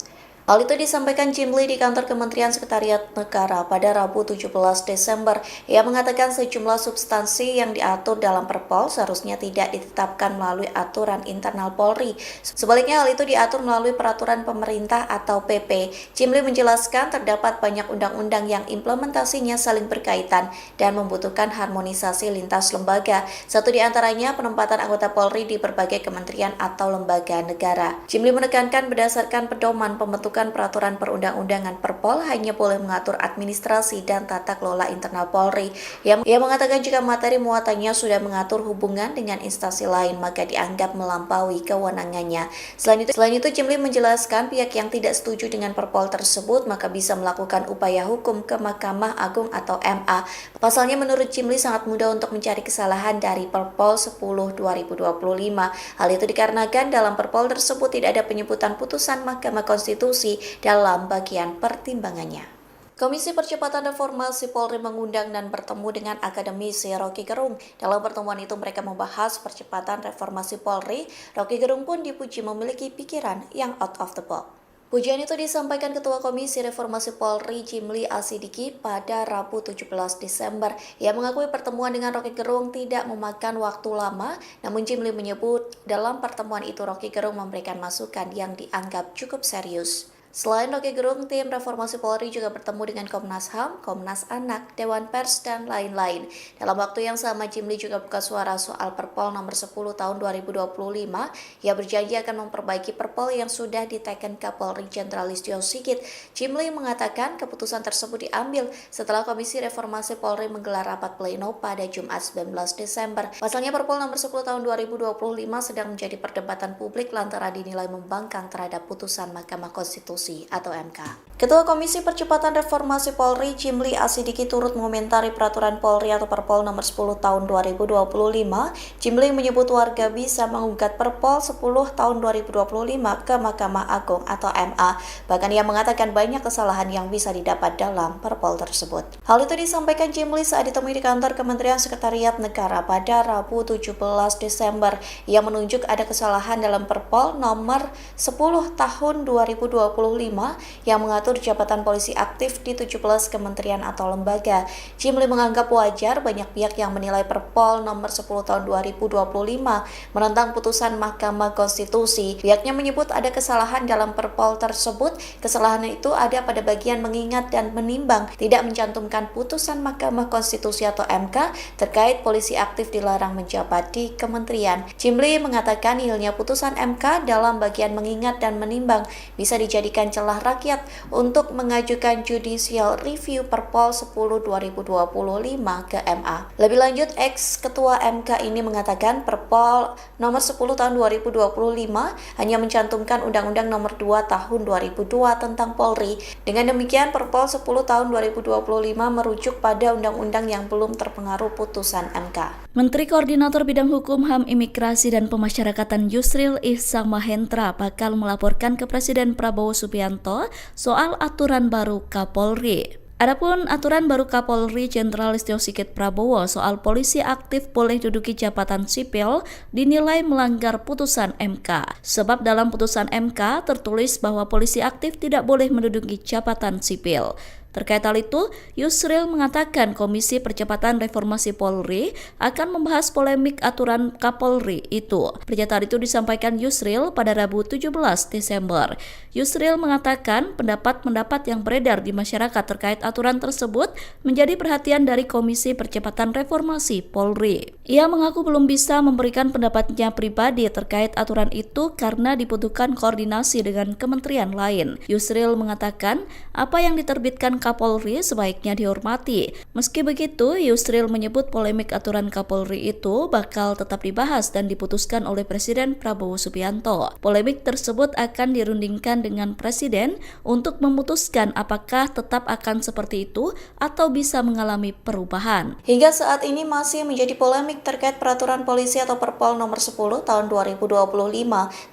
Hal itu disampaikan Jimli di kantor Kementerian Sekretariat Negara pada Rabu 17 Desember. Ia mengatakan sejumlah substansi yang diatur dalam Perpol seharusnya tidak ditetapkan melalui aturan internal Polri. Sebaliknya hal itu diatur melalui peraturan pemerintah atau PP. Jimli menjelaskan terdapat banyak undang-undang yang implementasinya saling berkaitan dan membutuhkan harmonisasi lintas lembaga. Satu di antaranya penempatan anggota Polri di berbagai kementerian atau lembaga negara. Jimli menekankan berdasarkan pedoman pembentukan peraturan perundang-undangan Perpol hanya boleh mengatur administrasi dan tata kelola internal Polri. Ia mengatakan jika materi muatannya sudah mengatur hubungan dengan instansi lain maka dianggap melampaui kewenangannya. Selain itu Jimli menjelaskan pihak yang tidak setuju dengan Perpol tersebut maka bisa melakukan upaya hukum ke Mahkamah Agung atau MA. Pasalnya menurut Jimli sangat mudah untuk mencari kesalahan dari Perpol 10 2025. Hal itu dikarenakan dalam Perpol tersebut tidak ada penyebutan putusan Mahkamah Konstitusi dalam bagian pertimbangannya. Komisi Percepatan Reformasi Polri mengundang dan bertemu dengan akademisi Rocky Gerung. Dalam pertemuan itu mereka membahas percepatan reformasi Polri. Rocky Gerung pun dipuji memiliki pikiran yang out of the box. Pujian itu disampaikan Ketua Komisi Reformasi Polri Jimli Asidiki pada Rabu 17 Desember. Ia mengakui pertemuan dengan Rocky Gerung tidak memakan waktu lama, namun Jimli menyebut dalam pertemuan itu Rocky Gerung memberikan masukan yang dianggap cukup serius. Selain Rocky Gerung, tim Reformasi Polri juga bertemu dengan Komnas HAM, Komnas Anak, Dewan Pers, dan lain-lain. Dalam waktu yang sama, Jimli juga buka suara soal Perpol nomor 10 tahun 2025. Ia berjanji akan memperbaiki Perpol yang sudah diteken Kapolri Jenderal Listio Sigit. Jimli mengatakan keputusan tersebut diambil setelah Komisi Reformasi Polri menggelar rapat pleno pada Jumat 19 Desember. Pasalnya Perpol nomor 10 tahun 2025 sedang menjadi perdebatan publik lantaran dinilai membangkang terhadap putusan Mahkamah Konstitusi atau MK. Ketua Komisi Percepatan Reformasi Polri Jimli Asidiki turut mengomentari peraturan Polri atau Perpol nomor 10 tahun 2025. Jimli menyebut warga bisa menggugat Perpol 10 tahun 2025 ke Mahkamah Agung atau MA. Bahkan ia mengatakan banyak kesalahan yang bisa didapat dalam Perpol tersebut. Hal itu disampaikan Jimli saat ditemui di kantor Kementerian Sekretariat Negara pada Rabu 17 Desember. Ia menunjuk ada kesalahan dalam Perpol nomor 10 tahun 2025 yang mengatur jabatan polisi aktif di 17 kementerian atau lembaga. Jimli menganggap wajar banyak pihak yang menilai Perpol nomor 10 tahun 2025 menentang putusan Mahkamah Konstitusi. Pihaknya menyebut ada kesalahan dalam Perpol tersebut. Kesalahan itu ada pada bagian mengingat dan menimbang, tidak mencantumkan putusan Mahkamah Konstitusi atau MK terkait polisi aktif dilarang menjabat di kementerian. Jimli mengatakan nihilnya putusan MK dalam bagian mengingat dan menimbang bisa dijadikan celah rakyat untuk mengajukan judicial review Perpol 10 2025 ke MA. Lebih lanjut, ex-ketua MK ini mengatakan Perpol nomor 10 tahun 2025 hanya mencantumkan Undang-Undang nomor 2 tahun 2002 tentang Polri. Dengan demikian, Perpol 10 tahun 2025 merujuk pada undang-undang yang belum terpengaruh putusan MK.
Menteri Koordinator Bidang Hukum, HAM, Imigrasi, dan Pemasyarakatan Yusril Ihsamahendra bakal melaporkan ke Presiden Prabowo Subianto soal aturan baru Kapolri. Adapun aturan baru Kapolri Jenderal Listio Sigit Prabowo soal polisi aktif boleh duduki jabatan sipil dinilai melanggar putusan MK. Sebab dalam putusan MK tertulis bahwa polisi aktif tidak boleh menduduki jabatan sipil. Terkait hal itu, Yusril mengatakan Komisi Percepatan Reformasi Polri akan membahas polemik aturan Kapolri itu. Pernyataan itu disampaikan Yusril pada Rabu 17 Desember. Yusril mengatakan pendapat-pendapat yang beredar di masyarakat terkait aturan tersebut menjadi perhatian dari Komisi Percepatan Reformasi Polri. Ia mengaku belum bisa memberikan pendapatnya pribadi terkait aturan itu karena dibutuhkan koordinasi dengan kementerian lain. Yusril mengatakan apa yang diterbitkan Kapolri sebaiknya dihormati. Meski begitu, Yusril menyebut polemik aturan Kapolri itu bakal tetap dibahas dan diputuskan oleh Presiden Prabowo Subianto. Polemik tersebut akan dirundingkan dengan Presiden untuk memutuskan apakah tetap akan seperti itu atau bisa mengalami perubahan.
Hingga saat ini masih menjadi polemik terkait peraturan polisi atau Perpol nomor 10 tahun 2025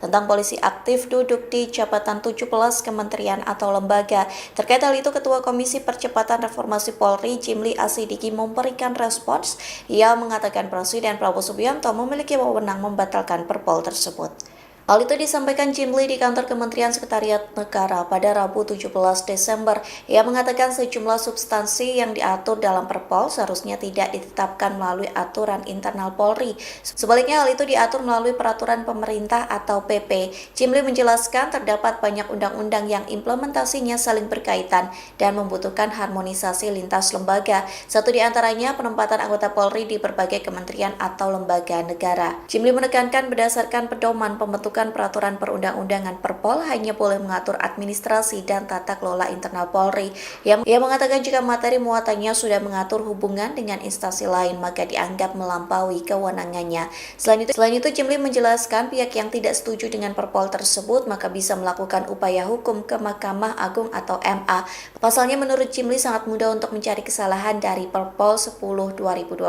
tentang polisi aktif duduk di jabatan 17 kementerian atau lembaga. Terkait hal itu, Ketua Komisi Percepatan Reformasi Polri Jimli Asidiki memberikan respons. Ia mengatakan Presiden Prabowo Subianto memiliki wewenang membatalkan Perpol tersebut. Hal itu disampaikan Jimli di kantor Kementerian Sekretariat Negara pada Rabu 17 Desember. Ia mengatakan sejumlah substansi yang diatur dalam Perpol seharusnya tidak ditetapkan melalui aturan internal Polri. Sebaliknya hal itu diatur melalui peraturan pemerintah atau PP. Jimli menjelaskan terdapat banyak undang-undang yang implementasinya saling berkaitan dan membutuhkan harmonisasi lintas lembaga. Satu di antaranya penempatan anggota Polri di berbagai kementerian atau lembaga negara. Jimli menekankan berdasarkan pedoman pembentukan peraturan perundang-undangan Perpol hanya boleh mengatur administrasi dan tata kelola internal Polri. Ia mengatakan jika materi muatannya sudah mengatur hubungan dengan instansi lain maka dianggap melampaui kewenangannya. Selain itu Jimli menjelaskan pihak yang tidak setuju dengan Perpol tersebut maka bisa melakukan upaya hukum ke Mahkamah Agung atau MA. Pasalnya menurut Jimli sangat mudah untuk mencari kesalahan dari Perpol 10 2025.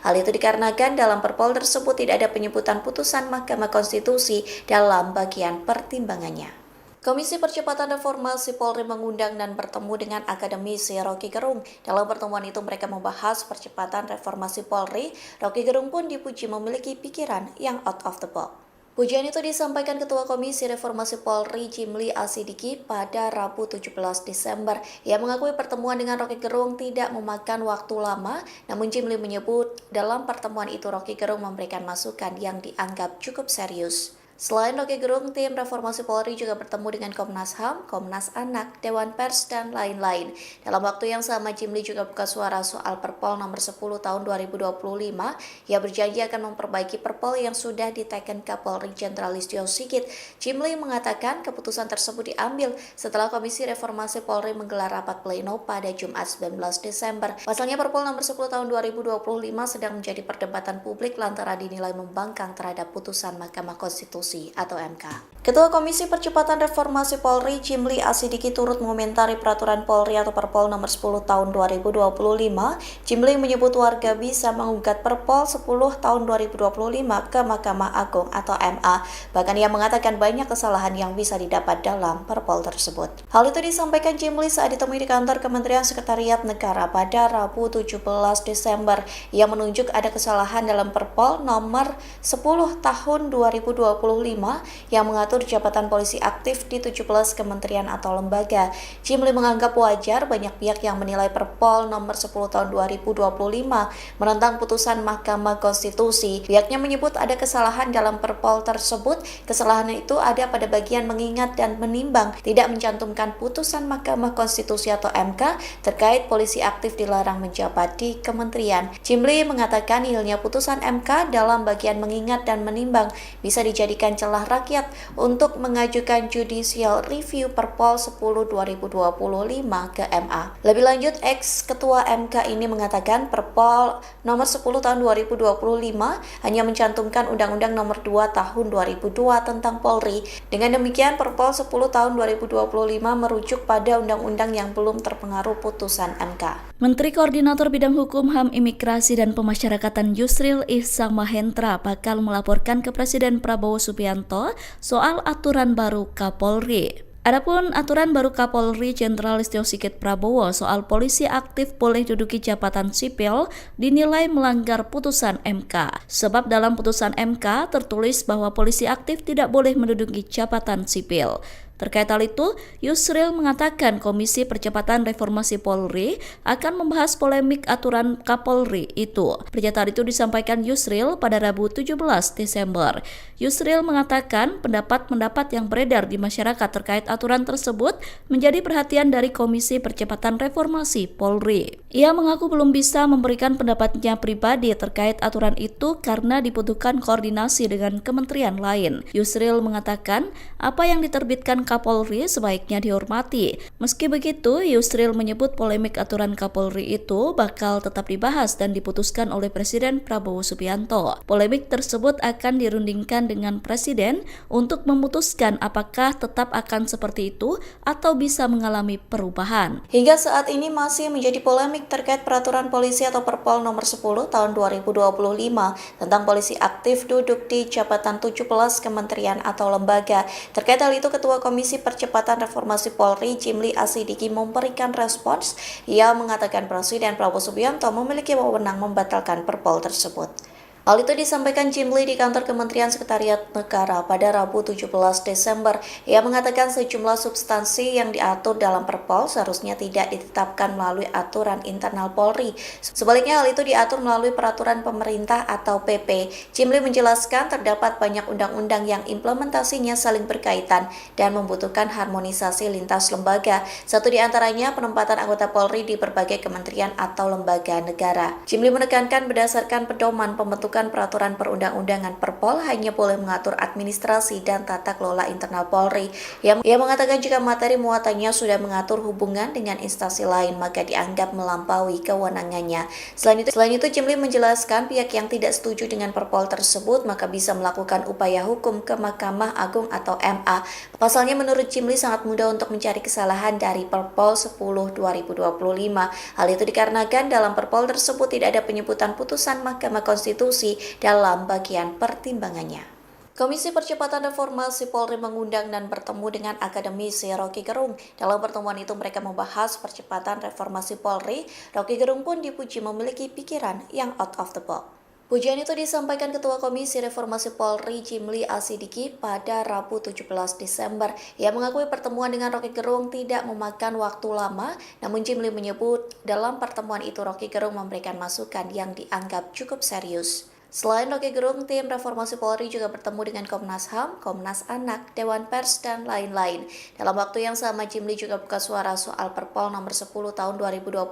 Hal itu dikarenakan dalam Perpol tersebut tidak ada penyebutan putusan Mahkamah Konstitusi dalam bagian pertimbangannya. Komisi Percepatan Reformasi Polri mengundang dan bertemu dengan akademisi Rocky Gerung. Dalam pertemuan itu mereka membahas percepatan reformasi Polri. Rocky Gerung pun dipuji memiliki pikiran yang out of the box. Pujian itu disampaikan Ketua Komisi Reformasi Polri Jimli Asidiki pada Rabu 17 Desember. Ia mengakui pertemuan dengan Rocky Gerung tidak memakan waktu lama, namun Jimli menyebut dalam pertemuan itu Rocky Gerung memberikan masukan yang dianggap cukup serius. Selain Rocky Gerung, tim Reformasi Polri juga bertemu dengan Komnas HAM, Komnas Anak, Dewan Pers, dan lain-lain. Dalam waktu yang sama, Jimli juga buka suara soal Perpol nomor 10 tahun 2025. Ia berjanji akan memperbaiki Perpol yang sudah diteken Kapolri Jenderal Listio Sigit. Jimli mengatakan keputusan tersebut diambil setelah Komisi Reformasi Polri menggelar rapat pleno pada Jumat 19 Desember. Pasalnya Perpol nomor 10 tahun 2025 sedang menjadi perdebatan publik lantaran dinilai membangkang terhadap putusan Mahkamah Konstitusi atau MK. Ketua Komisi Percepatan Reformasi Polri Jimli Asidiki turut mengomentari peraturan Polri atau Perpol nomor 10 tahun 2025. Jimli menyebut warga bisa menggugat Perpol 10 tahun 2025 ke Mahkamah Agung atau MA. Bahkan ia mengatakan banyak kesalahan yang bisa didapat dalam Perpol tersebut. Hal itu disampaikan Jimli saat ditemui di kantor Kementerian Sekretariat Negara pada Rabu 17 Desember. Ia menunjuk ada kesalahan dalam Perpol nomor 10 tahun 2025 yang mengatur jabatan polisi aktif di 17 kementerian atau lembaga. Jimli menganggap wajar banyak pihak yang menilai Perpol nomor 10 tahun 2025 menentang putusan Mahkamah Konstitusi. Pihaknya menyebut ada kesalahan dalam Perpol tersebut. Kesalahan itu ada pada bagian mengingat dan menimbang, tidak mencantumkan putusan Mahkamah Konstitusi atau MK terkait polisi aktif dilarang menjabat di kementerian. Jimli mengatakan nihilnya putusan MK dalam bagian mengingat dan menimbang bisa dijadikan celah rakyat untuk mengajukan judicial review Perpol 10 2025 ke MA. Lebih lanjut, ex-ketua MK ini mengatakan Perpol nomor 10 tahun 2025 hanya mencantumkan Undang-Undang nomor 2 tahun 2002 tentang Polri. Dengan demikian, Perpol 10 tahun 2025 merujuk pada undang-undang yang belum terpengaruh putusan MK.
Menteri Koordinator Bidang Hukum, HAM, Imigrasi, dan Pemasyarakatan Yusril Ihsamahendra bakal melaporkan ke Presiden Prabowo Subianto soal aturan baru Kapolri. Adapun aturan baru Kapolri Jenderal Listio Sigit Prabowo soal polisi aktif boleh duduki jabatan sipil dinilai melanggar putusan MK. Sebab dalam putusan MK tertulis bahwa polisi aktif tidak boleh menduduki jabatan sipil. Terkait hal itu, Yusril mengatakan Komisi Percepatan Reformasi Polri akan membahas polemik aturan Kapolri itu. Pernyataan itu disampaikan Yusril pada Rabu 17 Desember. Yusril mengatakan pendapat-pendapat yang beredar di masyarakat terkait aturan tersebut menjadi perhatian dari Komisi Percepatan Reformasi Polri. Ia mengaku belum bisa memberikan pendapatnya pribadi terkait aturan itu karena dibutuhkan koordinasi dengan kementerian lain. Yusril mengatakan apa yang diterbitkan Kapolri sebaiknya dihormati. Meski begitu, Yusril menyebut polemik aturan Kapolri itu bakal tetap dibahas dan diputuskan oleh Presiden Prabowo Subianto. Polemik tersebut akan dirundingkan dengan Presiden untuk memutuskan apakah tetap akan seperti itu atau bisa mengalami perubahan.
Hingga saat ini masih menjadi polemik terkait peraturan polisi atau Perpol nomor 10 tahun 2025 tentang polisi aktif duduk di jabatan 17 kementerian atau lembaga. Terkait hal itu, Ketua Komisi Percepatan Reformasi Polri Jimli Asidiki memberikan respons. Ia mengatakan Presiden Prabowo Subianto memiliki wewenang membatalkan Perpol tersebut. Hal itu disampaikan Jimli di kantor Kementerian Sekretariat Negara pada Rabu 17 Desember. Ia mengatakan sejumlah substansi yang diatur dalam Perpol seharusnya tidak ditetapkan melalui aturan internal Polri. Sebaliknya hal itu diatur melalui peraturan pemerintah atau PP. Jimli menjelaskan terdapat banyak undang-undang yang implementasinya saling berkaitan dan membutuhkan harmonisasi lintas lembaga. Satu di antaranya penempatan anggota Polri di berbagai kementerian atau lembaga negara. Jimli menekankan berdasarkan pedoman pembentukan peraturan perundang-undangan Perpol hanya boleh mengatur administrasi dan tata kelola internal Polri. Ia mengatakan jika materi muatannya sudah mengatur hubungan dengan instansi lain maka dianggap melampaui kewenangannya. Selain itu Jimli menjelaskan pihak yang tidak setuju dengan Perpol tersebut maka bisa melakukan upaya hukum ke Mahkamah Agung atau MA. Pasalnya menurut Jimli sangat mudah untuk mencari kesalahan dari Perpol 10 2025. Hal itu dikarenakan dalam Perpol tersebut tidak ada penyebutan putusan Mahkamah Konstitusi dalam bagian pertimbangannya. Komisi Percepatan Reformasi Polri mengundang dan bertemu dengan akademisi Rocky Gerung. Dalam pertemuan itu mereka membahas percepatan reformasi Polri. Rocky Gerung pun dipuji memiliki pikiran yang out of the box. Pujian itu disampaikan Ketua Komisi Reformasi Polri Jimli Asidiki pada Rabu 17 Desember. Ia mengakui pertemuan dengan Rocky Gerung tidak memakan waktu lama, namun Jimli menyebut dalam pertemuan itu Rocky Gerung memberikan masukan yang dianggap cukup serius. Selain Rocky Gerung, tim Reformasi Polri juga bertemu dengan Komnas HAM, Komnas Anak, Dewan Pers, dan lain-lain. Dalam waktu yang sama, Jimli juga buka suara soal Perpol nomor 10 tahun 2025.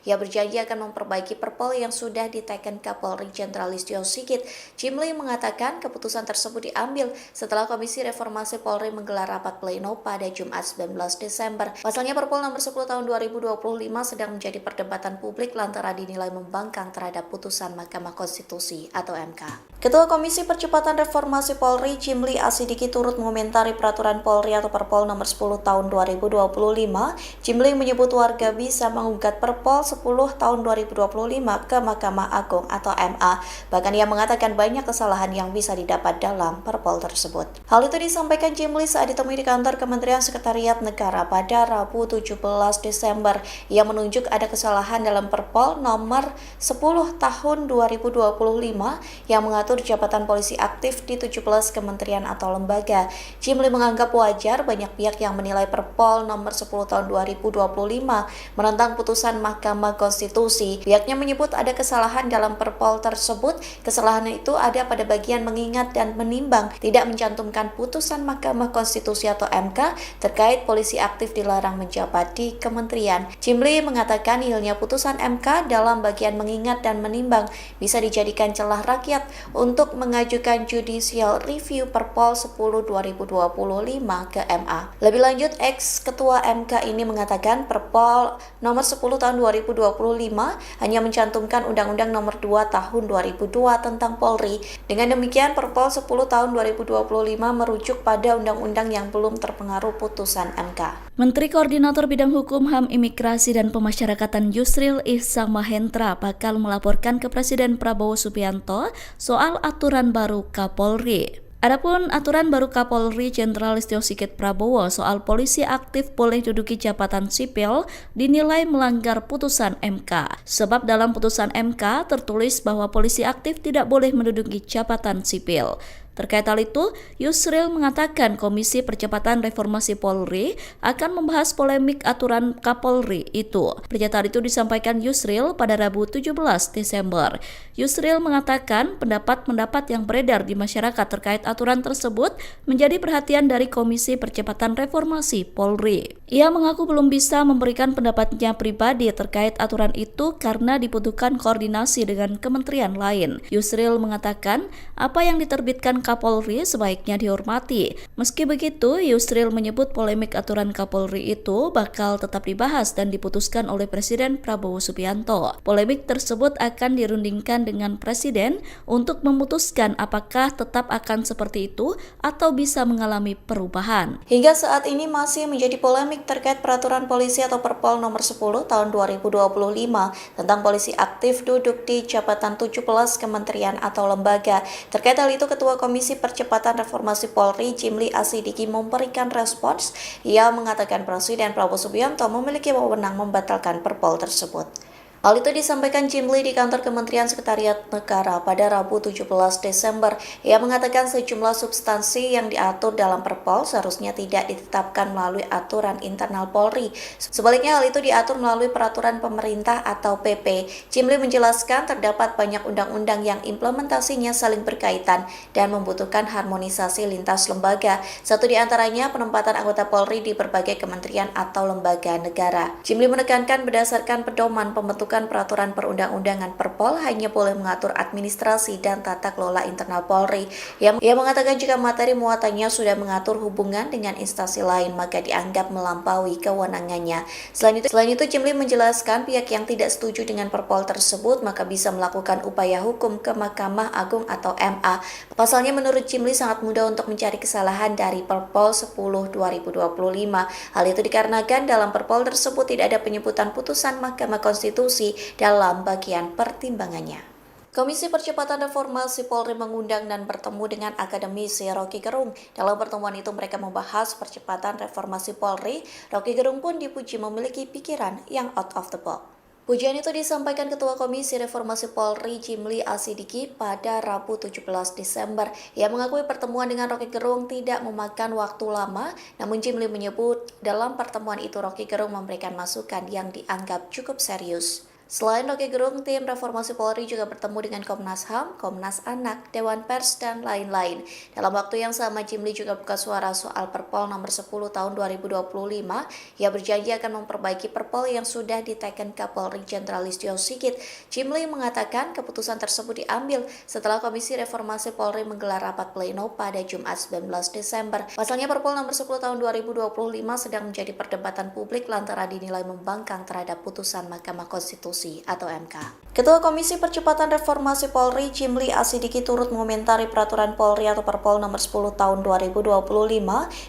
Ia berjanji akan memperbaiki Perpol yang sudah diteken Kapolri Jenderal Listio Sigit. Jimli mengatakan keputusan tersebut diambil setelah Komisi Reformasi Polri menggelar rapat pleno pada Jumat 19 Desember. Pasalnya Perpol nomor 10 tahun 2025 sedang menjadi perdebatan publik lantaran dinilai membangkang terhadap putusan Mahkamah Konstitusi atau MK. Ketua Komisi Percepatan Reformasi Polri Jimli Asidiki turut mengomentari peraturan Polri atau Perpol nomor 10 tahun 2025. Jimli menyebut warga bisa menggugat Perpol 10 tahun 2025 ke Mahkamah Agung atau MA. Bahkan ia mengatakan banyak kesalahan yang bisa didapat dalam Perpol tersebut. Hal itu disampaikan Jimli saat ditemui di kantor Kementerian Sekretariat Negara pada Rabu 17 Desember. Ia menunjuk ada kesalahan dalam Perpol nomor 10 tahun 2025 yang mengatur mengatur jabatan polisi aktif di 17 kementerian atau lembaga. Jimli menganggap wajar banyak pihak yang menilai Perpol nomor 10 tahun 2025 menentang putusan Mahkamah Konstitusi. Pihaknya menyebut ada kesalahan dalam Perpol tersebut. Kesalahan itu ada pada bagian mengingat dan menimbang, tidak mencantumkan putusan Mahkamah Konstitusi atau MK terkait polisi aktif dilarang menjabat di kementerian. Jimli mengatakan hilangnya putusan MK dalam bagian mengingat dan menimbang bisa dijadikan celah rakyat untuk mengajukan judicial review Perpol 10 2025 ke MA. Lebih lanjut, ex-ketua MK ini mengatakan Perpol nomor 10 tahun 2025 hanya mencantumkan Undang-Undang nomor 2 tahun 2002 tentang Polri. Dengan demikian, Perpol 10 tahun 2025 merujuk pada undang-undang yang belum terpengaruh putusan MK.
Menteri Koordinator Bidang Hukum, HAM, Imigrasi, dan Pemasyarakatan Yusril Ihsan Mahendra bakal melaporkan ke Presiden Prabowo Subianto soal aturan baru Kapolri. Adapun aturan baru Kapolri Jenderal Listio Sigit Prabowo soal polisi aktif boleh duduki jabatan sipil dinilai melanggar putusan MK. Sebab dalam putusan MK tertulis bahwa polisi aktif tidak boleh menduduki jabatan sipil. Terkait hal itu, Yusril mengatakan Komisi Percepatan Reformasi Polri akan membahas polemik aturan Kapolri itu. Pernyataan itu disampaikan Yusril pada Rabu 17 Desember. Yusril mengatakan pendapat-pendapat yang beredar di masyarakat terkait aturan tersebut menjadi perhatian dari Komisi Percepatan Reformasi Polri. Ia mengaku belum bisa memberikan pendapatnya pribadi terkait aturan itu karena dibutuhkan koordinasi dengan kementerian lain. Yusril mengatakan apa yang diterbitkan Kapolri sebaiknya dihormati. Meski begitu, Yusril menyebut polemik aturan Kapolri itu bakal tetap dibahas dan diputuskan oleh Presiden Prabowo Subianto. Polemik tersebut akan dirundingkan dengan Presiden untuk memutuskan apakah tetap akan seperti itu atau bisa mengalami perubahan.
Hingga saat ini masih menjadi polemik terkait peraturan polisi atau Perpol nomor 10 tahun 2025 tentang polisi aktif duduk di jabatan 17 kementerian atau lembaga. Terkait hal itu, Ketua Komisi Percepatan Reformasi Polri Jimli Asidiki memberikan respons. Ia mengatakan Presiden Prabowo Subianto memiliki wewenang membatalkan Perpol tersebut. Hal itu disampaikan Jimli di kantor Kementerian Sekretariat Negara pada Rabu 17 Desember. Ia mengatakan sejumlah substansi yang diatur dalam Perpol seharusnya tidak ditetapkan melalui aturan internal Polri. Sebaliknya hal itu diatur melalui peraturan pemerintah atau PP. Jimli menjelaskan terdapat banyak undang-undang yang implementasinya saling berkaitan dan membutuhkan harmonisasi lintas lembaga. Satu di antaranya penempatan anggota Polri di berbagai kementerian atau lembaga negara. Jimli menekankan berdasarkan pedoman pembentukan peraturan perundang-undangan Perpol hanya boleh mengatur administrasi dan tata kelola internal Polri. Ia mengatakan jika materi muatannya sudah mengatur hubungan dengan instansi lain maka dianggap melampaui kewenangannya. Selain itu Jimli menjelaskan pihak yang tidak setuju dengan Perpol tersebut maka bisa melakukan upaya hukum ke Mahkamah Agung atau MA. Pasalnya menurut Jimli sangat mudah untuk mencari kesalahan dari Perpol 10 2025. Hal itu dikarenakan dalam Perpol tersebut tidak ada penyebutan putusan Mahkamah Konstitusi dalam bagian pertimbangannya. Komisi Percepatan Reformasi Polri mengundang dan bertemu dengan akademisi Rocky Gerung. Dalam pertemuan itu mereka membahas percepatan reformasi Polri. Rocky Gerung pun dipuji memiliki pikiran yang out of the box. Pujian itu disampaikan Ketua Komisi Reformasi Polri Jimli Asidiki pada Rabu 17 Desember. Ia mengakui pertemuan dengan Rocky Gerung tidak memakan waktu lama, namun Jimli menyebut dalam pertemuan itu Rocky Gerung memberikan masukan yang dianggap cukup serius. Selain Rocky Gerung, tim Reformasi Polri juga bertemu dengan Komnas HAM, Komnas Anak, Dewan Pers, dan lain-lain. Dalam waktu yang sama, Jimli juga buka suara soal Perpol nomor 10 tahun 2025. Ia berjanji akan memperbaiki Perpol yang sudah diteken Kapolri Jenderal Listio Sigit. Jimli mengatakan keputusan tersebut diambil setelah Komisi Reformasi Polri menggelar rapat pleno pada Jumat 19 Desember. Pasalnya Perpol nomor 10 tahun 2025 sedang menjadi perdebatan publik lantaran dinilai membangkang terhadap putusan Mahkamah Konstitusi atau MK. Ketua Komisi Percepatan Reformasi Polri Jimli Asidiki turut mengomentari peraturan Polri atau Perpol nomor 10 tahun 2025.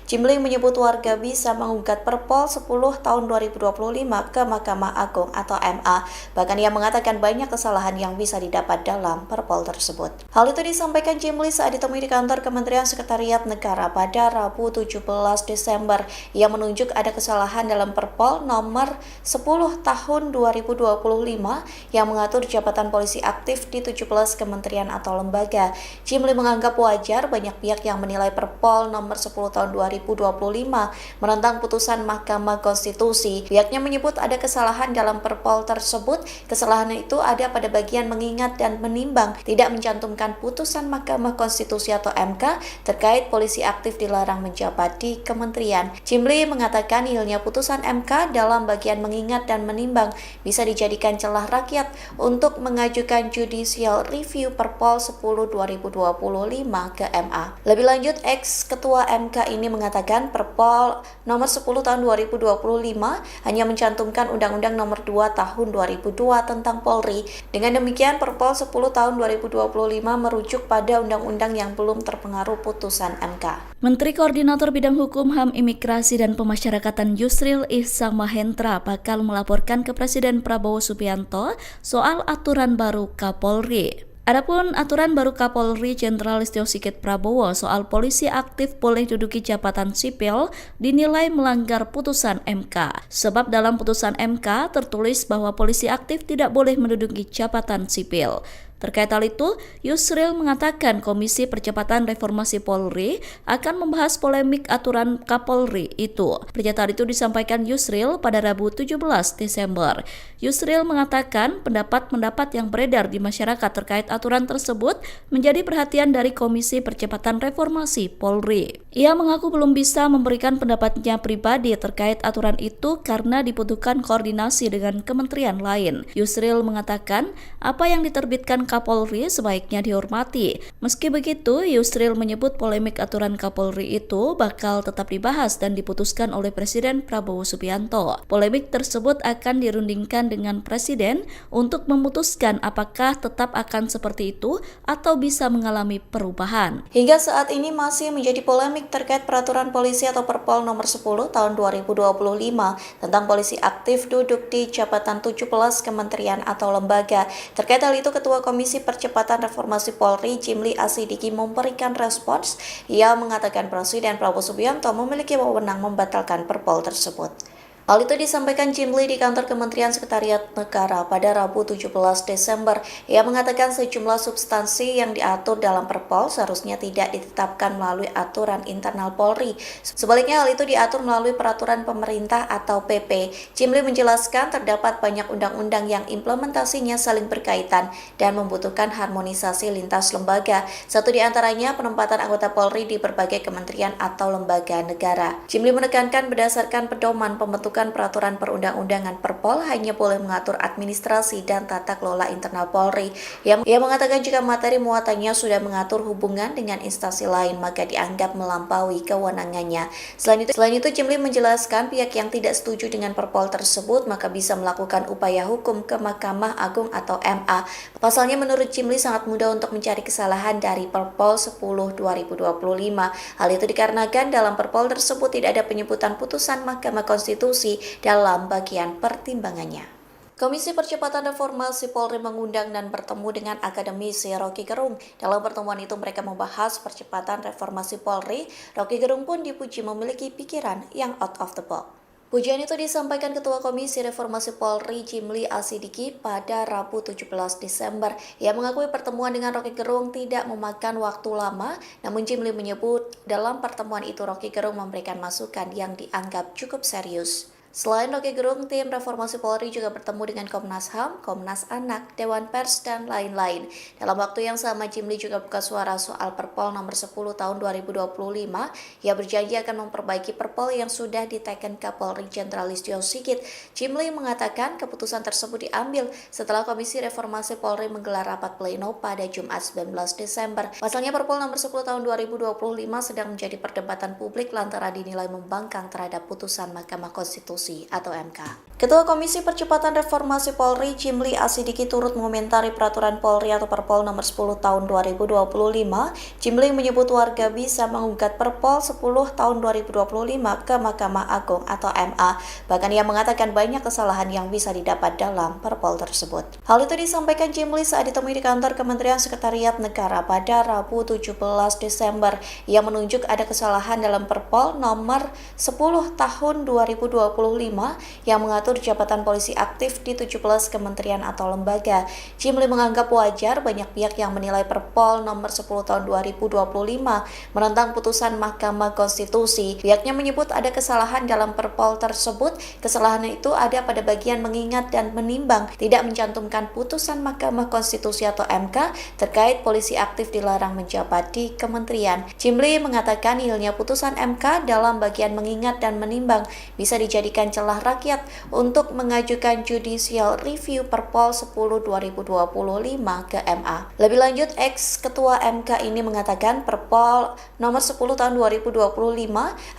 Jimli menyebut warga bisa menggugat Perpol 10 tahun 2025 ke Mahkamah Agung atau MA. Bahkan ia mengatakan banyak kesalahan yang bisa didapat dalam Perpol tersebut. Hal itu disampaikan Jimli saat ditemui di kantor Kementerian Sekretariat Negara pada Rabu 17 Desember. Ia menunjuk ada kesalahan dalam Perpol nomor 10 tahun 2025 yang mengatur jabatan polisi aktif di 17 kementerian atau lembaga. Jimli menganggap wajar banyak pihak yang menilai Perpol nomor 10 tahun 2025 menentang putusan Mahkamah Konstitusi. Pihaknya menyebut ada kesalahan dalam Perpol tersebut. Kesalahan itu ada pada bagian mengingat dan menimbang, tidak mencantumkan putusan Mahkamah Konstitusi atau MK terkait polisi aktif dilarang menjabat di kementerian. Jimli mengatakan nihilnya putusan MK dalam bagian mengingat dan menimbang bisa dijadikan celah rakyat untuk mengajukan judicial review Perpol 10 2025 ke MA. Lebih lanjut, ex-ketua MK ini mengatakan Perpol nomor 10 tahun 2025 hanya mencantumkan Undang-Undang nomor 2 tahun 2002 tentang Polri. Dengan demikian, Perpol 10 tahun 2025 merujuk pada undang-undang yang belum terpengaruh putusan MK.
Menteri Koordinator Bidang Hukum, HAM, Imigrasi, dan Pemasyarakatan Yusril Ihsamahendra bakal melaporkan ke Presiden Prabowo Subianto soal aturan baru Kapolri. Adapun aturan baru Kapolri Jenderal Listio Sigit Prabowo soal polisi aktif boleh duduki jabatan sipil dinilai melanggar putusan MK. Sebab dalam putusan MK tertulis bahwa polisi aktif tidak boleh menduduki jabatan sipil. Terkait hal itu, Yusril mengatakan Komisi Percepatan Reformasi Polri akan membahas polemik aturan Kapolri itu. Pernyataan itu disampaikan Yusril pada Rabu 17 Desember. Yusril mengatakan pendapat-pendapat yang beredar di masyarakat terkait aturan tersebut menjadi perhatian dari Komisi Percepatan Reformasi Polri. Ia mengaku belum bisa memberikan pendapatnya pribadi terkait aturan itu karena dibutuhkan koordinasi dengan kementerian lain. Yusril mengatakan apa yang diterbitkan Kapolri sebaiknya dihormati. Meski begitu, Yusril menyebut polemik aturan Kapolri itu bakal tetap dibahas dan diputuskan oleh Presiden Prabowo Subianto. Polemik tersebut akan dirundingkan dengan Presiden untuk memutuskan apakah tetap akan seperti itu atau bisa mengalami perubahan.
Hingga saat ini masih menjadi polemik terkait peraturan polisi atau Perpol nomor 10 tahun 2025 tentang polisi aktif duduk di jabatan 17 kementerian atau lembaga. Terkait hal itu, Ketua Komisi Percepatan Reformasi Polri Jimli Asidiki memberikan respons. Ia mengatakan Presiden Prabowo Subianto memiliki wewenang membatalkan Perpol tersebut. Hal itu disampaikan Jimli di kantor Kementerian Sekretariat Negara pada Rabu 17 Desember. Ia mengatakan sejumlah substansi yang diatur dalam Perpol seharusnya tidak ditetapkan melalui aturan internal Polri. Sebaliknya hal itu diatur melalui peraturan pemerintah atau PP. Jimli menjelaskan terdapat banyak undang-undang yang implementasinya saling berkaitan dan membutuhkan harmonisasi lintas lembaga. Satu di antaranya penempatan anggota Polri di berbagai kementerian atau lembaga negara. Jimli menekankan berdasarkan pedoman pembentukan peraturan perundang-undangan Perpol hanya boleh mengatur administrasi dan tata kelola internal Polri. Ia mengatakan jika materi muatannya sudah mengatur hubungan dengan instansi lain maka dianggap melampaui kewenangannya. Selain itu Jimli menjelaskan pihak yang tidak setuju dengan Perpol tersebut maka bisa melakukan upaya hukum ke Mahkamah Agung atau MA. Pasalnya menurut Jimli sangat mudah untuk mencari kesalahan dari Perpol 10 2025. Hal itu dikarenakan dalam Perpol tersebut tidak ada penyebutan putusan Mahkamah Konstitusi dalam bagian pertimbangannya. Komisi Percepatan Reformasi Polri mengundang dan bertemu dengan akademisi Rocky Gerung. Dalam pertemuan itu mereka membahas percepatan reformasi Polri. Rocky Gerung pun dipuji memiliki pikiran yang out of the box. Pujian itu disampaikan Ketua Komisi Reformasi Polri Jimli Asidiki pada Rabu 17 Desember. Ia mengakui pertemuan dengan Rocky Gerung tidak memakan waktu lama, namun Jimli menyebut dalam pertemuan itu Rocky Gerung memberikan masukan yang dianggap cukup serius. Selain Rocky Gerung, tim Reformasi Polri juga bertemu dengan Komnas HAM, Komnas Anak, Dewan Pers, dan lain-lain. Dalam waktu yang sama, Jimli juga buka suara soal Perpol nomor 10 tahun 2025. Ia berjanji akan memperbaiki Perpol yang sudah diteken Kapolri Jenderal Listio Sigit. Jimli mengatakan keputusan tersebut diambil setelah Komisi Reformasi Polri menggelar rapat pleno pada Jumat 19 Desember. Pasalnya Perpol nomor 10 tahun 2025 sedang menjadi perdebatan publik lantaran dinilai membangkang terhadap putusan Mahkamah Konstitusi atau MK. Ketua Komisi Percepatan Reformasi Polri Jimli Asidiki turut mengomentari peraturan Polri atau Perpol nomor 10 tahun 2025. Jimli menyebut warga bisa menggugat Perpol 10 tahun 2025 ke Mahkamah Agung atau MA. Bahkan ia mengatakan banyak kesalahan yang bisa didapat dalam Perpol tersebut. Hal itu disampaikan Jimli saat ditemui di kantor Kementerian Sekretariat Negara pada Rabu 17 Desember. Ia menunjuk ada kesalahan dalam Perpol nomor 10 tahun 2025 yang mengatur jabatan polisi aktif di 17 kementerian atau lembaga. Jimli menganggap wajar banyak pihak yang menilai Perpol nomor 10 tahun 2025 menentang putusan Mahkamah Konstitusi. Pihaknya menyebut ada kesalahan dalam Perpol tersebut. Kesalahan itu ada pada bagian mengingat dan menimbang, tidak mencantumkan putusan Mahkamah Konstitusi atau MK terkait polisi aktif dilarang menjabat di kementerian. Jimli mengatakan hilangnya putusan MK dalam bagian mengingat dan menimbang bisa dijadikan celah rakyat untuk mengajukan judicial review Perpol 10 2025 ke MA. Lebih lanjut, ex-ketua MK ini mengatakan Perpol nomor 10 tahun 2025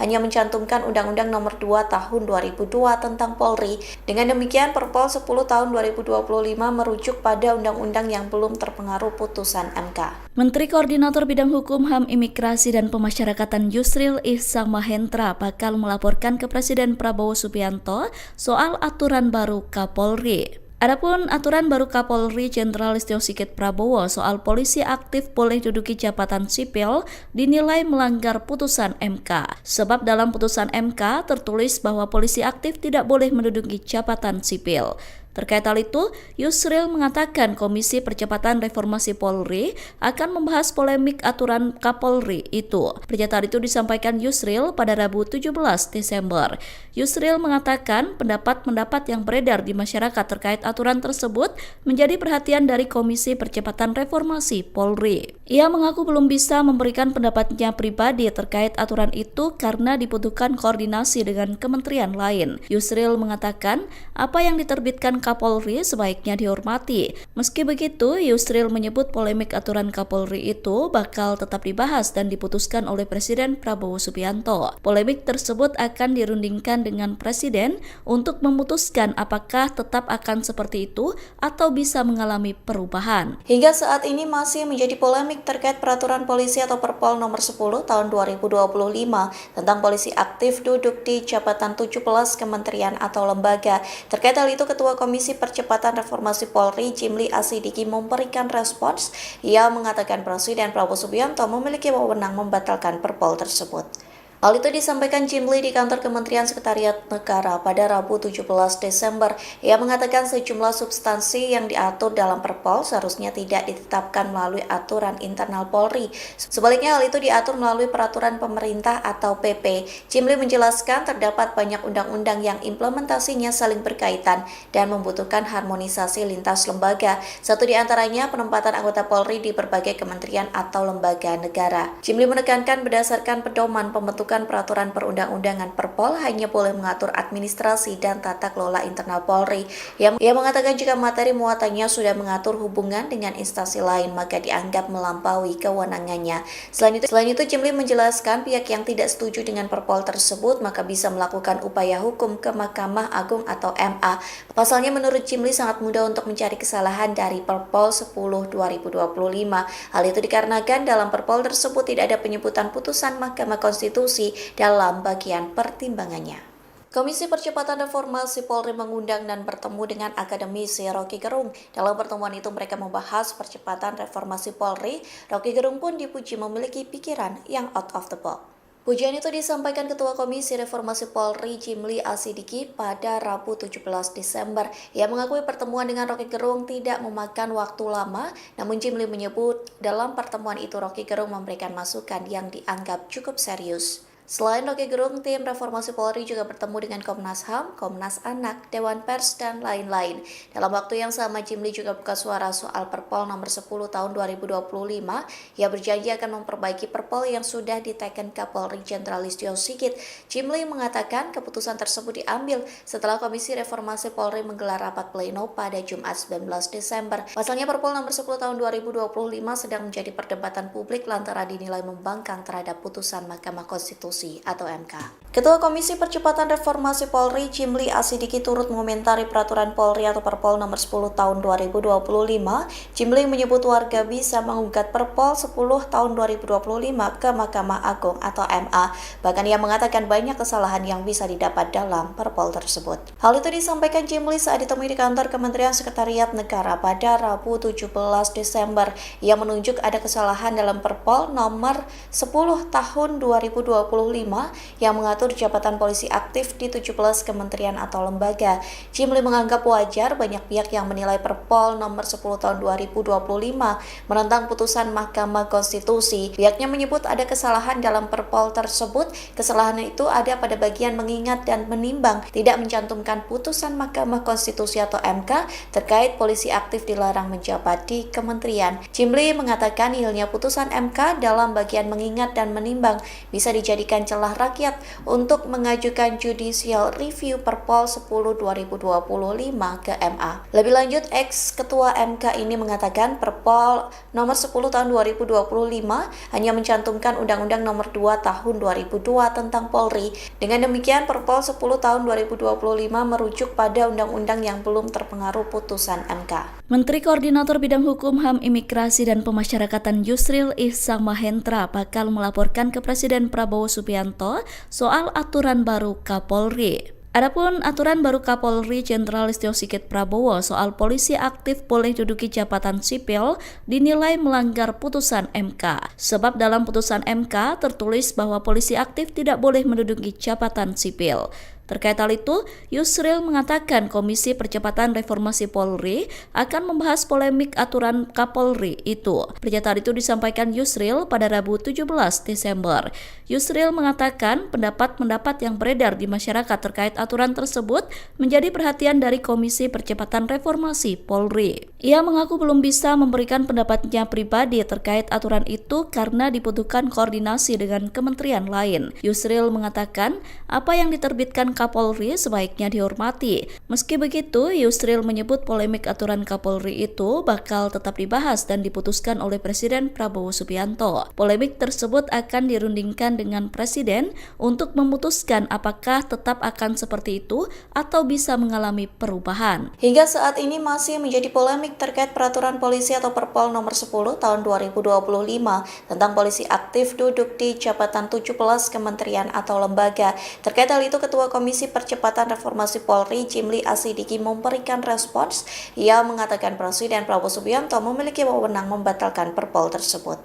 hanya mencantumkan Undang-Undang nomor 2 tahun 2002 tentang Polri. Dengan demikian, Perpol 10 tahun 2025 merujuk pada undang-undang yang belum terpengaruh putusan MK.
Menteri Koordinator Bidang Hukum, HAM, Imigrasi, dan Pemasyarakatan Yusril Ihsamahendra bakal melaporkan ke Presiden Prabowo Subianto soal aturan baru Kapolri. Adapun aturan baru Kapolri Jenderal Listio Sigit Prabowo soal polisi aktif boleh duduki jabatan sipil dinilai melanggar putusan MK. Sebab dalam putusan MK tertulis bahwa polisi aktif tidak boleh menduduki jabatan sipil. Terkait hal itu, Yusril mengatakan Komisi Percepatan Reformasi Polri akan membahas polemik aturan Kapolri itu. Pernyataan itu disampaikan Yusril pada Rabu 17 Desember. Yusril mengatakan pendapat-pendapat yang beredar di masyarakat terkait aturan tersebut menjadi perhatian dari Komisi Percepatan Reformasi Polri. Ia mengaku belum bisa memberikan pendapatnya pribadi terkait aturan itu karena dibutuhkan koordinasi dengan kementerian lain. Yusril mengatakan apa yang diterbitkan Kapolri sebaiknya dihormati. Meski begitu, Yusril menyebut polemik aturan Kapolri itu bakal tetap dibahas dan diputuskan oleh Presiden Prabowo Subianto. Polemik tersebut akan dirundingkan dengan Presiden untuk memutuskan apakah tetap akan seperti itu atau bisa mengalami perubahan.
Hingga saat ini masih menjadi polemik terkait peraturan polisi atau Perpol nomor 10 tahun 2025 tentang polisi aktif duduk di jabatan 17 kementerian atau lembaga. Terkait hal itu, Ketua Komisi Percepatan Reformasi Polri Jimli Asidiki memberikan respons. Ia mengatakan Presiden Prabowo Subianto memiliki wewenang membatalkan Perpol tersebut. Hal itu disampaikan Jimli di kantor Kementerian Sekretariat Negara pada Rabu 17 Desember. Ia mengatakan sejumlah substansi yang diatur dalam Perpol seharusnya tidak ditetapkan melalui aturan internal Polri. Sebaliknya hal itu diatur melalui peraturan pemerintah atau PP. Jimli menjelaskan terdapat banyak undang-undang yang implementasinya saling berkaitan dan membutuhkan harmonisasi lintas lembaga. Satu di antaranya penempatan anggota Polri di berbagai kementerian atau lembaga negara. Jimli menekankan berdasarkan pedoman pembentukan peraturan perundang-undangan Perpol hanya boleh mengatur administrasi dan tata kelola internal Polri. Ia mengatakan jika materi muatannya sudah mengatur hubungan dengan instansi lain maka dianggap melampaui kewenangannya. Selain itu Jimli menjelaskan pihak yang tidak setuju dengan Perpol tersebut maka bisa melakukan upaya hukum ke Mahkamah Agung atau MA. Pasalnya menurut Jimli sangat mudah untuk mencari kesalahan dari Perpol 10 2025. Hal itu dikarenakan dalam Perpol tersebut tidak ada penyebutan putusan Mahkamah Konstitusi dalam bagian pertimbangannya. Komisi Percepatan Reformasi Polri mengundang dan bertemu dengan akademisi Rocky Gerung. Dalam pertemuan itu mereka membahas percepatan reformasi Polri. Rocky Gerung pun dipuji memiliki pikiran yang out of the box. Pujian itu disampaikan Ketua Komisi Reformasi Polri Jimli Asidiki pada Rabu 17 Desember. Ia mengakui pertemuan dengan Rocky Gerung tidak memakan waktu lama, namun Jimli menyebut dalam pertemuan itu Rocky Gerung memberikan masukan yang dianggap cukup serius. Selain Rocky Gerung, tim Reformasi Polri juga bertemu dengan Komnas HAM, Komnas Anak, Dewan Pers, dan lain-lain. Dalam waktu yang sama, Jimli juga buka suara soal Perpol nomor 10 tahun 2025. Ia berjanji akan memperbaiki Perpol yang sudah diteken Kapolri Jenderal Listio Sigit. Jimli mengatakan keputusan tersebut diambil setelah Komisi Reformasi Polri menggelar rapat pleno pada Jumat 19 Desember. Pasalnya Perpol nomor 10 tahun 2025 sedang menjadi perdebatan publik lantaran dinilai membangkang terhadap putusan Mahkamah Konstitusi atau MK. Ketua Komisi Percepatan Reformasi Polri Jimli Asidiki turut mengomentari peraturan Polri atau Perpol nomor 10 tahun 2025. Jimli menyebut warga bisa menggugat Perpol 10 tahun 2025 ke Mahkamah Agung atau MA. Bahkan ia mengatakan banyak kesalahan yang bisa didapat dalam Perpol tersebut. Hal itu disampaikan Jimli saat ditemui di kantor Kementerian Sekretariat Negara pada Rabu 17 Desember. Ia menunjuk ada kesalahan dalam Perpol nomor 10 tahun 2025 yang mengatur jabatan polisi aktif di 17 kementerian atau lembaga. Jimli menganggap wajar banyak pihak yang menilai Perpol nomor 10 tahun 2025 menentang putusan Mahkamah Konstitusi. Pihaknya menyebut ada kesalahan dalam Perpol tersebut. Kesalahan itu ada pada bagian mengingat dan menimbang, tidak mencantumkan putusan Mahkamah Konstitusi atau MK terkait polisi aktif dilarang menjabat di kementerian. Jimli mengatakan hilangnya putusan MK dalam bagian mengingat dan menimbang bisa dijadikan celah rakyat untuk mengajukan judicial review Perpol 10 2025 ke MA. Lebih lanjut, ex-ketua MK ini mengatakan Perpol nomor 10 tahun 2025 hanya mencantumkan Undang-Undang nomor 2 tahun 2002 tentang Polri. Dengan demikian, Perpol 10 tahun 2025 merujuk pada undang-undang yang belum terpengaruh putusan MK.
Menteri Koordinator Bidang Hukum, HAM, Imigrasi, dan Pemasyarakatan Yusril Ihsan Mahendra bakal melaporkan ke Presiden Prabowo Subianto soal aturan baru Kapolri. Adapun aturan baru Kapolri Jenderal Listio Sigit Prabowo soal polisi aktif boleh duduki jabatan sipil dinilai melanggar putusan MK. Sebab dalam putusan MK tertulis bahwa polisi aktif tidak boleh menduduki jabatan sipil. Terkait hal itu, Yusril mengatakan Komisi Percepatan Reformasi Polri akan membahas polemik aturan Kapolri itu. Pernyataan itu disampaikan Yusril pada Rabu 17 Desember. Yusril mengatakan pendapat-pendapat yang beredar di masyarakat terkait aturan tersebut menjadi perhatian dari Komisi Percepatan Reformasi Polri. Ia mengaku belum bisa memberikan pendapatnya pribadi terkait aturan itu karena dibutuhkan koordinasi dengan kementerian lain. Yusril mengatakan apa yang diterbitkan Kapolri sebaiknya dihormati. Meski begitu, Yusril menyebut polemik aturan Kapolri itu bakal tetap dibahas dan diputuskan oleh Presiden Prabowo Subianto. Polemik tersebut akan dirundingkan dengan Presiden untuk memutuskan apakah tetap akan seperti itu atau bisa mengalami perubahan.
Hingga saat ini masih menjadi polemik terkait peraturan polisi atau Perpol nomor 10 tahun 2025 tentang polisi aktif duduk di jabatan 17 kementerian atau lembaga. Terkait hal itu, Ketua Komisi Percepatan Reformasi Polri Jimli Asidiki memberikan respons. Ia mengatakan Presiden Prabowo Subianto memiliki wewenang membatalkan Perpol tersebut.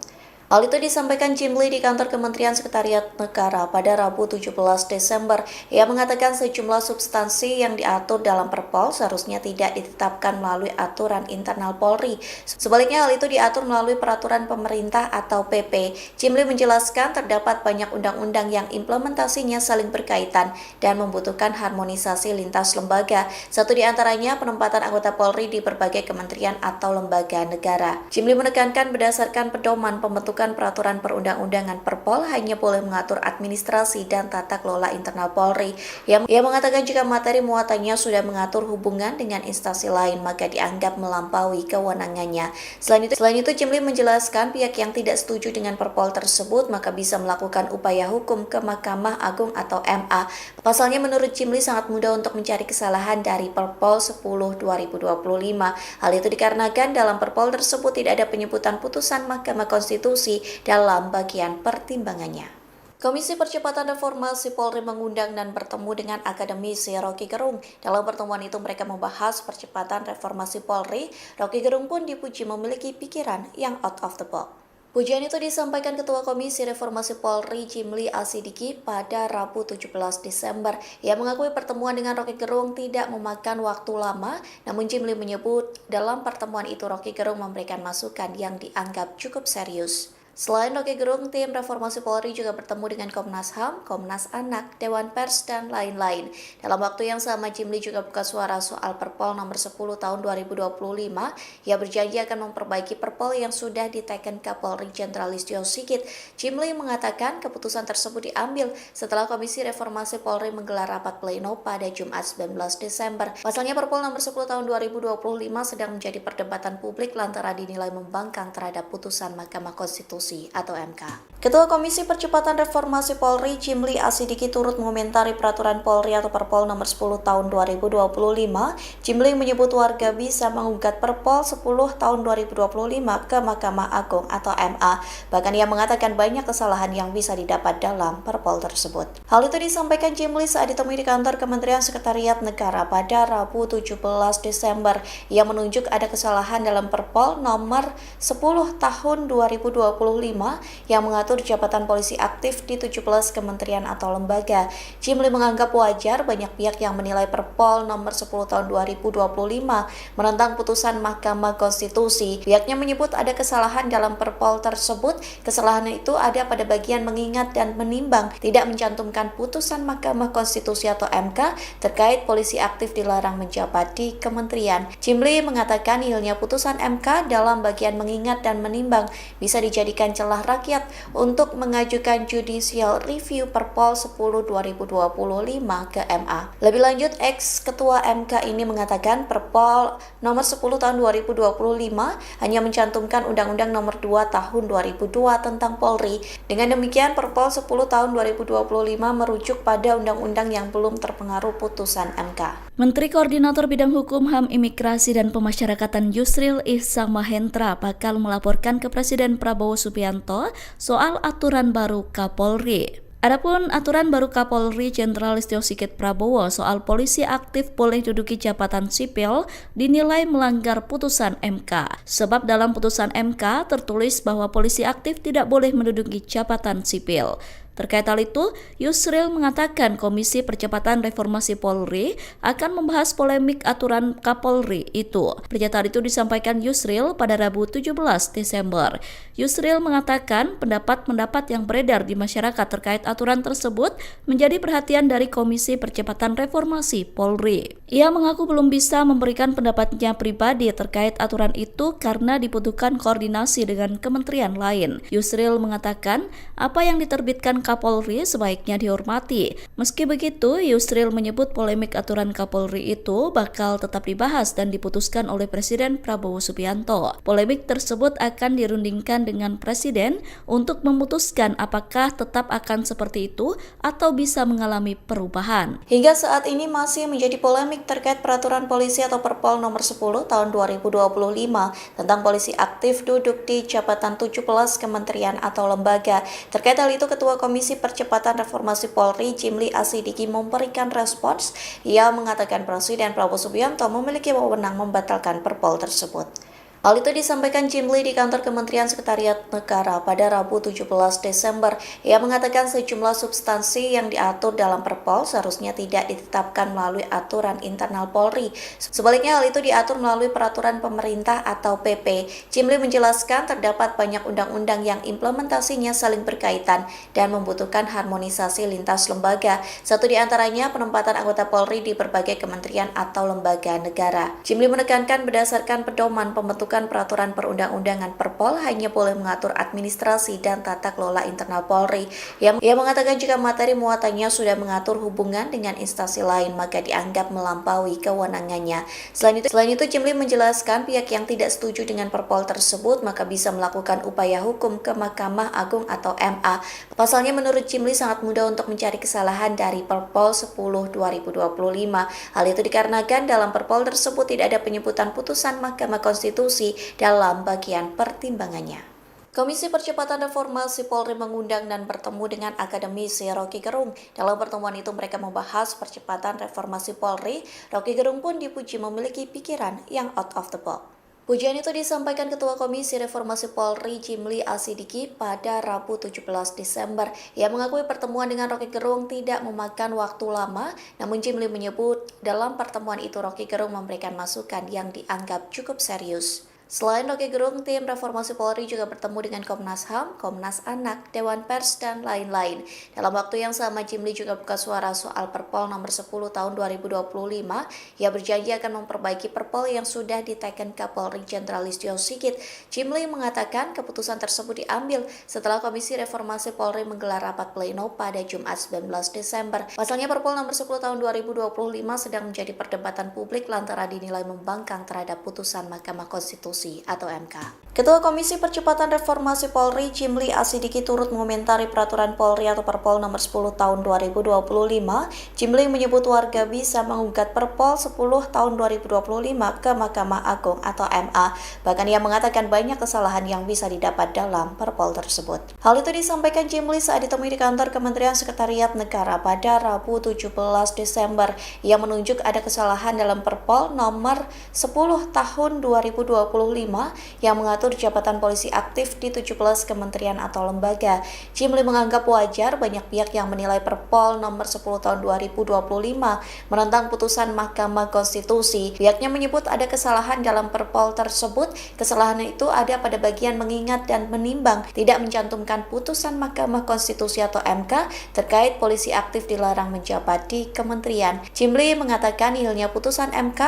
Hal itu disampaikan Jimli di kantor Kementerian Sekretariat Negara pada Rabu 17 Desember. Ia mengatakan sejumlah substansi yang diatur dalam Perpol seharusnya tidak ditetapkan melalui aturan internal Polri. Sebaliknya hal itu diatur melalui peraturan pemerintah atau PP. Jimli menjelaskan terdapat banyak undang-undang yang implementasinya saling berkaitan dan membutuhkan harmonisasi lintas lembaga. Satu di antaranya penempatan anggota Polri di berbagai kementerian atau lembaga negara. Jimli menekankan berdasarkan pedoman pembentukan peraturan perundang-undangan Perpol hanya boleh mengatur administrasi dan tata kelola internal Polri. Ia mengatakan jika materi muatannya sudah mengatur hubungan dengan instansi lain maka dianggap melampaui kewenangannya. Selain itu Jimli menjelaskan pihak yang tidak setuju dengan Perpol tersebut maka bisa melakukan upaya hukum ke Mahkamah Agung atau MA. Pasalnya menurut Jimli sangat mudah untuk mencari kesalahan dari Perpol 10 2025. Hal itu dikarenakan dalam Perpol tersebut tidak ada penyebutan putusan Mahkamah Konstitusi dalam bagian pertimbangannya. Komisi Percepatan Reformasi Polri mengundang dan bertemu dengan akademisi Rocky Gerung. Dalam pertemuan itu mereka membahas percepatan reformasi Polri. Rocky Gerung pun dipuji memiliki pikiran yang out of the box. Pujian itu disampaikan Ketua Komisi Reformasi Polri Jimli Asidiki pada Rabu 17 Desember. Ia mengakui pertemuan dengan Rocky Gerung tidak memakan waktu lama, namun Jimli menyebut dalam pertemuan itu Rocky Gerung memberikan masukan yang dianggap cukup serius. Selain Rocky Gerung, tim Reformasi Polri juga bertemu dengan Komnas HAM, Komnas Anak, Dewan Pers, dan lain-lain. Dalam waktu yang sama, Jimli juga buka suara soal Perpol nomor 10 tahun 2025. Ia berjanji akan memperbaiki Perpol yang sudah diteken Kapolri Jenderal Listio Sigit. Jimli mengatakan keputusan tersebut diambil setelah Komisi Reformasi Polri menggelar rapat pleno pada Jumat 19 Desember. Pasalnya Perpol nomor 10 tahun 2025 sedang menjadi perdebatan publik lantaran dinilai membangkang terhadap putusan Mahkamah Konstitusi atau MK. Ketua Komisi Percepatan Reformasi Polri Jimli Asidiki turut mengomentari peraturan Polri atau Perpol nomor 10 tahun 2025. Jimli menyebut warga bisa menggugat Perpol 10 tahun 2025 ke Mahkamah Agung atau MA. Bahkan ia mengatakan banyak kesalahan yang bisa didapat dalam Perpol tersebut. Hal itu disampaikan Jimli saat ditemui di kantor Kementerian Sekretariat Negara pada Rabu 17 Desember. Ia menunjuk ada kesalahan dalam Perpol nomor 10 tahun 2025 yang mengatur jabatan polisi aktif di 17 kementerian atau lembaga. Jimli menganggap wajar banyak pihak yang menilai Perpol nomor 10 tahun 2025 menentang putusan Mahkamah Konstitusi. Pihaknya menyebut ada kesalahan dalam Perpol tersebut. Kesalahan itu ada pada bagian mengingat dan menimbang, tidak mencantumkan putusan Mahkamah Konstitusi atau MK terkait polisi aktif dilarang menjabat di kementerian. Jimli mengatakan nihilnya putusan MK dalam bagian mengingat dan menimbang bisa dijadikan celah rakyat untuk mengajukan judicial review Perpol 10 2025 ke MA. Lebih lanjut, ex-ketua MK ini mengatakan Perpol nomor 10 tahun 2025 hanya mencantumkan Undang-Undang nomor 2 tahun 2002 tentang Polri. Dengan demikian, Perpol 10 tahun 2025 merujuk pada undang-undang yang belum terpengaruh putusan MK.
Menteri Koordinator Bidang Hukum, HAM, Imigrasi, dan Pemasyarakatan Yusril Ihsamahendra bakal melaporkan ke Presiden Prabowo Subianto soal aturan baru Kapolri. Adapun aturan baru Kapolri Jenderal Listio Sigit Prabowo soal polisi aktif boleh duduki jabatan sipil dinilai melanggar putusan MK. Sebab dalam putusan MK tertulis bahwa polisi aktif tidak boleh menduduki jabatan sipil. Terkait hal itu, Yusril mengatakan Komisi Percepatan Reformasi Polri akan membahas polemik aturan Kapolri itu. Pernyataan itu disampaikan Yusril pada Rabu 17 Desember. Yusril mengatakan pendapat-pendapat yang beredar di masyarakat terkait aturan tersebut menjadi perhatian dari Komisi Percepatan Reformasi Polri. Ia mengaku belum bisa memberikan pendapatnya pribadi terkait aturan itu karena dibutuhkan koordinasi dengan kementerian lain. Yusril mengatakan apa yang diterbitkan Kapolri sebaiknya dihormati. Meski begitu, Yusril menyebut polemik aturan Kapolri itu bakal tetap dibahas dan diputuskan oleh Presiden Prabowo Subianto. Polemik tersebut akan dirundingkan dengan Presiden untuk memutuskan apakah tetap akan seperti itu atau bisa mengalami perubahan.
Hingga saat ini masih menjadi polemik terkait peraturan polisi atau Perpol nomor 10 tahun 2025 tentang polisi aktif duduk di jabatan 17 kementerian atau lembaga. Terkait hal itu, Ketua Komisi Percepatan Reformasi Polri Jimli Asidiki memberikan respons. Ia mengatakan Presiden Prabowo Subianto memiliki wewenang membatalkan Perpol tersebut. Hal itu disampaikan Jimli di kantor Kementerian Sekretariat Negara pada Rabu 17 Desember. Ia mengatakan sejumlah substansi yang diatur dalam Perpol seharusnya tidak ditetapkan melalui aturan internal Polri. Sebaliknya hal itu diatur melalui peraturan pemerintah atau PP. Jimli menjelaskan terdapat banyak undang-undang yang implementasinya saling berkaitan dan membutuhkan harmonisasi lintas lembaga. Satu di antaranya penempatan anggota Polri di berbagai kementerian atau lembaga negara. Jimli menekankan berdasarkan pedoman pembentukan peraturan perundang-undangan Perpol hanya boleh mengatur administrasi dan tata kelola internal Polri. Ia mengatakan jika materi muatannya sudah mengatur hubungan dengan instansi lain maka dianggap melampaui kewenangannya. Selain itu Jimli menjelaskan pihak yang tidak setuju dengan Perpol tersebut maka bisa melakukan upaya hukum ke Mahkamah Agung atau MA. Pasalnya menurut Jimli sangat mudah untuk mencari kesalahan dari Perpol 10 2025. Hal itu dikarenakan dalam Perpol tersebut tidak ada penyebutan putusan Mahkamah Konstitusi dalam bagian pertimbangannya. Komisi Percepatan Reformasi Polri mengundang dan bertemu dengan akademisi Rocky Gerung. Dalam pertemuan itu mereka membahas percepatan reformasi Polri. Rocky Gerung pun dipuji memiliki pikiran yang out of the box. Pujian itu disampaikan Ketua Komisi Reformasi Polri Jimli Asidiki pada Rabu 17 Desember. Ia mengakui pertemuan dengan Rocky Gerung tidak memakan waktu lama, namun Jimli menyebut dalam pertemuan itu Rocky Gerung memberikan masukan yang dianggap cukup serius. Selain Rocky Gerung, tim Reformasi Polri juga bertemu dengan Komnas HAM, Komnas Anak, Dewan Pers, dan lain-lain. Dalam waktu yang sama, Jimli juga buka suara soal Perpol nomor 10 tahun 2025. Ia berjanji akan memperbaiki Perpol yang sudah diteken Kapolri Jenderal Listio Sigit. Jimli mengatakan keputusan tersebut diambil setelah Komisi Reformasi Polri menggelar rapat pleno pada Jumat 19 Desember. Pasalnya Perpol nomor 10 tahun 2025 sedang menjadi perdebatan publik lantaran dinilai membangkang terhadap putusan Mahkamah Konstitusi atau MK. Ketua Komisi Percepatan Reformasi Polri Jimli Asidiki turut mengomentari peraturan Polri atau Perpol nomor 10 tahun 2025. Jimli menyebut warga bisa menggugat Perpol 10 tahun 2025 ke Mahkamah Agung atau MA. Bahkan ia mengatakan banyak kesalahan yang bisa didapat dalam Perpol tersebut. Hal itu disampaikan Jimli saat ditemui di kantor Kementerian Sekretariat Negara pada Rabu 17 Desember. Ia menunjuk ada kesalahan dalam Perpol nomor 10 tahun 2025 yang mengatur mengatur jabatan polisi aktif di 17 kementerian atau lembaga. Jimli menganggap wajar banyak pihak yang menilai Perpol nomor 10 tahun 2025 menentang putusan Mahkamah Konstitusi. Pihaknya menyebut ada kesalahan dalam Perpol tersebut. Kesalahan itu ada pada bagian mengingat dan menimbang, tidak mencantumkan putusan Mahkamah Konstitusi atau MK terkait polisi aktif dilarang menjabat di kementerian. Jimli mengatakan hilangnya putusan MK